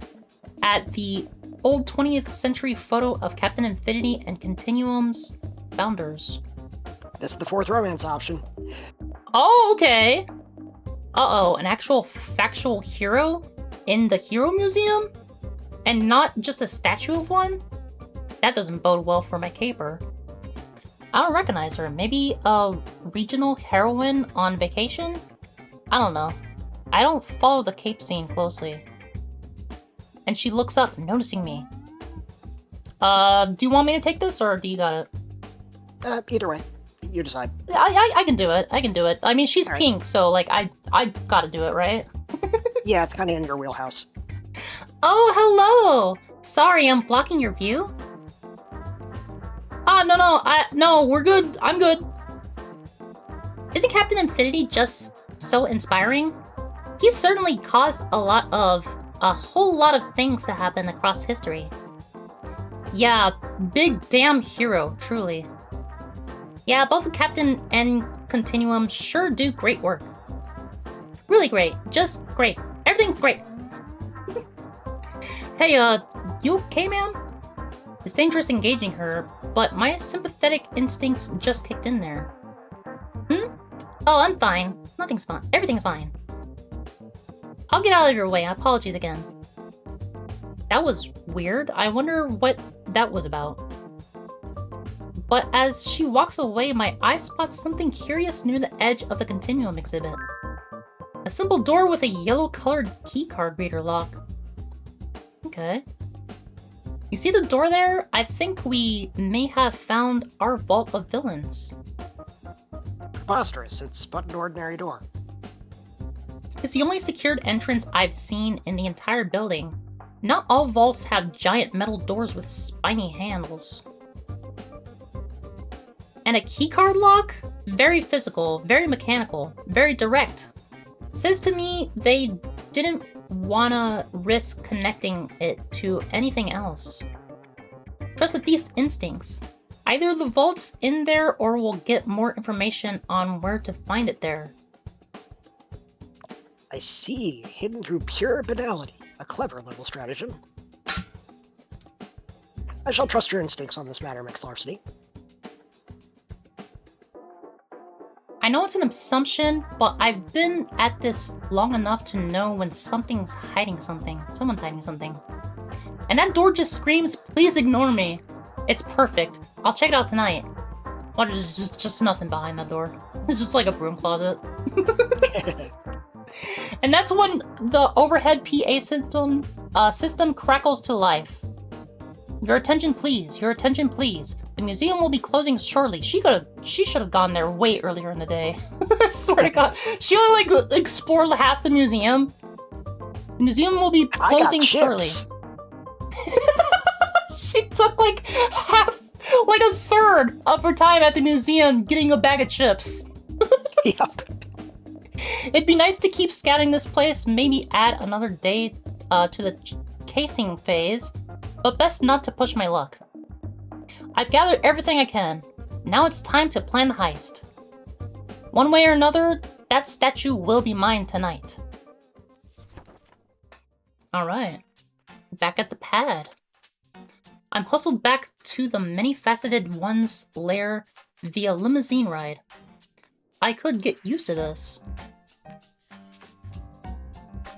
at the old 20th century photo of Captain Infinity and Continuum's founders. This is the 4th romance option. Oh, okay. Uh-oh, an actual factual hero? in the Hero Museum and not just a statue of one? That doesn't bode well for my caper. I don't recognize her. Maybe a regional heroine on vacation? I don't know. I don't follow the Cape scene closely. And she looks up, noticing me. Do you want me to take this, or do you got it? Either way. You decide. I can do it. I can do it. I mean, she's pink, so, like, I gotta do it, right? Yeah, it's kind of in your wheelhouse. Oh, hello! Sorry, I'm blocking your view? No, we're good. I'm good. Isn't Captain Infinity just so inspiring? He's certainly caused a whole lot of things to happen across history. Yeah, big damn hero, truly. Yeah, both Captain and Continuum sure do great work. Really great. Just great. Everything's great. Hey, you okay, ma'am? It's dangerous engaging her, but my sympathetic instincts just kicked in there. Oh, I'm fine. Nothing's fine. Everything's fine. I'll get out of your way. Apologies again. That was weird. I wonder what that was about. But as she walks away, my eye spots something curious near the edge of the Continuum exhibit. A simple door with a yellow-colored keycard reader lock. Okay. You see the door there? I think we may have found our vault of villains. Preposterous. It's but an ordinary door. It's the only secured entrance I've seen in the entire building. Not all vaults have giant metal doors with spiny handles. And a keycard lock? Very physical, very mechanical, very direct. Says to me they didn't wanna risk connecting it to anything else. Trust these instincts. Either the vault's in there or we'll get more information on where to find it there. I see. Hidden through pure banality. A clever little stratagem. I shall trust your instincts on this matter, Miss Larceny. I know it's an assumption, but I've been at this long enough to know when something's hiding something. Someone's hiding something. And that door just screams, please ignore me. It's perfect. I'll check it out tonight. Well, there's just nothing behind that door. It's just like a broom closet. And that's when the overhead PA system crackles to life. Your attention please, your attention please. The museum will be closing shortly. She should have gone there way earlier in the day. I swear to God. She only explored half the museum. The museum will be closing shortly. She took like a third of her time at the museum getting a bag of chips. Yep. It'd be nice to keep scouting this place, maybe add another day to the casing phase, but best not to push my luck. I've gathered everything I can. Now it's time to plan the heist. One way or another, that statue will be mine tonight. Alright, back at the pad. I'm hustled back to the many-faceted one's lair via limousine ride. I could get used to this.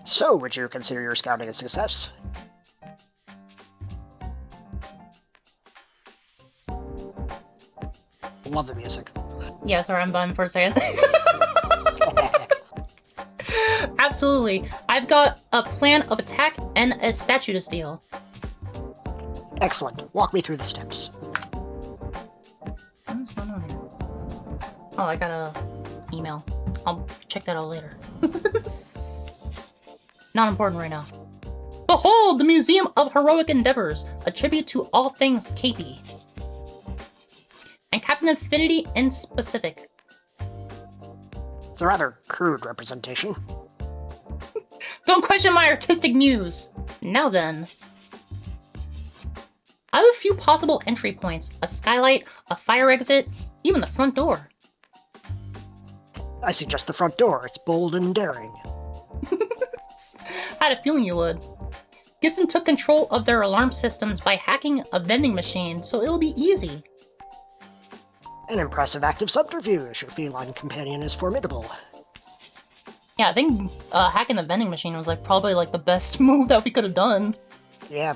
So, would you consider your scouting a success? Love the music. Yeah, sorry, I'm bummed for a second. Absolutely. I've got a plan of attack and a statue to steal. Excellent. Walk me through the steps. What's going on here? Oh, I got a email. I'll check that out later. Not important right now. Behold, the Museum of Heroic Endeavors, a tribute to all things capey. And Captain Infinity in specific. It's a rather crude representation. Don't question my artistic muse. Now then. I have a few possible entry points. A skylight, a fire exit, even the front door. I suggest the front door. It's bold and daring. I had a feeling you would. Gibson took control of their alarm systems by hacking a vending machine, so it'll be easy. An impressive act of subterfuge. Your feline companion is formidable. Yeah, I think hacking the vending machine was like probably like the best move that we could have done. Yeah.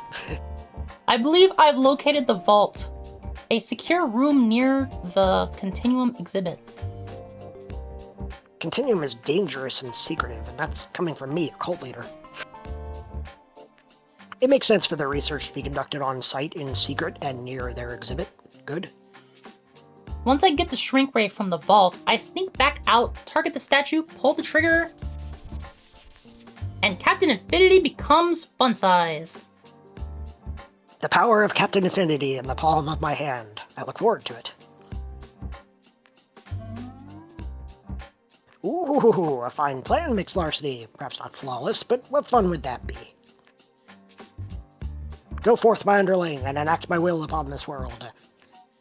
I believe I've located the vault. A secure room near the Continuum exhibit. Continuum is dangerous and secretive, and that's coming from me, a cult leader. It makes sense for the research to be conducted on site in secret and near their exhibit. Good. Once I get the shrink ray from the vault, I sneak back out, target the statue, pull the trigger, and Captain Infinity becomes fun-sized. The power of Captain Infinity in the palm of my hand. I look forward to it. Ooh, a fine plan, Mix Larceny. Perhaps not flawless, but what fun would that be? Go forth, my underling, and enact my will upon this world.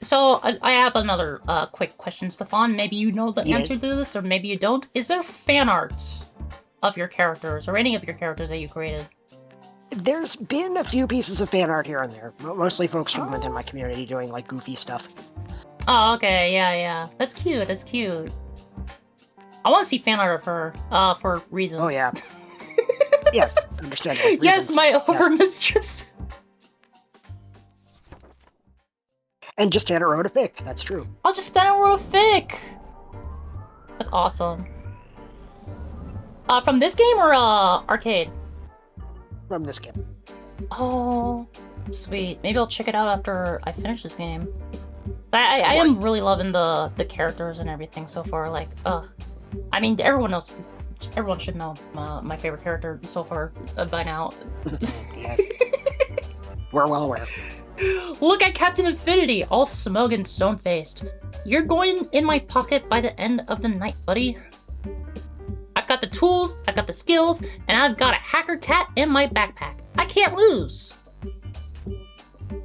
So, I have another quick question, Stefan. Maybe you know the answer to this, or maybe you don't. Is there fan art of your characters, or any of your characters that you created? There's been a few pieces of fan art here and there. Mostly folks from within my community doing, like, goofy stuff. Oh, okay, yeah. That's cute, that's cute. I want to see fan art of her, for reasons. Oh, yeah. Yes, understandable. Yes, my overmistress. And just Tanner wrote a fic, that's true. Oh, just Tanner wrote a fic! That's awesome. From this game or, arcade? From this game. Oh, sweet. Maybe I'll check it out after I finish this game. I am really loving the characters and everything so far, like, I mean, everyone should know my favorite character so far by now. Yeah. We're well aware. Look at Captain Infinity, all smug and stone-faced. You're going in my pocket by the end of the night, buddy. I've got the tools, I've got the skills, and I've got a hacker cat in my backpack. I can't lose.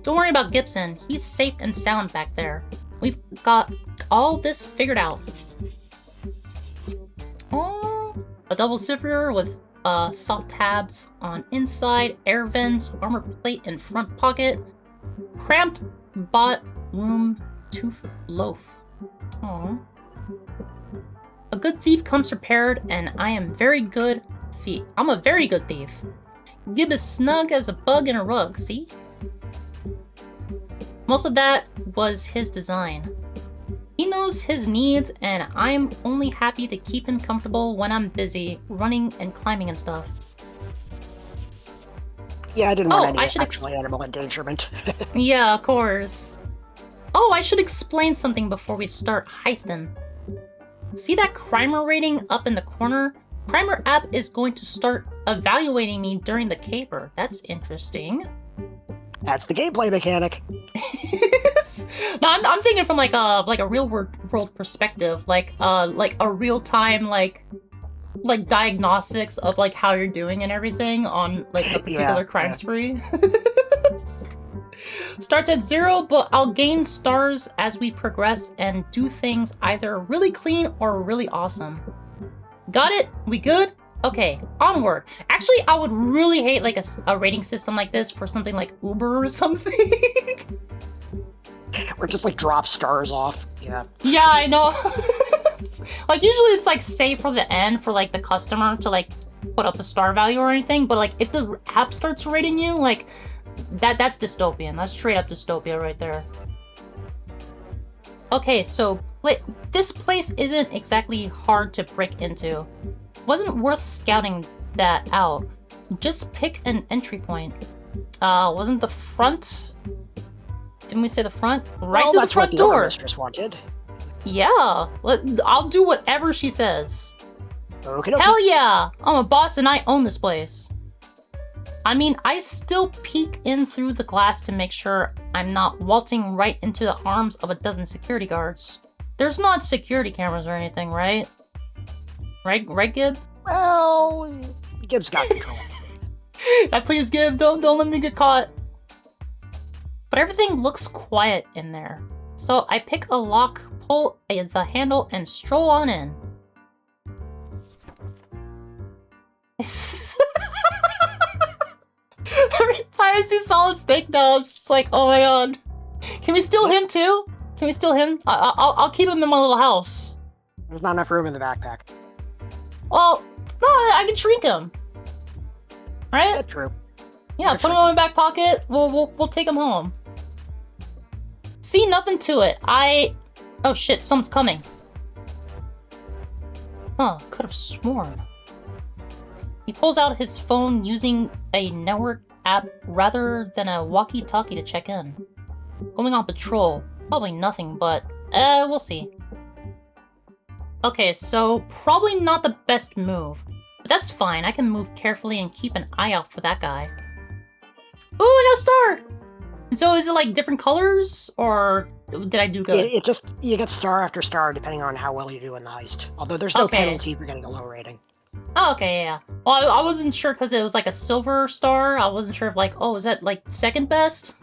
Don't worry about Gibson. He's safe and sound back there. We've got all this figured out. Oh, a double zipper with soft tabs on inside, air vents, armor plate in front pocket, cramped bot room tooth loaf. Aww. A good thief comes prepared, and I am very good thief. I'm a very good thief. Gib is snug as a bug in a rug, see? Most of that was his design. He knows his needs, and I'm only happy to keep him comfortable when I'm busy running and climbing and stuff. Yeah, I didn't want any actual animal endangerment. Yeah, of course. Oh, I should explain something before we start heisting. See that Crimer rating up in the corner? Crimer app is going to start evaluating me during the caper. That's interesting. That's the gameplay mechanic. No, I'm thinking from like a real world perspective, like a real time like diagnostics of like how you're doing and everything on like a particular crime spree. Starts at 0, but I'll gain stars as we progress and do things either really clean or really awesome. Got it? We good? Okay, onward. Actually, I would really hate like a rating system like this for something like Uber or something. Or just like drop stars off. Yeah. Yeah, I know. Like usually it's like safe for the end for like the customer to like put up a star value or anything, but like if the app starts rating you, like that's dystopian. That's straight up dystopia right there. Okay, so this place isn't exactly hard to break into. Wasn't worth scouting that out. Just pick an entry point. Wasn't the front? Didn't we say the front? Right to the front door. That's what the mistress wanted. Yeah, I'll do whatever she says. Okay. Hell yeah! I'm a boss and I own this place. I mean, I still peek in through the glass to make sure I'm not waltzing right into the arms of a dozen security guards. There's not security cameras or anything, right? Right, Gib? Well, Gib's got control. Please, Gib, don't let me get caught. But everything looks quiet in there. So I pick a lock, pull the handle, and stroll on in. Every time I see Solid Snake now, I'm just like, oh my god. Can we steal him too? Can we steal him? I'll keep him in my little house. There's not enough room in the backpack. Well, No, I can shrink him. Right? That's true. Yeah, put him in my back pocket. We'll take him home. See, nothing to it. Oh shit, someone's coming. Huh, could have sworn. He pulls out his phone using a network app rather than a walkie-talkie to check in. Going on patrol. Probably nothing, but we'll see. Okay, so probably not the best move. But that's fine, I can move carefully and keep an eye out for that guy. Ooh, I got a star! So is it like different colors, or did I do good? It just, you get star after star depending on how well you do in the heist. Although there's no penalty for getting a low rating. Oh, okay, yeah. Well, I wasn't sure because it was like a silver star. I wasn't sure if like, oh, is that like second best?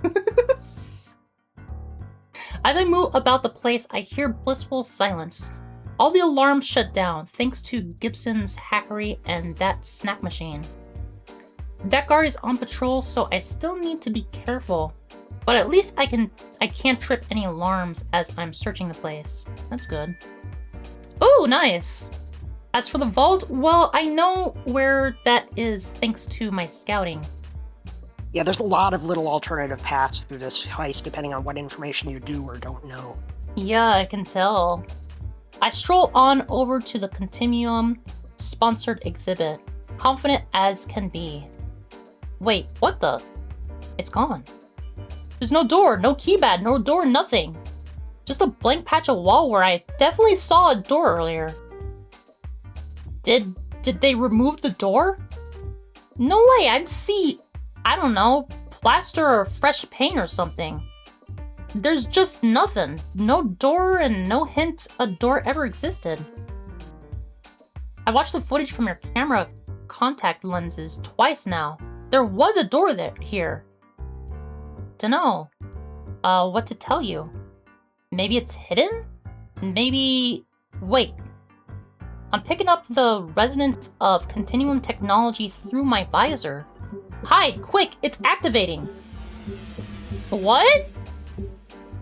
As I move about the place, I hear blissful silence. All the alarms shut down, thanks to Gibson's hackery and that snack machine. That guard is on patrol, so I still need to be careful. But at least I can't trip any alarms as I'm searching the place. That's good. Ooh, nice! As for the vault, well, I know where that is thanks to my scouting. Yeah, there's a lot of little alternative paths through this heist depending on what information you do or don't know. Yeah, I can tell. I stroll on over to the Continuum sponsored exhibit, confident as can be. Wait, what the? It's gone. There's no door, no keypad, no door, nothing. Just a blank patch of wall where I definitely saw a door earlier. Did they remove the door? No way, I'd see, I don't know, plaster or fresh paint or something. There's just nothing. No door and no hint a door ever existed. I watched the footage from your camera contact lenses twice now. There was a door here. Dunno. What to tell you. Maybe it's hidden? Maybe... Wait. I'm picking up the resonance of continuum technology through my visor. Hide, quick, it's activating. What?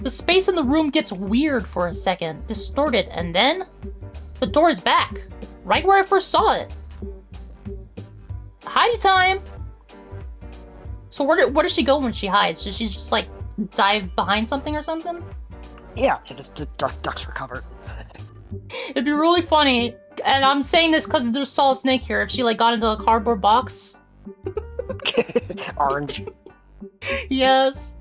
The space in the room gets weird for a second, distorted, and then the door is back, right where I first saw it. Hidey time! So where does she go when she hides? Does she just like dive behind something or something? Yeah, she just ducks for cover. It'd be really funny, and I'm saying this because there's Solid Snake here, if she like got into a cardboard box. Orange. Yes.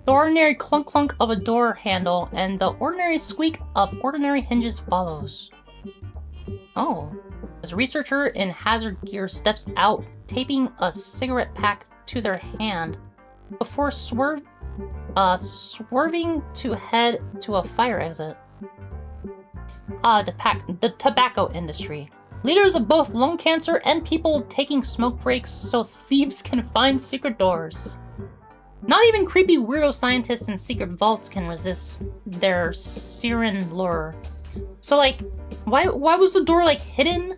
The ordinary clunk-clunk of a door handle and the ordinary squeak of ordinary hinges follows. Oh. As a researcher in hazard gear steps out, taping a cigarette pack to their hand before swerving to head to a fire exit. The tobacco industry. Leaders of both lung cancer and people taking smoke breaks so thieves can find secret doors. Not even creepy weirdo scientists in secret vaults can resist their siren lure. So like, why was the door like hidden?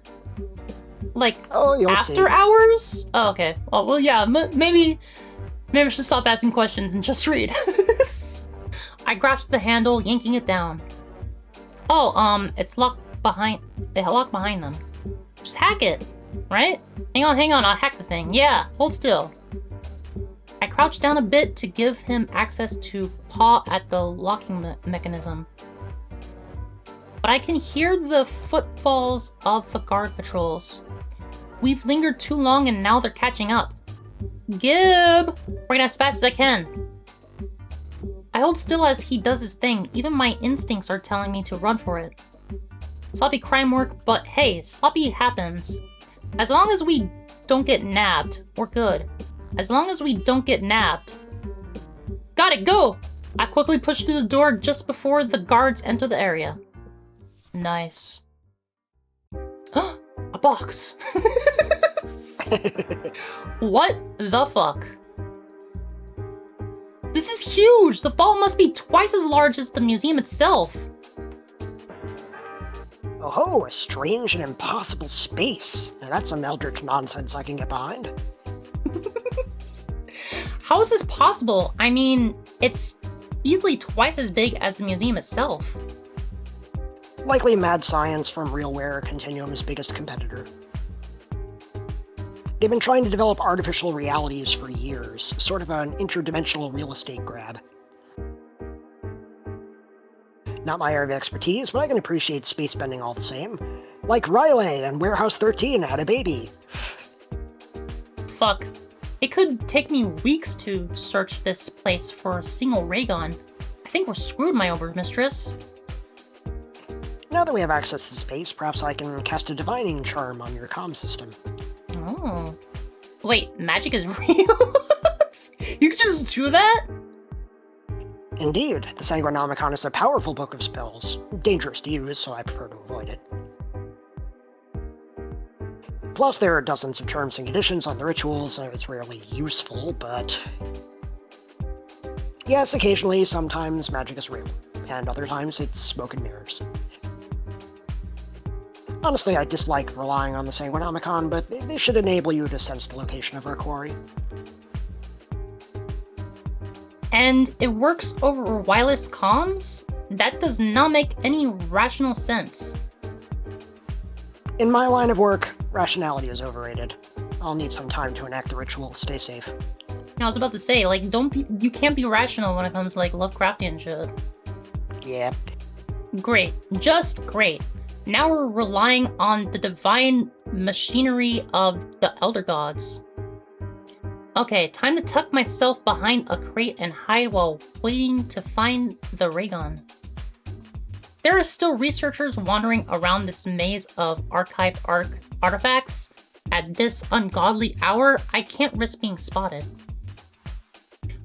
Like, after hours? Oh, okay. Well, yeah, maybe I should stop asking questions and just read. I grasped the handle, yanking it down. Oh, it's locked behind them. Just hack it, right? Hang on, I'll hack the thing. Yeah, hold still. I crouched down a bit to give him access to paw at the locking mechanism. But I can hear the footfalls of the guard patrols. We've lingered too long and now they're catching up. Gib! Working as fast as I can. I hold still as he does his thing. Even my instincts are telling me to run for it. Sloppy crime work, but hey, sloppy happens. As long as we don't get nabbed, we're good. As long as we don't get nabbed. Got it, go! I quickly push through the door just before the guards enter the area. Nice. A box! What the fuck? This is huge! The vault must be twice as large as the museum itself. Oh, a strange and impossible space. Now that's some eldritch nonsense I can get behind. How is this possible? I mean, it's easily twice as big as the museum itself. Likely mad science from RealWare, Continuum's biggest competitor. They've been trying to develop artificial realities for years, sort of an interdimensional real estate grab. Not my area of expertise, but I can appreciate space bending all the same. Like Riley and Warehouse 13 had a baby. Fuck. It could take me weeks to search this place for a single ray gun. I think we're screwed, my overmistress. Now that we have access to space, perhaps I can cast a divining charm on your comm system. Oh. Wait, magic is real? You can just do that? Indeed, the Sanguinomicon is a powerful book of spells. Dangerous to use, so I prefer to avoid it. Plus, there are dozens of terms and conditions on the rituals, so it's rarely useful, but... Yes, occasionally, sometimes magic is real, and other times it's smoke and mirrors. Honestly, I dislike relying on the Sanguinomicon, but they should enable you to sense the location of our quarry. And it works over wireless comms? That does not make any rational sense. In my line of work, rationality is overrated. I'll need some time to enact the ritual. Stay safe. I was about to say, like, you can't be rational when it comes to, like, Lovecraftian shit. Yep. Great. Just great. Now we're relying on the divine machinery of the Elder Gods. Okay, time to tuck myself behind a crate and hide while waiting to find the ray gun. There are still researchers wandering around this maze of archived artifacts. At this ungodly hour, I can't risk being spotted.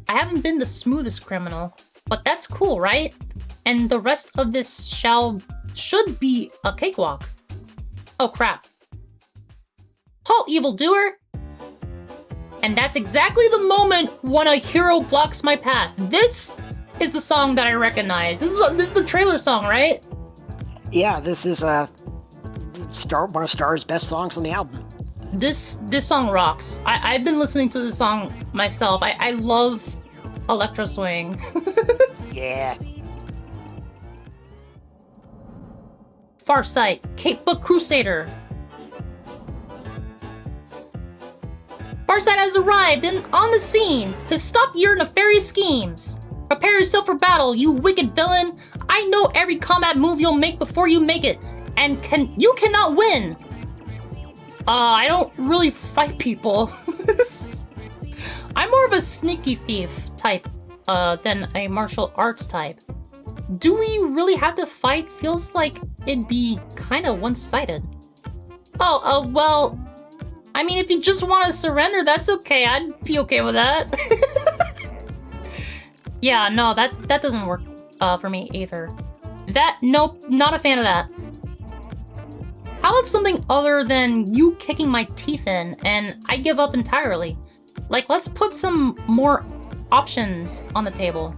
I haven't been the smoothest criminal, but that's cool, right? And the rest of this should be a cakewalk. Oh crap. Halt, evildoer! And that's exactly the moment when a hero blocks my path. This is the song that I recognize. This is the trailer song, right? Yeah, this is one of Star's best songs on the album. This song rocks. I've been listening to this song myself. I love electro swing. Yeah. Farsight, Cape Book Crusader. Farsight has arrived and on the scene to stop your nefarious schemes. Prepare yourself for battle, you wicked villain. I know every combat move you'll make before you make it, and you cannot win. I don't really fight people. I'm more of a sneaky thief type than a martial arts type. Do we really have to fight? Feels like it'd be kind of one-sided. Well, I mean, if you just want to surrender, that's okay. I'd be okay with that. Yeah, no, that doesn't work for me either. Nope, not a fan of that. How about something other than you kicking my teeth in and I give up entirely? Like, let's put some more options on the table.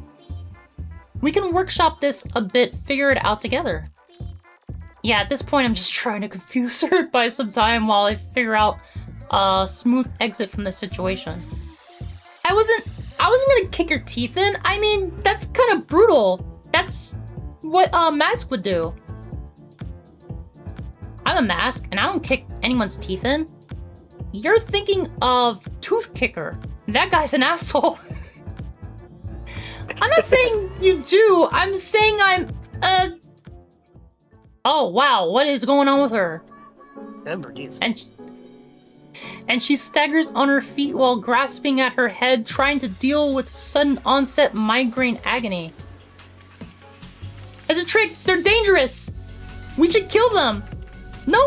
We can workshop this a bit, figure it out together. Yeah, at this point I'm just trying to confuse her by some time while I figure out a smooth exit from this situation. I wasn't gonna kick your teeth in. I mean, that's kind of brutal. That's what a mask would do. I'm a mask, and I don't kick anyone's teeth in. You're thinking of Tooth Kicker. That guy's an asshole. I'm not saying you do. I'm saying I'm, Oh, wow. What is going on with her? And she staggers on her feet while grasping at her head, trying to deal with sudden onset migraine agony. It's a trick! They're dangerous! We should kill them! No,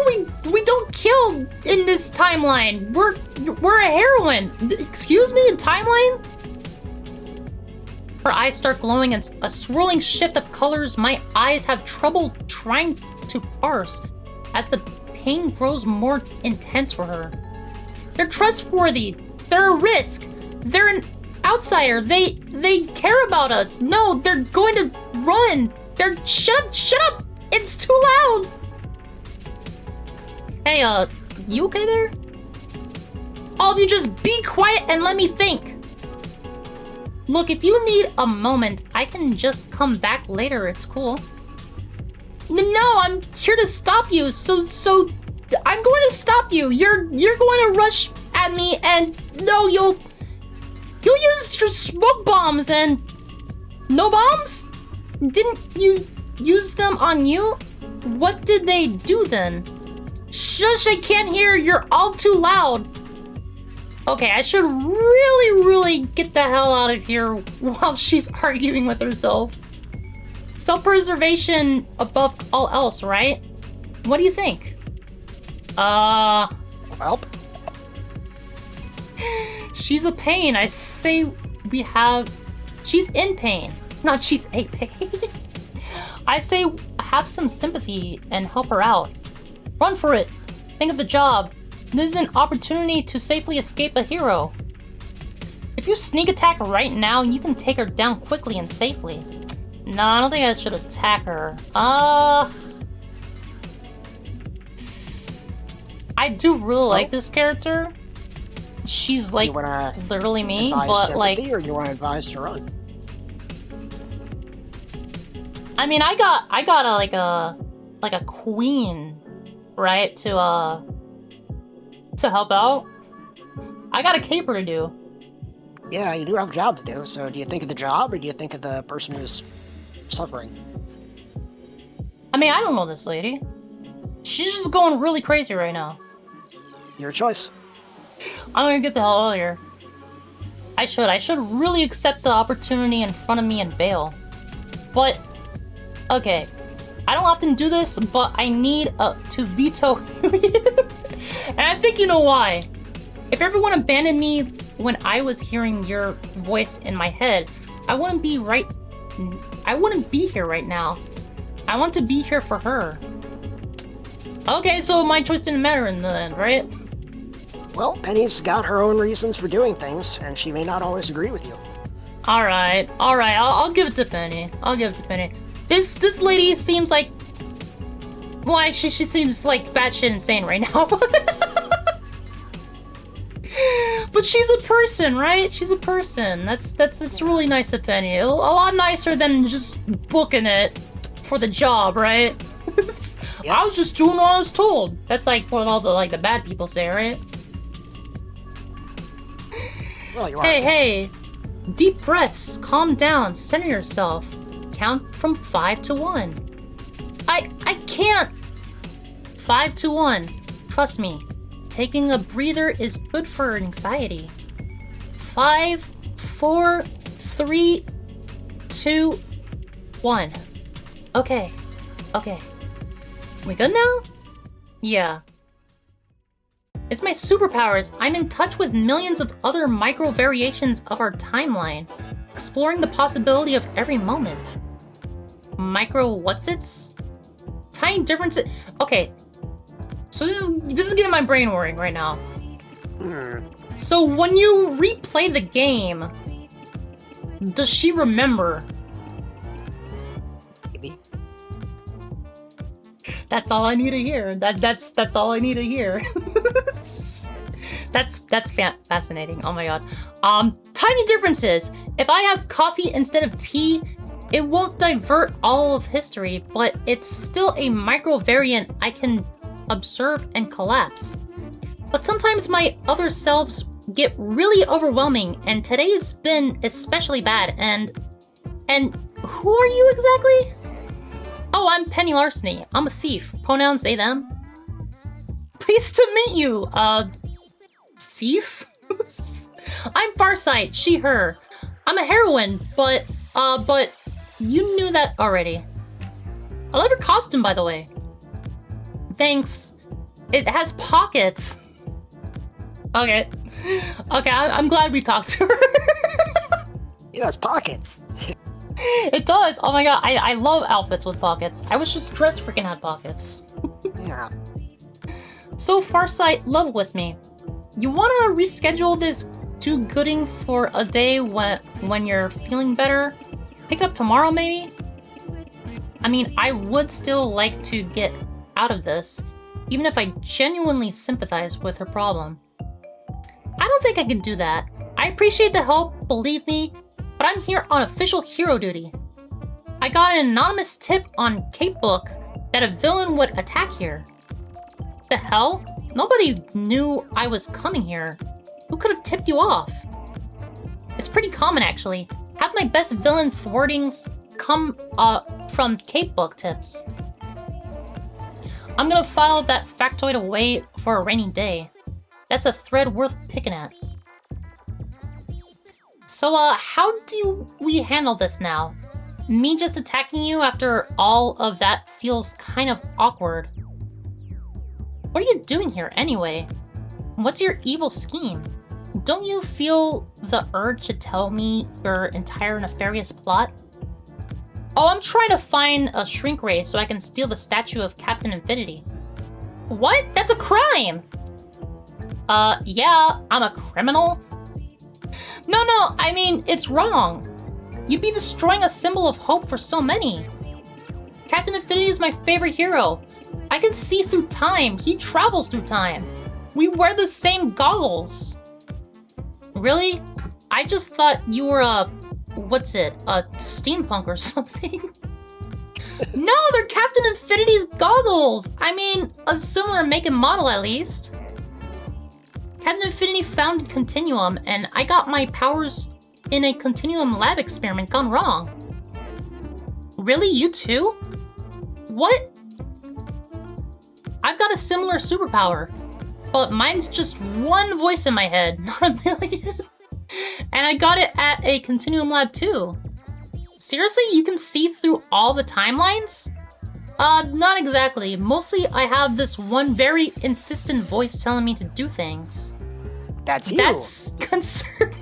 we don't kill in this timeline! We're a heroine! Excuse me? A timeline? Her eyes start glowing in a swirling shift of colors my eyes have trouble trying to parse as the pain grows more intense for her. They're trustworthy. They're a risk. They're an outsider. They care about us. No, they're going to run. Shut up! It's too loud! Hey, you okay there? All of you just be quiet and let me think. Look, if you need a moment, I can just come back later. It's cool. No, I'm here to stop you. So I'm going to stop you. You're going to rush at me, and no, you'll use your smoke bombs and no bombs? Didn't you use them on you? What did they do then? Shush, I can't hear, you're all too loud. Okay, I should really get the hell out of here while she's arguing with herself. Self-preservation above all else, right? What do you think? Well, she's a pain. I say she's in pain. Not she's a pain. I say have some sympathy and help her out. Run for it. Think of the job. This is an opportunity to safely escape a hero. If you sneak attack right now, you can take her down quickly and safely. No, I don't think I should attack her. I do really like this character. She's like literally me, but like. Or you want to advise to run? I mean, I got a queen, right? To help out. I got a caper to do. Yeah, you do have a job to do. So, do you think of the job, or do you think of the person who's suffering? I mean, I don't know this lady. She's just going really crazy right now. Your choice. I'm gonna get the hell out of here. I should really accept the opportunity in front of me and bail. But, okay. I don't often do this, but I need to veto and I think you know why. If everyone abandoned me when I was hearing your voice in my head, I wouldn't be here right now. I want to be here for her. Okay, so my choice didn't matter in the end, right? Well, Penny's got her own reasons for doing things, and she may not always agree with you. Alright, I'll give it to Penny. This lady seems like... Well, she seems like batshit insane right now. But she's a person, right? She's a person. That's really nice of Penny. A lot nicer than just booking it for the job, right? Yep. I was just doing what I was told. That's like what all the bad people say, right? Well, you are. Hey. Deep breaths. Calm down. Center yourself. Count from 5 to 1. I can't. 5 to 1. Trust me. Taking a breather is good for anxiety. 5, 4, 3, 2, 1. Okay. We good now? Yeah. It's my superpowers. I'm in touch with millions of other micro variations of our timeline, exploring the possibility of every moment. Micro what's-its? Tiny differences. Okay. So this is getting my brain worrying right now. So when you replay the game, does she remember? Maybe. That's all I need to hear. That's all I need to hear. That's fascinating. Oh my god. Tiny differences. If I have coffee instead of tea, it won't divert all of history, but it's still a micro variant I can observe and collapse. But sometimes my other selves get really overwhelming, and today's been especially bad. And who are you exactly? Oh, I'm Penny Larceny. I'm a thief. Pronouns they, them. Pleased to meet you, thief? I'm Farsight, she, her. I'm a heroine, but you knew that already. I love your costume, by the way. Thanks. It has pockets. Okay, I'm glad we talked to her. It has pockets. It does. Oh my god, I love outfits with pockets. I was just dressed freaking had pockets. Yeah. So Farsight, level with me. You wanna reschedule this do-gooding for a day when you're feeling better? Pick it up tomorrow, maybe? I mean, I would still like to get out of this, even if I genuinely sympathize with her problem. I don't think I can do that. I appreciate the help, believe me, but I'm here on official hero duty. I got an anonymous tip on Capebook that a villain would attack here. The hell? Nobody knew I was coming here. Who could have tipped you off? It's pretty common, actually. Have my best villain thwartings come from Cape book tips. I'm gonna file that factoid away for a rainy day. That's a thread worth picking at. So, how do we handle this now? Me just attacking you after all of that feels kind of awkward. What are you doing here, anyway? What's your evil scheme? Don't you feel the urge to tell me your entire nefarious plot? Oh, I'm trying to find a shrink ray so I can steal the statue of Captain Infinity. What? That's a crime! Yeah, I'm a criminal? No, I mean, it's wrong. You'd be destroying a symbol of hope for so many. Captain Infinity is my favorite hero. I can see through time. He travels through time. We wear the same goggles. Really? I just thought you were a steampunk or something? No, they're Captain Infinity's goggles! I mean, a similar make and model at least. Captain Infinity founded Continuum, and I got my powers in a Continuum lab experiment gone wrong. Really? You too? What? I've got a similar superpower, but mine's just one voice in my head, not a million. And I got it at a Continuum lab too. Seriously, you can see through all the timelines? Not exactly. Mostly I have this one very insistent voice telling me to do things. That's you. That's concerning.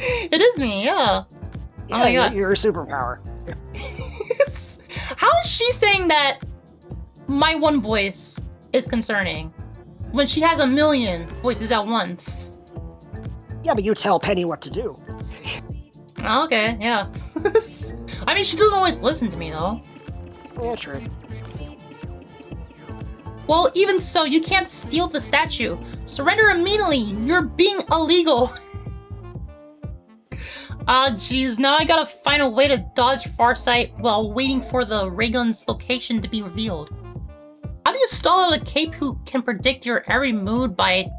It is me, yeah. Yeah, oh my god. You're a superpower. How is she saying that my one voice is concerning when she has a million voices at once? Yeah, but you tell Penny what to do. Oh, okay, yeah. I mean, she doesn't always listen to me, though. Yeah, true. Well, even so, you can't steal the statue. Surrender immediately! You're being illegal! Geez, now I gotta find a way to dodge Farsight while waiting for the ray gun's location to be revealed. How do you stall out a cape who can predict your every mood by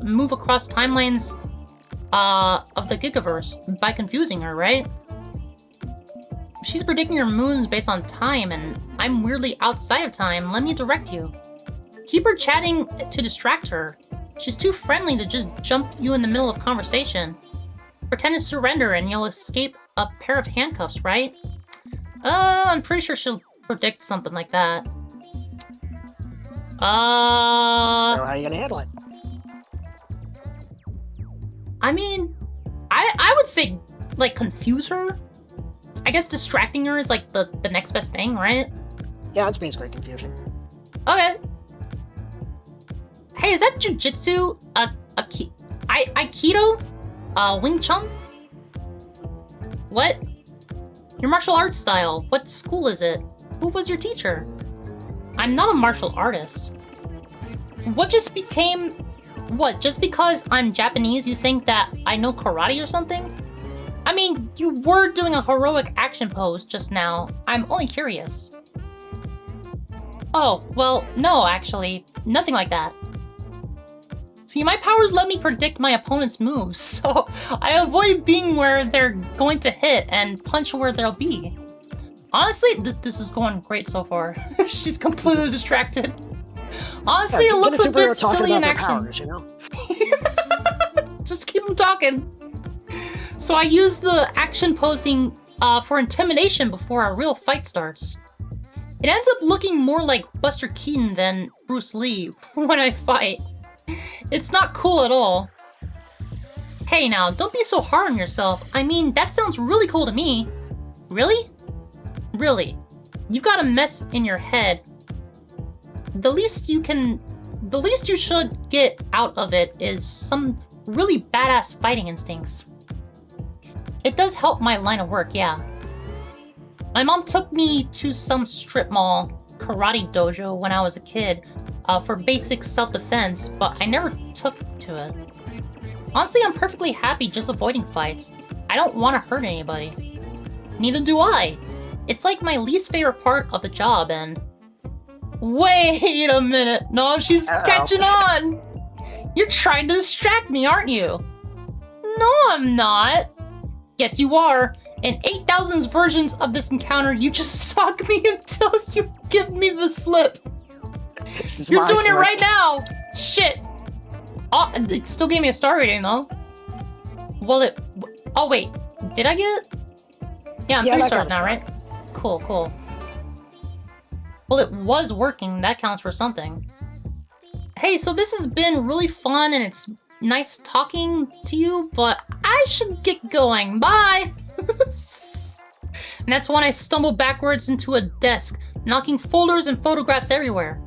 move across timelines of the Gigaverse by confusing her, right? She's predicting your moons based on time, and I'm weirdly outside of time. Let me direct you. Keep her chatting to distract her. She's too friendly to just jump you in the middle of conversation. Pretend to surrender and you'll escape a pair of handcuffs, right? I'm pretty sure she'll predict something like that. So how are you gonna handle it? I mean, I would say, like, confuse her. I guess distracting her is, like, the next best thing, right? Yeah, it's basically confusion. Okay. Hey, is that jujitsu? Aikido? Wing Chun? What? Your martial arts style. What school is it? Who was your teacher? I'm not a martial artist. What just because I'm Japanese, you think that I know karate or something? I mean, you were doing a heroic action pose just now. I'm only curious. Oh, well, no, actually. Nothing like that. See, my powers let me predict my opponent's moves, so I avoid being where they're going to hit and punch where they'll be. Honestly, this is going great so far. She's completely distracted. Honestly, it looks a bit silly in action. Powers, you know? Just keep them talking. So I use the action posing for intimidation before a real fight starts. It ends up looking more like Buster Keaton than Bruce Lee when I fight. It's not cool at all. Hey now, don't be so hard on yourself. I mean, that sounds really cool to me. Really? Really. You've got a mess in your head. The least you should get out of it is some really badass fighting instincts. It does help my line of work, yeah. My mom took me to some strip mall karate dojo when I was a kid for basic self-defense, but I never took to it. Honestly, I'm perfectly happy just avoiding fights. I don't want to hurt anybody. Neither do I. It's like my least favorite part of the job, and Wait a minute. No, she's catching on. You're trying to distract me, aren't you? No, I'm not. Yes, you are. In 8,000 versions of this encounter, you just stalk me until you give me the slip. You're doing it right now. Shit. Oh, it still gave me a star rating, though. Well, oh, wait. Did I get it? Yeah, I'm 3 stars now, right? Cool, cool. Well, it was working. That counts for something. Hey, so this has been really fun, and it's nice talking to you, but I should get going. Bye! And that's when I stumbled backwards into a desk, knocking folders and photographs everywhere.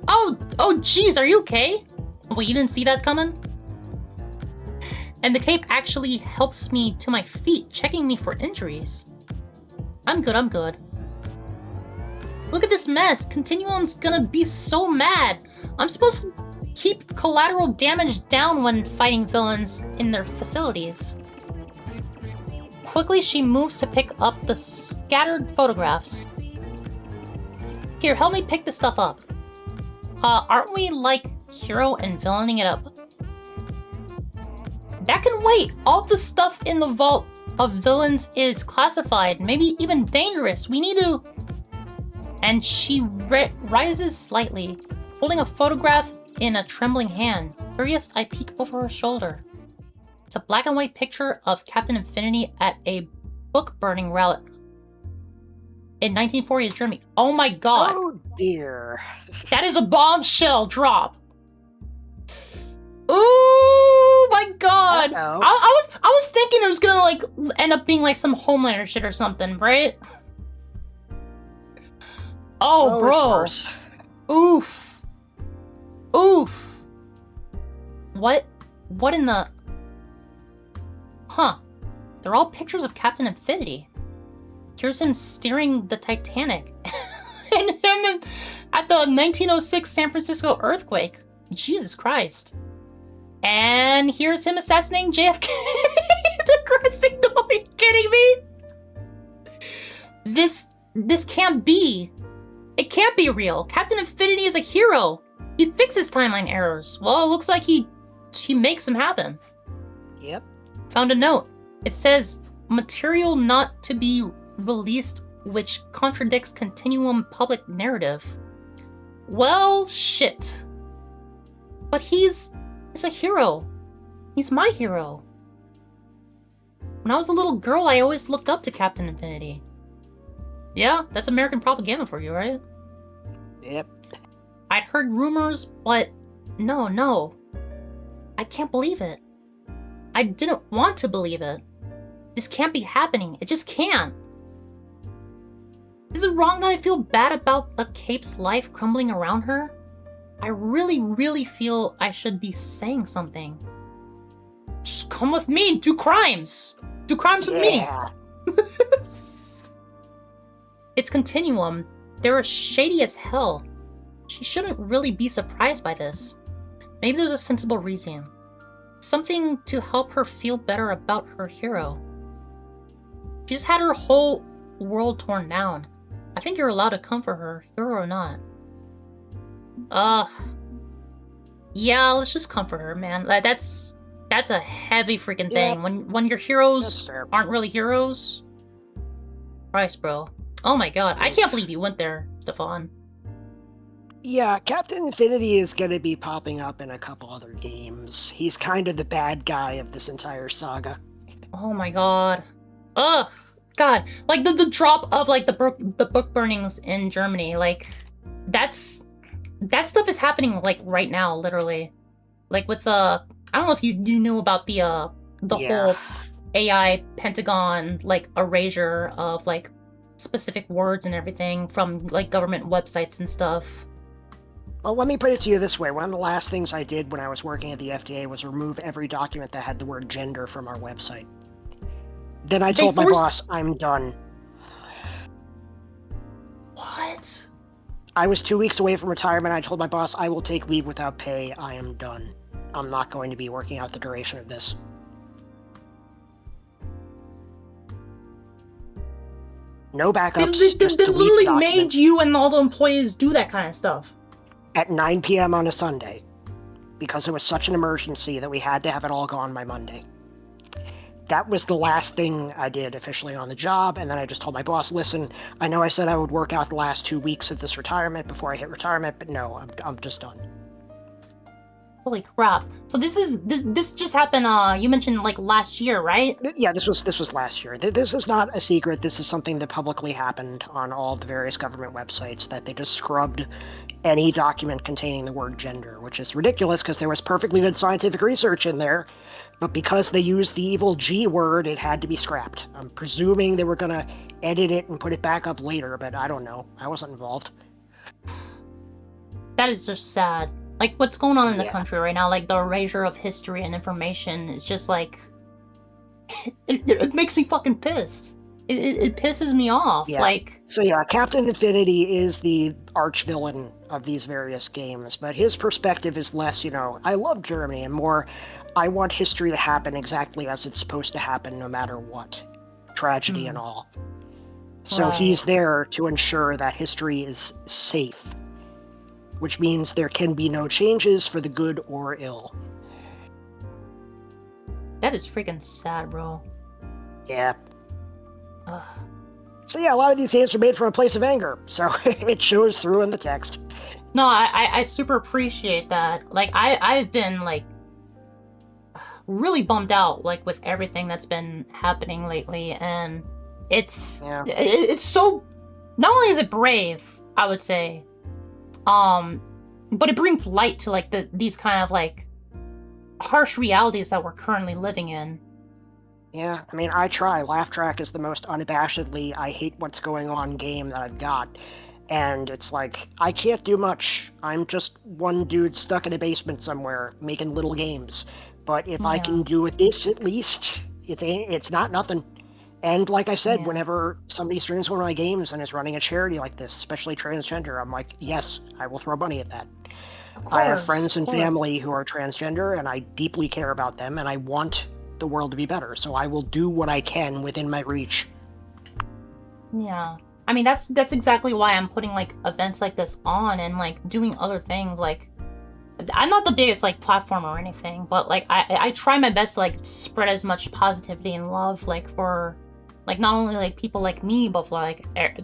Oh, jeez, are you okay? Wait, you didn't see that coming? And the cape actually helps me to my feet, checking me for injuries. I'm good, I'm good. Look at this mess. Continuum's gonna be so mad. I'm supposed to keep collateral damage down when fighting villains in their facilities. Quickly, she moves to pick up the scattered photographs. Here, help me pick this stuff up. Aren't we like hero and villaining it up? That can wait. All the stuff in the vault of villains is classified, maybe even dangerous. We need to... And she rises slightly, holding a photograph in a trembling hand. Curious, I peek over her shoulder. It's a black and white picture of Captain Infinity at a book-burning rally in 1940s Germany. Oh my god. Oh dear. That is a bombshell drop. Ooh my god. I was thinking it was gonna like end up being like some Homelander shit or something, right? Oh bro. Oof. Oof. What in the... Huh. They're all pictures of Captain Infinity. Here's him steering the Titanic. And him at the 1906 San Francisco earthquake. Jesus Christ. And here's him assassinating JFK. The crescent. Are you kidding me? This can't be. It can't be real. Captain Infinity is a hero. He fixes timeline errors. Well, it looks like he makes them happen. Yep. Found a note. It says, material not to be released which contradicts continuum public narrative. Well, shit. But he's a hero. He's my hero. When I was a little girl, I always looked up to Captain Infinity. Yeah, that's American propaganda for you, right? Yep. I'd heard rumors, but no. I can't believe it. I didn't want to believe it. This can't be happening. It just can't. Is it wrong that I feel bad about the Cape's life crumbling around her? I really feel I should be saying something. Just come with me, do crimes! Do crimes with me! It's Continuum. They're shady as hell. She shouldn't really be surprised by this. Maybe there's a sensible reason. Something to help her feel better about her hero. She just had her whole world torn down. I think you're allowed to comfort her, hero or not. Yeah, let's just comfort her, man. That's a heavy freaking thing. When your heroes aren't really heroes. Christ, bro. Oh my god, I can't believe you went there, Stefan. Yeah, Captain Infinity is going to be popping up in a couple other games. He's kind of the bad guy of this entire saga. Oh my god. Ugh. God, like the drop of like the book burnings in Germany, like that stuff is happening like right now, literally. Like with I don't know if you knew about the whole AI Pentagon like erasure of like specific words and everything from like government websites and stuff. Well, let me put it to you this way. One of the last things I did when I was working at the FDA was remove every document that had the word gender from our website. Then I told my boss, I'm done. What? I was 2 weeks away from retirement. I told my boss, I will take leave without pay. I am done. I'm not going to be working out the duration of this. No backups. They just delete literally the document. made you and all the employees do that kind of stuff. At 9 p.m. on a Sunday. Because it was such an emergency that we had to have it all gone by Monday. That was the last thing I did officially on the job, and then I just told my boss, listen, I know I said I would work out the last 2 weeks of this retirement before I hit retirement, but no, I'm just done. Holy crap. So this just happened, you mentioned, like, last year, right? Yeah, this was last year. This is not a secret. This is something that publicly happened on all the various government websites, that they just scrubbed any document containing the word gender, which is ridiculous because there was perfectly good scientific research in there, but because they used the evil G word, it had to be scrapped. I'm presuming they were going to edit it and put it back up later, but I don't know. I wasn't involved. That is just sad. Like, what's going on in the country right now, like, the erasure of history and information is just, like, it makes me fucking pissed. It pisses me off, like... So yeah, Captain Infinity is the arch-villain of these various games, but his perspective is less, I love Germany, and more, I want history to happen exactly as it's supposed to happen, no matter what. Tragedy and all. So he's there to ensure that history is safe, which means there can be no changes for the good or ill. That is freaking sad, bro. Yeah. Ugh. So yeah, a lot of these games are made from a place of anger, so it shows through in the text. No, I super appreciate that. Like, I've been, like, really bummed out, like, with everything that's been happening lately, and it's so... Not only is it brave, I would say, but it brings light to, like, these kind of, like, harsh realities that we're currently living in. Yeah, I mean, I try. Laugh Track is the most unabashedly I hate what's going on game that I've got. And it's like, I can't do much. I'm just one dude stuck in a basement somewhere making little games. But if I can do with this, at least, it's not nothing. And like I said, whenever somebody streams one of my games and is running a charity like this, especially transgender, I'm like, yes, I will throw money at that. I have friends and family who are transgender, and I deeply care about them, and I want the world to be better, so I will do what I can within my reach. Yeah. I mean, that's exactly why I'm putting, like, events like this on and, like, doing other things. Like, I'm not the biggest, like, platformer or anything, but, like, I try my best to, like, spread as much positivity and love, like, for, like, not only, like, people like me, but for,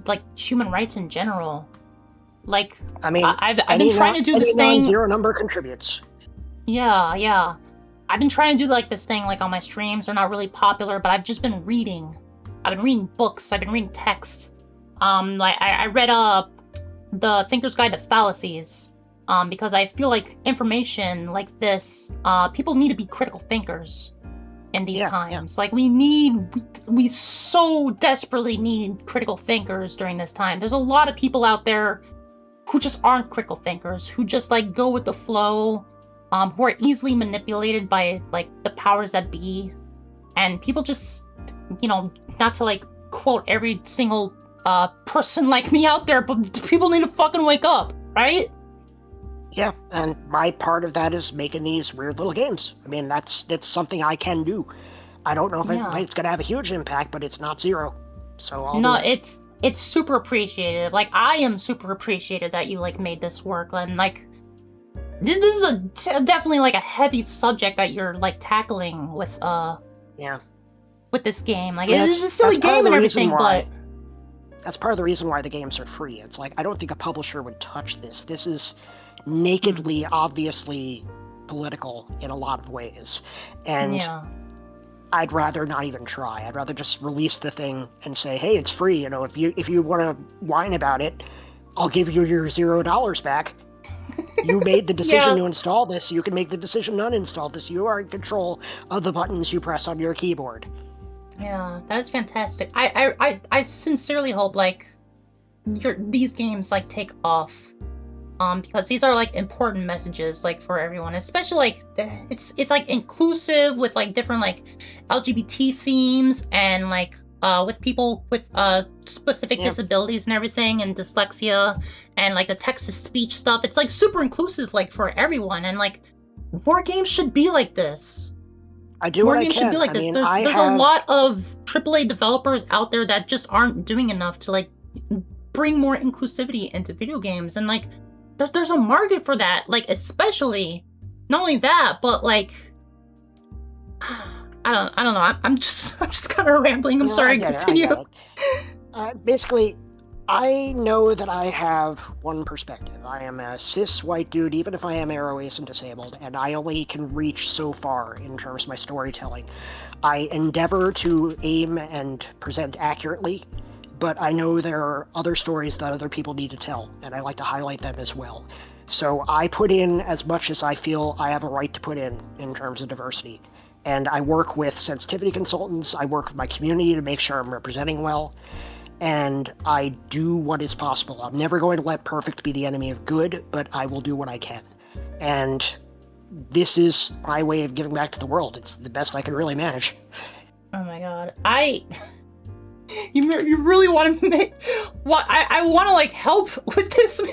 like human rights in general. Like, I mean, I've been trying to do this thing. Zero number contributes. Yeah. I've been trying to do, like, this thing, like, on my streams. They're not really popular, but I've just been reading. I've been reading books. I've been reading text. Like, I read, The Thinker's Guide to Fallacies, because I feel like information like this, people need to be critical thinkers in these times. Like, we so desperately need critical thinkers during this time. There's a lot of people out there who just aren't critical thinkers, who just, like, go with the flow, who are easily manipulated by, like, the powers that be. And people just, not to, like, quote every single person like me out there, but people need to fucking wake up, right? Yeah, and my part of that is making these weird little games. I mean, that's something I can do. I don't know if it's going to have a huge impact, but it's not zero. So I'll do it. It's super appreciated. Like, I am super appreciated that you, like, made this work, and, like, this is definitely, like, a heavy subject that you're, like, tackling with with this game. Like, it's a silly game and everything, but that's part of the reason why the games are free. It's like, I don't think a publisher would touch this. This is nakedly, obviously political in a lot of ways, and I'd rather not even try. I'd rather just release the thing and say, hey, it's free. If you want to whine about it, I'll give you your $0 back. You made the decision to install this. You can make the decision not to install this. You are in control of the buttons you press on your keyboard. Yeah, that is fantastic. I sincerely hope, like, these games, like, take off. Because these are, like, important messages, like, for everyone, especially, like, it's like inclusive with, like, different, like, LGBT themes, and, like, with people with specific disabilities and everything, and dyslexia, and, like, the text-to-speech stuff. It's, like, super inclusive, like, for everyone, and, like, more games should be like this. I do More what I games can. should be like I this. mean, There's a lot of AAA developers out there that just aren't doing enough to like bring more inclusivity into video games, and like there's a market for that. Like especially not only that, but like I don't know. I'm just kind of rambling. I'm sorry. Continue. I get it. Basically, I know that I have one perspective. I am a cis white dude, even if I am aro ace and disabled, and I only can reach so far in terms of my storytelling. I endeavor to aim and present accurately, but I know there are other stories that other people need to tell, and I like to highlight them as well. So I put in as much as I feel I have a right to put in terms of diversity. And I work with sensitivity consultants, I work with my community to make sure I'm representing well, and I do what is possible. I'm never going to let perfect be the enemy of good, but I will do what I can. And this is my way of giving back to the world. It's the best I can really manage. Oh my god. You really want to make... What? I want to, like, help with this, man.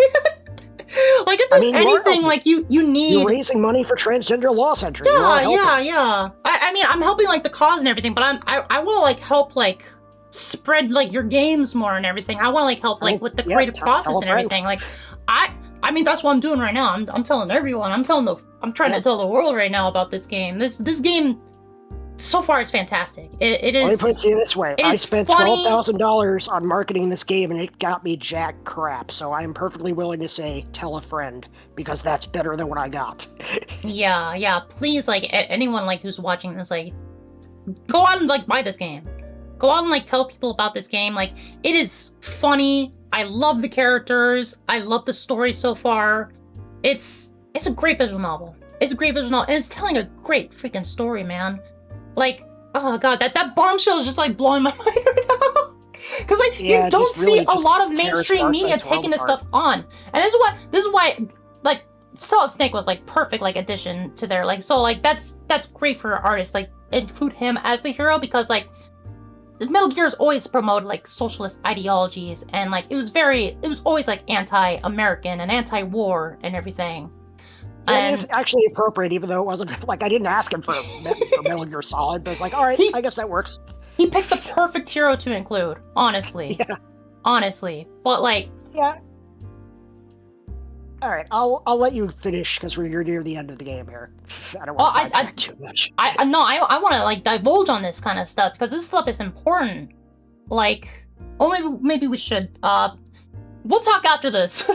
Like, if there's anything, like, you need... You're raising money for Transgender Law Center. Yeah. I mean, I'm helping, like, the cause and everything, but I want to, like, help, like, spread, like, your games more and everything. I want to, like, help, like, with the creative process and everything. Like, I mean, that's what I'm doing right now. I'm telling everyone. I'm trying to tell the world right now about this game. This game... So far, it's fantastic. It is. Let me put it to you this way: I spent $12,000 on marketing this game, and it got me jack crap. So I am perfectly willing to say, tell a friend, because that's better than what I got. Yeah. Please, like anyone like who's watching this, like, go out and like buy this game. Go out and like tell people about this game. Like, it is funny. I love the characters. I love the story so far. It's a great visual novel. It's a great visual novel, and it's telling a great freaking story, man. Like, oh god, that bombshell is just like blowing my mind right now. Because like you don't see a lot of mainstream media taking this stuff on, and this is why like Solid Snake was like perfect like addition to their like, so like that's great for artists, like include him as the hero, because like Metal Gear's always promoted like socialist ideologies, and like it was always like anti-American and anti-war and everything. Yeah, it's actually appropriate, even though it wasn't like I didn't ask him for Metal Gear Solid, but it's like, all right, I guess that works. He picked the perfect hero to include, honestly. Yeah. Honestly, but like. Yeah. All right, I'll let you finish because you're near the end of the game here. I don't want to sidetrack too much. I want to like divulge on this kind of stuff because this stuff is important. Like, maybe we should. We'll talk after this.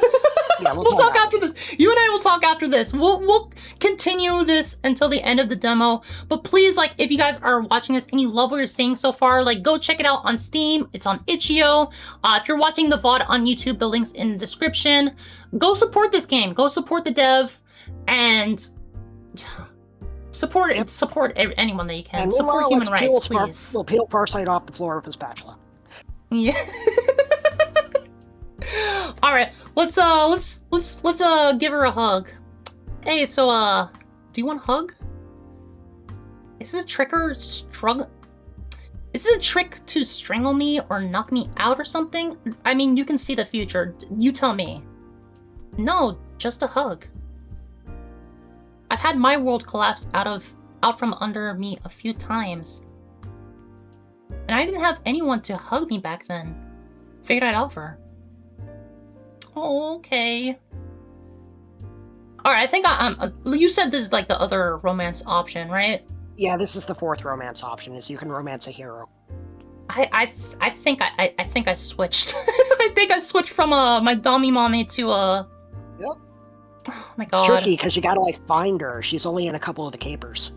Yeah, we'll talk after this. You and I will talk after this. We'll continue this until the end of the demo. But please, like, if you guys are watching this and you love what you're seeing so far, like, go check it out on Steam. It's on itch.io. If you're watching the VOD on YouTube, the link's in the description. Go support this game. Go support the dev, and support anyone that you can. And support human rights, please. We'll peel Farsight off the floor with a spatula. Yeah. All right, let's give her a hug. Hey, so do you want a hug? Is this a trick to strangle me or knock me out or something? I mean, you can see the future. You tell me. No, just a hug. I've had my world collapse out from under me a few times, and I didn't have anyone to hug me back then. Figured I'd offer. Oh, okay. Alright, I think you said this is like the other romance option, right? Yeah, this is the fourth romance option, is you can romance a hero. I think I switched. I think I switched from my dommy mommy to Yep. Oh my god. It's tricky because you gotta like find her. She's only in a couple of the capers.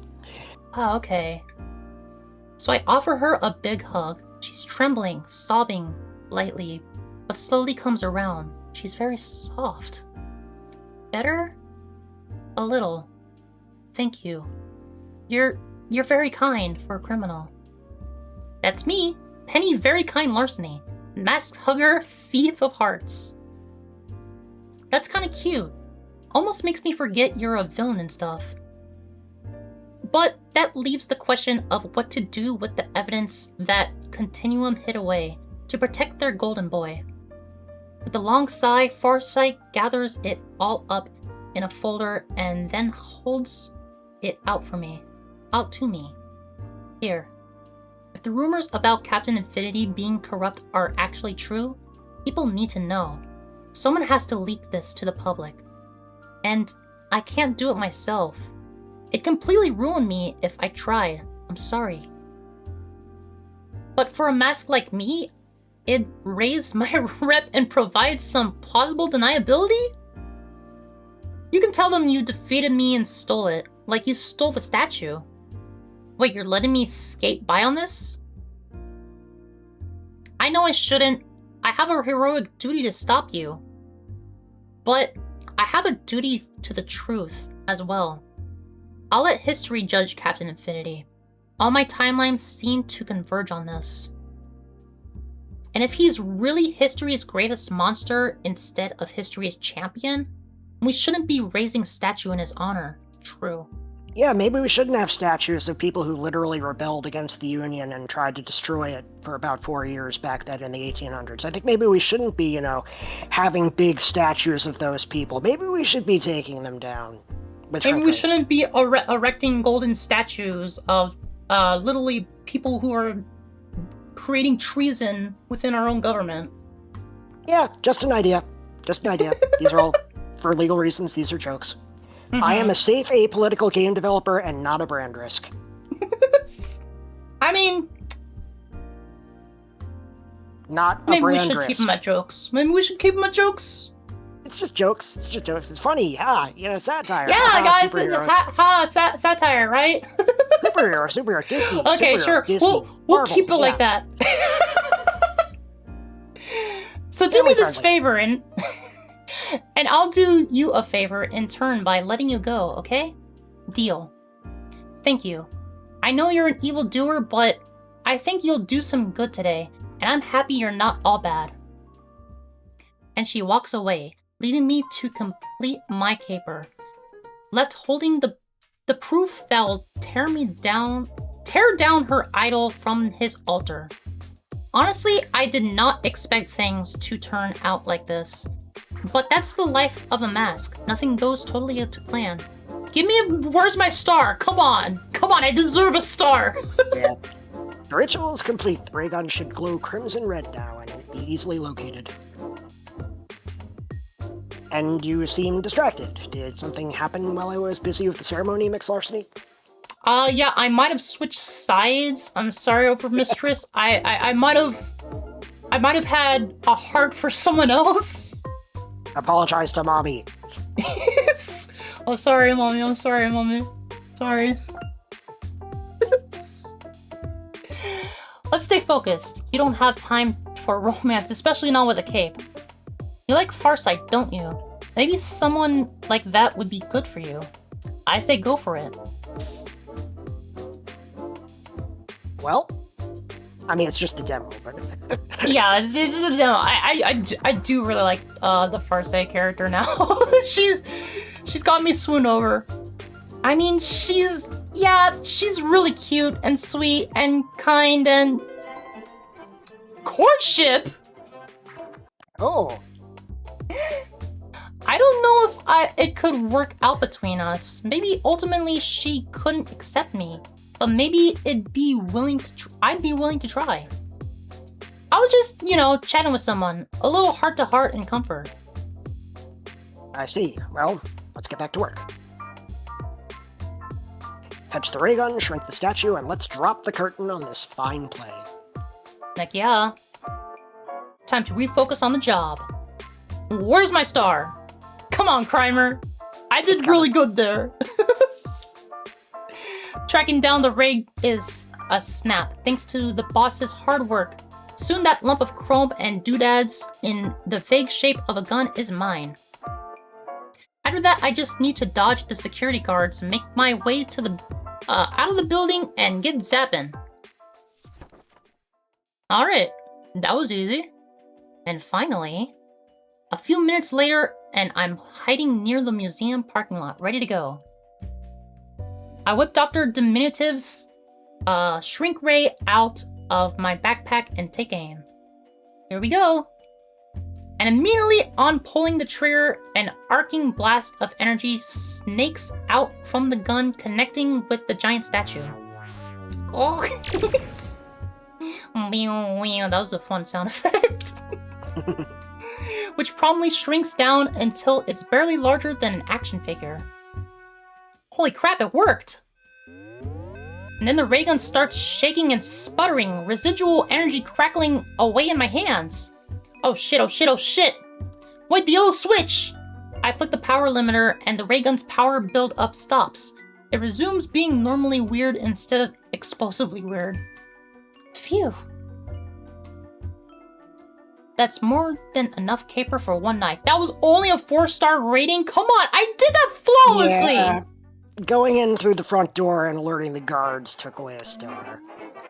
Oh, okay. So I offer her a big hug. She's trembling, sobbing lightly, but slowly comes around. She's very soft. Better? A little. Thank you. You're very kind for a criminal. That's me, Penny Very Kind Larceny, masked hugger, thief of hearts. That's kind of cute. Almost makes me forget you're a villain and stuff. But that leaves the question of what to do with the evidence that Continuum hid away to protect their golden boy. With a long sigh, Farsight gathers it all up in a folder and then holds it out to me. Here. If the rumors about Captain Infinity being corrupt are actually true, people need to know. Someone has to leak this to the public. And I can't do it myself. It completely ruined me if I tried. I'm sorry. But for a mask like me, it raised my rep and provides some plausible deniability? You can tell them you defeated me and stole it, like you stole the statue. Wait, you're letting me skate by on this? I know I shouldn't. I have a heroic duty to stop you. But I have a duty to the truth as well. I'll let history judge Captain Infinity. All my timelines seem to converge on this. And if he's really history's greatest monster instead of history's champion, we shouldn't be raising a statue in his honor. True. Yeah, maybe we shouldn't have statues of people who literally rebelled against the Union and tried to destroy it for about 4 years back then in the 1800s. I think maybe we shouldn't be, having big statues of those people. Maybe we should be taking them down. Maybe we shouldn't be erecting golden statues of literally people who are creating treason within our own government. Yeah, just an idea. Just an idea. These are all, for legal reasons, these are jokes. Mm-hmm. I am a safe apolitical game developer and not a brand risk. I mean... Not a maybe brand we should risk. keep them at jokes. Maybe we should keep them at jokes. It's just jokes. It's just jokes. It's funny. Satire. Yeah, guys. Satire, right? Superhero. Disney. Okay, sure. Disney, we'll keep it like that. So do me this favor and I'll do you a favor in turn by letting you go, okay? Deal. Thank you. I know you're an evildoer, but I think you'll do some good today, and I'm happy you're not all bad. And she walks away, leaving me to complete my caper, left holding the proof that will tear down her idol from his altar. Honestly, I did not expect things to turn out like this. But that's the life of a mask. Nothing goes totally to plan. Give me where's my star? Come on, I deserve a star. Yeah. The ritual is complete. The ray gun should glow crimson red now and be easily located. And you seem distracted. Did something happen while I was busy with the ceremony, Miss Larceny? Yeah, I might have switched sides. I'm sorry, Overmistress. I might have had a heart for someone else. Apologize to Mommy. Oh, sorry, Mommy. I'm sorry, Mommy. Sorry. Let's stay focused. You don't have time for romance, especially not with a cape. You like Farsight, don't you? Maybe someone like that would be good for you. I say go for it. Well, I mean, it's just a demo, but... Yeah, it's just a demo. I do really like the Farsight character now. She's got me swooned over. I mean, she's really cute and sweet and kind and... Courtship? Oh. I don't know if it could work out between us. Maybe ultimately she couldn't accept me. But maybe I'd be willing to try. I was just, chatting with someone. A little heart-to-heart and comfort. I see. Well, let's get back to work. Fetch the ray gun, shrink the statue, and let's drop the curtain on this fine play. Heck yeah. Time to refocus on the job. Where's my star? Come on, Crimer. I did really good there. Tracking down the ray is a snap, thanks to the boss's hard work. Soon that lump of chrome and doodads in the vague shape of a gun is mine. After that, I just need to dodge the security guards, make my way to the out of the building, and get zapping. Alright, that was easy. And finally, a few minutes later, and I'm hiding near the museum parking lot, ready to go. I whip Dr. Diminutive's shrink ray out of my backpack and take aim. Here we go. And immediately on pulling the trigger, an arcing blast of energy snakes out from the gun, connecting with the giant statue. Oh, that was a fun sound effect. Which promptly shrinks down until it's barely larger than an action figure. Holy crap, it worked! And then the ray gun starts shaking and sputtering, residual energy crackling away in my hands. Oh shit, oh shit, oh shit! Wait, the yellow switch! I flick the power limiter and the ray gun's power build-up stops. It resumes being normally weird instead of explosively weird. Phew. That's more than enough caper for one night. That was only a 4-star rating? Come on, I did that flawlessly! Yeah. Going in through the front door and alerting the guards took away a star.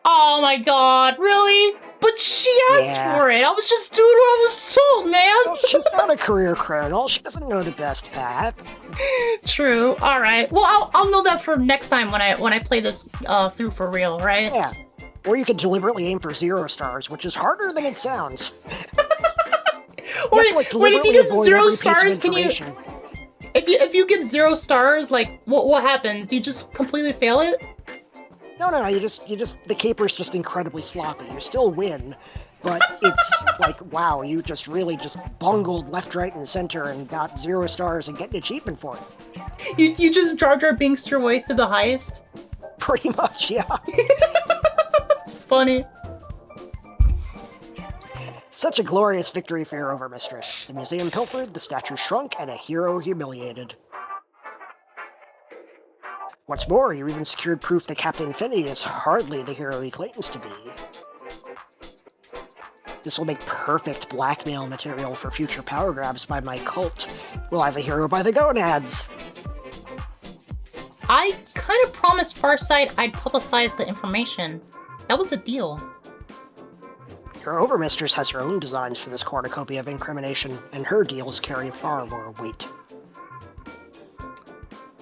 Oh my god, really? But she asked for it. I was just doing what I was told, man. Well, she's not a career criminal. She doesn't know the best path. True. All right. Well, I'll know that for next time when I play this through for real, right? Yeah. Or you could deliberately aim for 0 stars, which is harder than it sounds. Wait, if you get 0 stars, can you? If you get 0 stars, like what happens? Do you just completely fail it? No, you just the caper's just incredibly sloppy. You still win, but it's like, wow, you just really just bungled left, right, and center and got 0 stars and get an achievement for it. You just Jar Jar Binks your way through the heist? Pretty much, yeah. Funny. Such a glorious victory for your overmistress. The museum pilfered, the statue shrunk, and a hero humiliated. What's more, you even secured proof that Captain Finney is hardly the hero he claims to be. This will make perfect blackmail material for future power grabs by my cult. We'll have a hero by the gonads! I kind of promised Farsight I'd publicize the information. That was a deal. Your overmistress has her own designs for this cornucopia of incrimination, and her deals carry far more weight.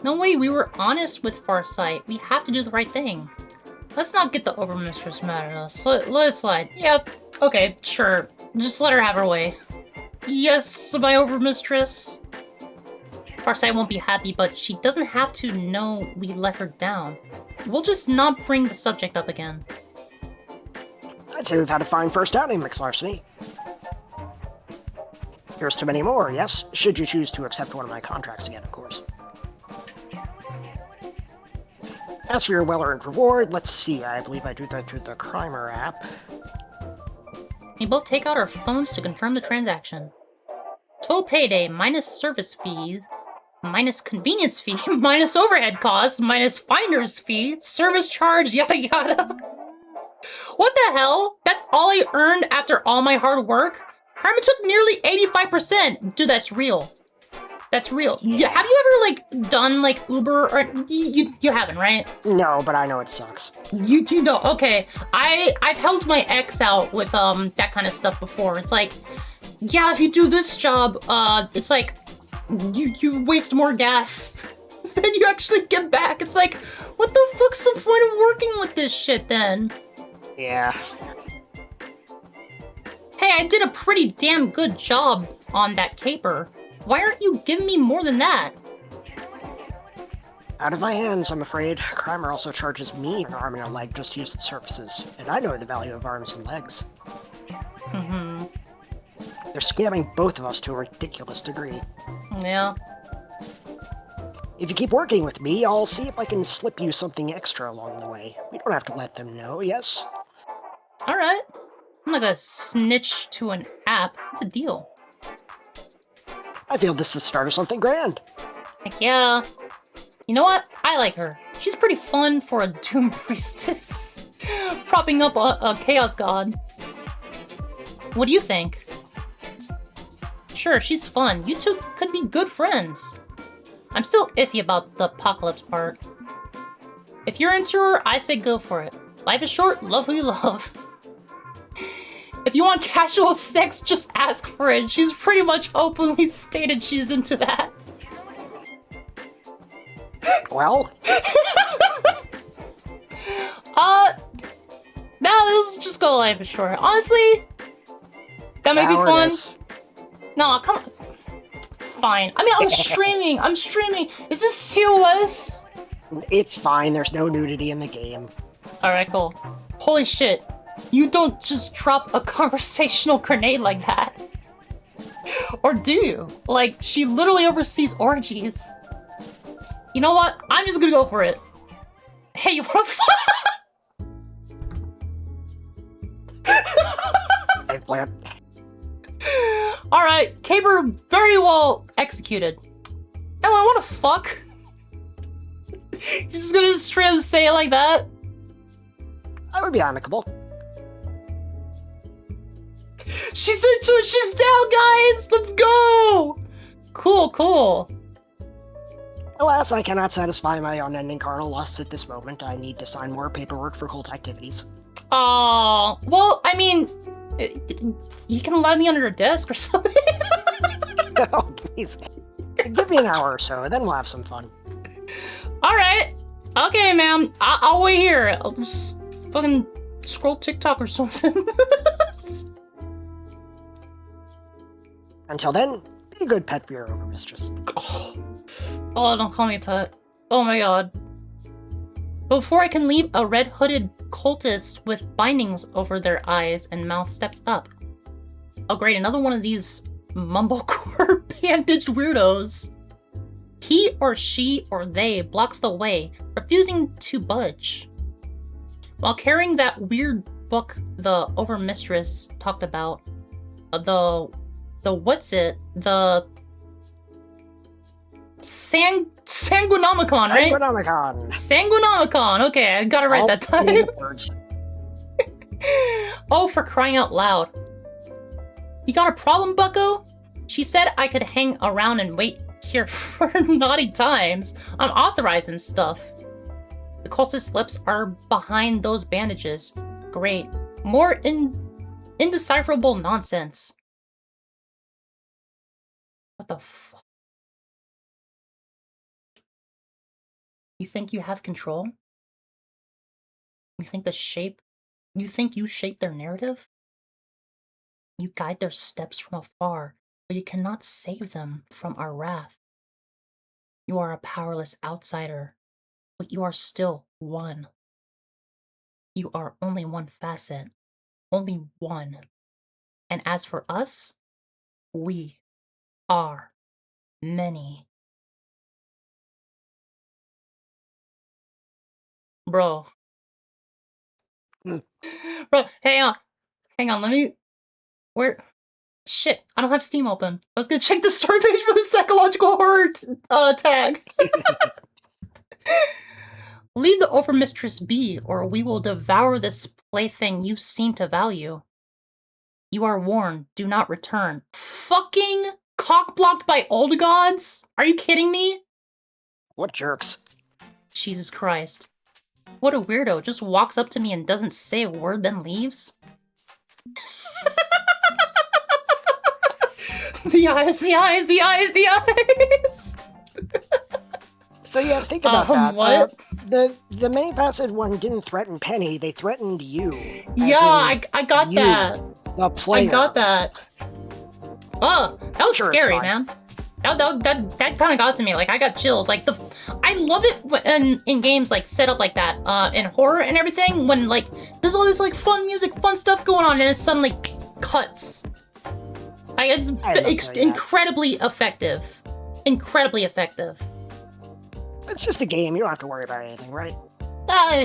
No way, we were honest with Farsight. We have to do the right thing. Let's not get the overmistress mad at us. Let it slide. Yep. Okay, sure. Just let her have her way. Yes, my overmistress. Farsight won't be happy, but she doesn't have to know we let her down. We'll just not bring the subject up again. I'd say we've had a fine first outing, Miss Larceny. Here's to many more, yes? Should you choose to accept one of my contracts again, of course. As for your well-earned reward, let's see, I believe I do that through the Crimer app. We both take out our phones to confirm the transaction. Total payday minus service fees, minus convenience fee, minus overhead costs, minus finder's fee, service charge, yada yada. What the hell? That's all I earned after all my hard work? Carmen took nearly 85%. Dude, that's real. That's real. Yeah. Have you ever, like, done, like, Uber or... You haven't, right? No, but I know it sucks. You know. Okay. I've helped my ex out with, that kind of stuff before. It's like, yeah, if you do this job, it's like, you waste more gas than you actually get back. It's like, what the fuck's the point of working with this shit, then? Yeah. Hey, I did a pretty damn good job on that caper. Why aren't you giving me more than that? Out of my hands, I'm afraid. Crimer also charges me an arm and a leg just to use its services, and I know the value of arms and legs. Mm-hmm. They're scamming both of us to a ridiculous degree. Yeah. If you keep working with me, I'll see if I can slip you something extra along the way. We don't have to let them know, yes? Alright. I'm not gonna snitch to an app. It's a deal. I feel this is the start of something grand. Heck yeah. You know what? I like her. She's pretty fun for a Doom Priestess. Propping up a Chaos God. What do you think? Sure, she's fun. You two could be good friends. I'm still iffy about the apocalypse part. If you're into her, I say go for it. Life is short, love who you love. If you want casual sex, just ask for it. She's pretty much openly stated she's into that. Well? Now let's just go life is short. Honestly, that may be fun. No, come on. Fine. I mean, I'm streaming. Is this TOS? It's fine. There's no nudity in the game. Alright, cool. Holy shit. You don't just drop a conversational grenade like that. Or do you? Like, she literally oversees orgies. You know what? I'm just gonna go for it. Hey, you wanna Eggplant. Alright, Caper very well executed. Oh, I wanna fuck. You're just gonna straight up say it like that? That would be amicable. She's into it, she's down, guys! Let's go! Cool, cool. Alas, I cannot satisfy my unending carnal lusts at this moment. I need to sign more paperwork for cult activities. Oh, well, I mean, you can lie me under a desk or something. Oh, please. Give me an hour or so, then we'll have some fun. Alright. Okay, ma'am. I'll wait here. I'll just fucking scroll TikTok or something. Until then, be a good pet for your overmistress. Oh, don't call me pet. Oh my god. Before I can leave, a red-hooded cultist with bindings over their eyes and mouth steps up. Oh great, another one of these mumblecore bandaged weirdos. He or she or they blocks the way, refusing to budge. While carrying that weird book the overmistress talked about, the Sanguinomicon, right? Sanguinomicon. Sanguinomicon. Okay, I got it right that time. Oh, for crying out loud. You got a problem, bucko? She said I could hang around and wait here for naughty times. I'm authorizing stuff. The cultist's lips are behind those bandages. Great. More indecipherable nonsense. What the fuck? You think you have control? You think you shape their narrative? You guide their steps from afar, but you cannot save them from our wrath. You are a powerless outsider, but you are still one. You are only one facet, only one. And as for us, we are many. Bro. Bro, hang on, let me... Where... Shit, I don't have Steam open. I was gonna check the story page for the psychological horror tag. Leave the overmistress be, or we will devour this plaything you seem to value. You are warned, do not return. Fucking cock-blocked by old gods? Are you kidding me? What jerks. Jesus Christ. What a weirdo, just walks up to me and doesn't say a word, then leaves? The eyes, the eyes, the eyes, the eyes! So yeah, think about that. What? The main passive one didn't threaten Penny, they threatened you. Yeah, I got you, that. The player. I got that. Oh, that was Sure, scary, man. That kind of got to me. Like, I got chills. Like, I love it when in games like set up like that, in horror and everything, when like there's all this like fun music, fun stuff going on, and it suddenly cuts. Like, it's incredibly effective. Incredibly effective. It's just a game. You don't have to worry about anything, right?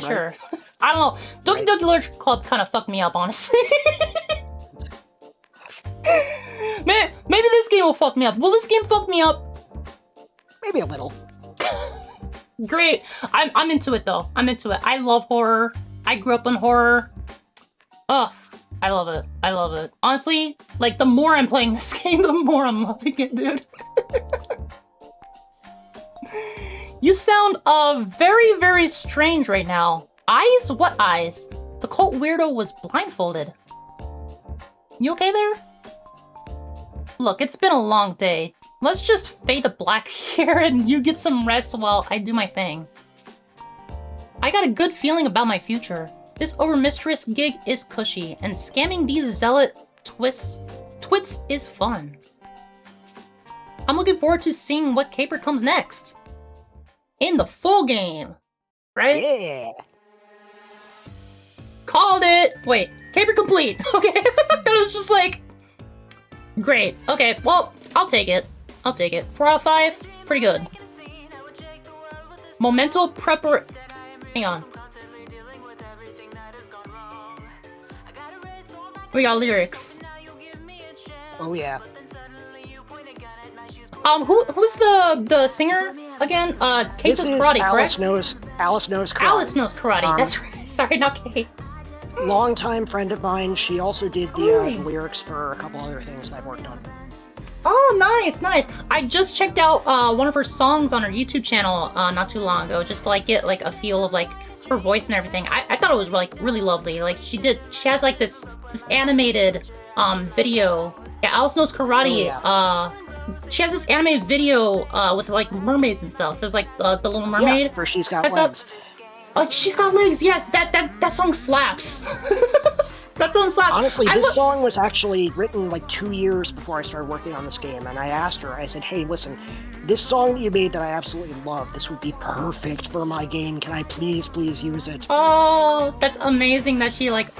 Sure. I don't know. Doki Doki Literature Club kind of fucked me up, honestly. Maybe this game will fuck me up. Will this game fuck me up? Maybe a little. Great. I'm into it, though. I'm into it. I love horror. I grew up in horror. Ugh. I love it. I love it. Honestly, like, the more I'm playing this game, the more I'm loving it, dude. You sound, very, very strange right now. Eyes? What eyes? The cult weirdo was blindfolded. You okay there? Look, it's been a long day. Let's just fade to black here and you get some rest while I do my thing. I got a good feeling about my future. This overmistress gig is cushy, and scamming these zealot twits is fun. I'm looking forward to seeing what caper comes next. In the full game, right? Yeah. Called it! Wait, caper complete! Okay, that was just like... Great. Okay, well, I'll take it. I'll take it. 4 out of 5? Pretty good. Momental prepar... Hang on. We got lyrics. Oh yeah. Who's the singer again? Kate does karate, correct? Alice knows karate. Alice knows karate. That's right. Sorry, not Kate. Longtime friend of mine. She also did the lyrics for a couple other things that I've worked on. Oh, nice, nice. I just checked out one of her songs on her YouTube channel not too long ago, just to like get like a feel of like her voice and everything. I thought it was like really lovely. Like she has like this animated video. Yeah, Alice Knows Karate. Oh, yeah. She has this animated video with like mermaids and stuff. There's like the Little Mermaid. Yeah, where she's got legs. She's got legs. Yeah, that song slaps. That song slaps. Honestly, this song was actually written like 2 years before I started working on this game, and I asked her. I said, "Hey, listen, this song that you made that I absolutely love. This would be perfect for my game. Can I please use it?" Oh, that's amazing that she like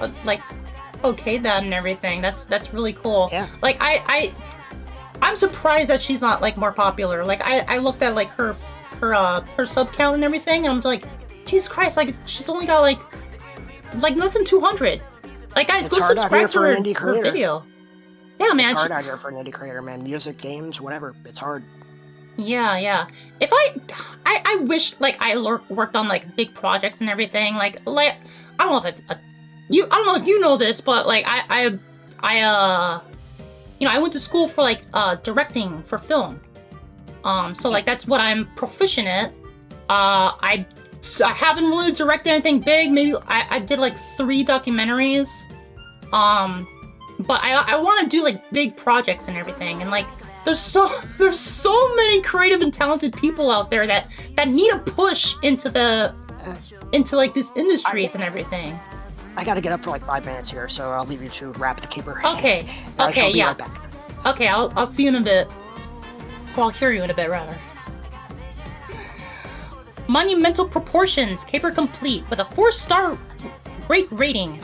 okayed that and everything. That's really cool. Yeah. Like I'm surprised that she's not like more popular. Like I looked at like her sub count and everything, and I'm like, Jesus Christ, like she's only got like less than 200. Like guys, go subscribe to her video. Yeah, man. It's hard out here for an indie creator, man. Music, games, whatever. It's hard. Yeah. If I wish like I worked on like big projects and everything. Like I don't know if I don't know if you know this, but like I went to school for like directing for film. So like that's what I'm proficient at. I haven't really directed anything big. Maybe I did like 3 documentaries. But I want to do like big projects and everything. And like there's so many creative and talented people out there that need a push into like this industries and everything. I gotta get up for like 5 minutes here, so I'll leave you to wrap the keeper. Okay. Yeah. Right back. Okay, I'll see you in a bit. Well, I'll hear you in a bit, rather. Monumental Proportions, caper complete, with a 4-star great rating.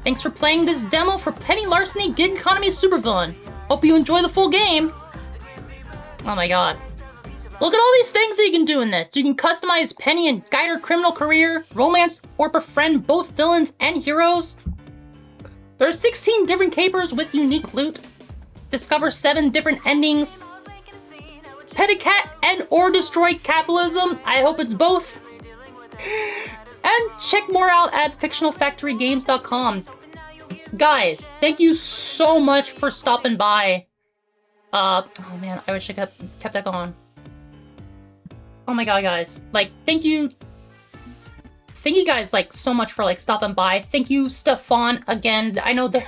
Thanks for playing this demo for Penny Larceny Gig Economy Supervillain. Hope you enjoy the full game. Oh my god. Look at all these things that you can do in this. You can customize Penny and guide her criminal career, romance, or befriend both villains and heroes. There are 16 different capers with unique loot. Discover 7 different endings. Pet a cat and or destroy capitalism. I hope it's both. And check more out at fictionalfactorygames.com. Guys, thank you so much for stopping by. Oh man, I wish I kept that going. Oh my god, guys. Like, thank you guys like so much for like stopping by. Thank you, Stefan, again. I know that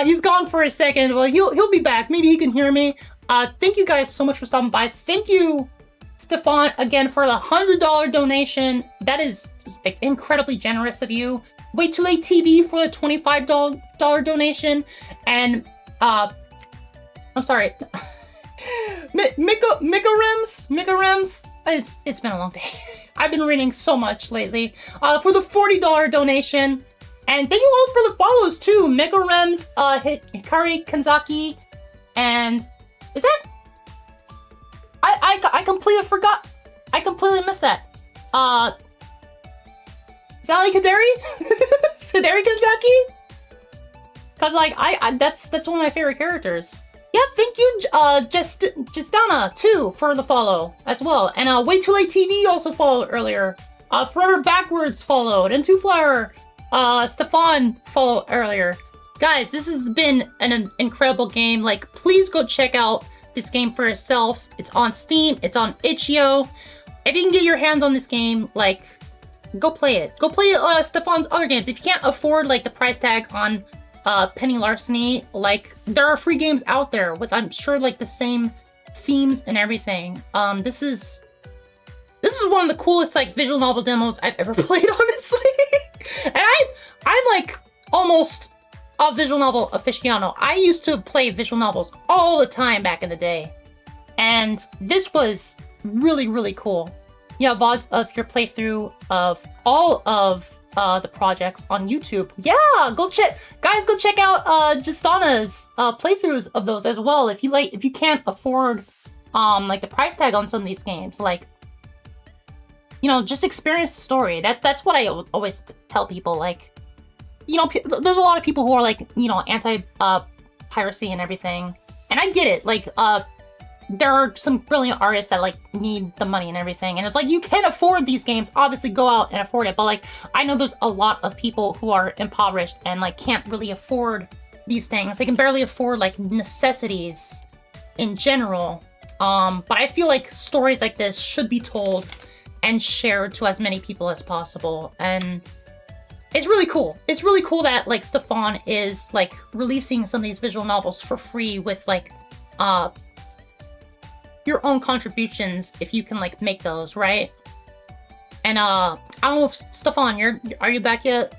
he's gone for a second. Well, he'll be back. Maybe he can hear me. Thank you guys so much for stopping by. Thank you, Stefan, again for the $100 donation. That is like, incredibly generous of you. Wait Too Late TV for the $25 donation. And I'm sorry. Mika Rems. It's been a long day. I've been reading so much lately. For the $40 donation. And thank you all for the follows too. Mega Rems, Hikari Kanzaki, and is that? I completely forgot. I completely missed that. Sally Kaderi? Kaderi Kanzaki? Cause like that's one of my favorite characters. Yeah, thank you, Justana too for the follow as well. And Wait Too Late TV also followed earlier. Forever Backwards followed, and Two Flower, Stefan followed earlier. Guys, this has been an incredible game. Like, please go check out this game for yourselves. It's on Steam. It's on itch.io. If you can get your hands on this game, like, go play it. Go play Stefan's other games. If you can't afford like the price tag on Penny Larceny, like there are free games out there with I'm sure like the same themes and everything. This is one of the coolest like visual novel demos I've ever played, honestly. And I'm like almost a visual novel aficionado. I used to play visual novels all the time back in the day, and this was really, really cool. You have VODs of your playthrough of all of the projects on YouTube. Yeah, go check out Justana's playthroughs of those as well. If you can't afford like the price tag on some of these games, like, you know, just experience the story. That's what I always tell people. Like, you know, there's a lot of people who are like, you know, anti piracy and everything, and I get it. Like, there are some brilliant artists that like need the money and everything, and it's like, you can afford these games, obviously go out and afford it, but like, I know there's a lot of people who are impoverished and like can't really afford these things. They can barely afford like necessities in general. But I feel like stories like this should be told and shared to as many people as possible, and it's really cool. It's really cool that like Stefan is like releasing some of these visual novels for free with like your own contributions if you can like make those, right? And I don't know if Stefan, are you back yet?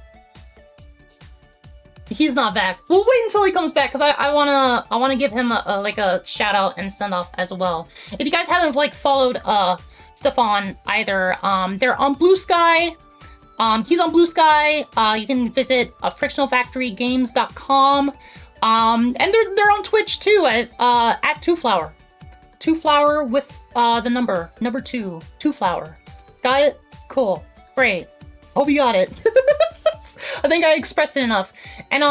He's not back. We'll wait until he comes back, because I wanna give him a shout out and send off as well. If you guys haven't like followed Stefan either, they're on Blue Sky. He's on Blue Sky. You can visit frictionalfactorygames.com. And they're on Twitch too as at 2flower. 2flower with the number 2 2flower. Got it? Cool. Great. Hope you got it. I think I expressed it enough. And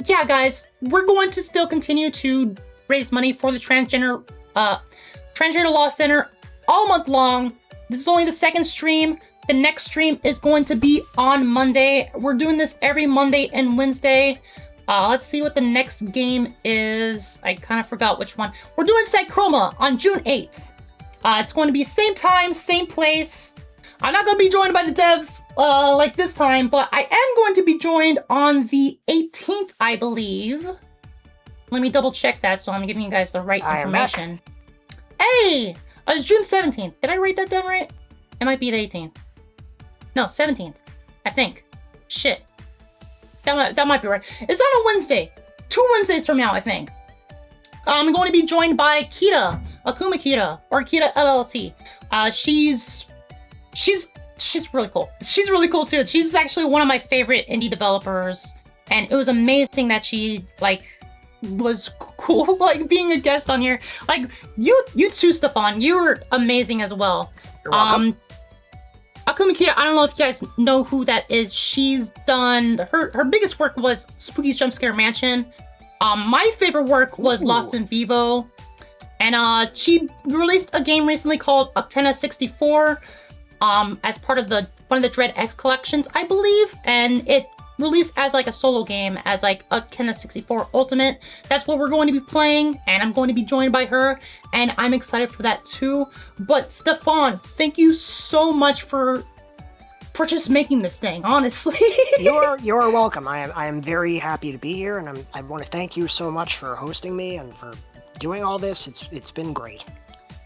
yeah, guys, we're going to still continue to raise money for the Transgender Law Center all month long. This is only the second stream. The next stream is going to be on Monday. We're doing this every Monday and Wednesday. Let's see what the next game is. I kind of forgot which one. We're doing Cychroma on June 8th. It's going to be same time, same place. I'm not going to be joined by the devs like this time, but I am going to be joined on the 18th, I believe. Let me double check that so I'm giving you guys the right information. Hey! It's June 17th. Did I write that down right? It might be the 18th. No, 17th. I think. Shit. That might be right. It's on a Wednesday. 2 Wednesdays from now, I think. I'm going to be joined by Kita, Akuma Kita, or Kita LLC. She's really cool. She's really cool too. She's actually one of my favorite indie developers, and it was amazing that she like was cool like being a guest on here. Like you too, Stefan. You were amazing as well. You're welcome. Akuma Kita, I don't know if you guys know who that is. She's done her biggest work was Spooky's Jump Scare Mansion. My favorite work was Lost in Vivo, and she released a game recently called Octena 64 as part of one of the Dread X collections, I believe, and it released as like a solo game as like Octena 64 Ultimate. That's what we're going to be playing, and I'm going to be joined by her, and I'm excited for that too. But Stefan, thank you so much for just making this thing, honestly. You're welcome. I am very happy to be here, and I want to thank you so much for hosting me and for doing all this. It's been great.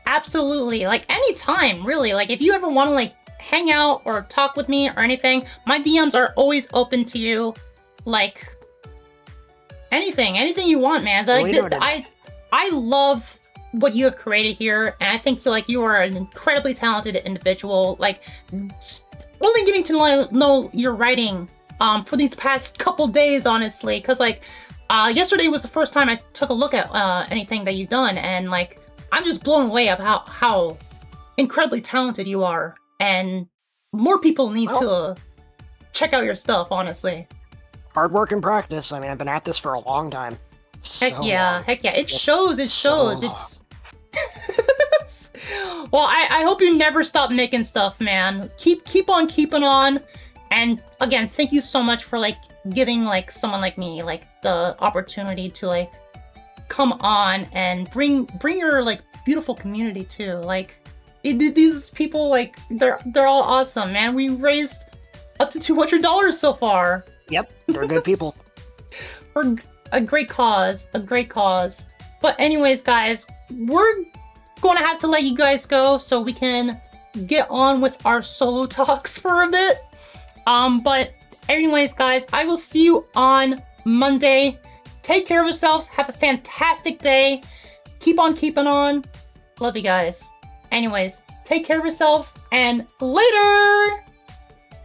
Absolutely. Like anytime, really. Like if you ever want to like hang out or talk with me or anything, my DMs are always open to you. Like anything you want, man. Like I love what you have created here, and I think like you are an incredibly talented individual. Like only getting to know your writing for these past couple days, honestly, because like yesterday was the first time I took a look at anything that you've done, and like I'm just blown away of how incredibly talented you are, and more people need to check out your stuff, honally. Hard work and practice. I mean, I've been at this for a long time. Heck yeah. It shows. It's well, I hope you never stop making stuff, man. Keep on keeping on. And again, thank you so much for like giving like someone like me like the opportunity to like come on and bring your like beautiful community too. Like these people, like they're all awesome, man. We raised up to $200 so far. Yep, they're good people. For a great cause. But anyways, guys, we're gonna have to let you guys go so we can get on with our solo talks for a bit. But anyways, guys, I will see you on Monday. Take care of yourselves. Have a fantastic day. Keep on keeping on. Love you guys. Anyways, take care of yourselves, and later!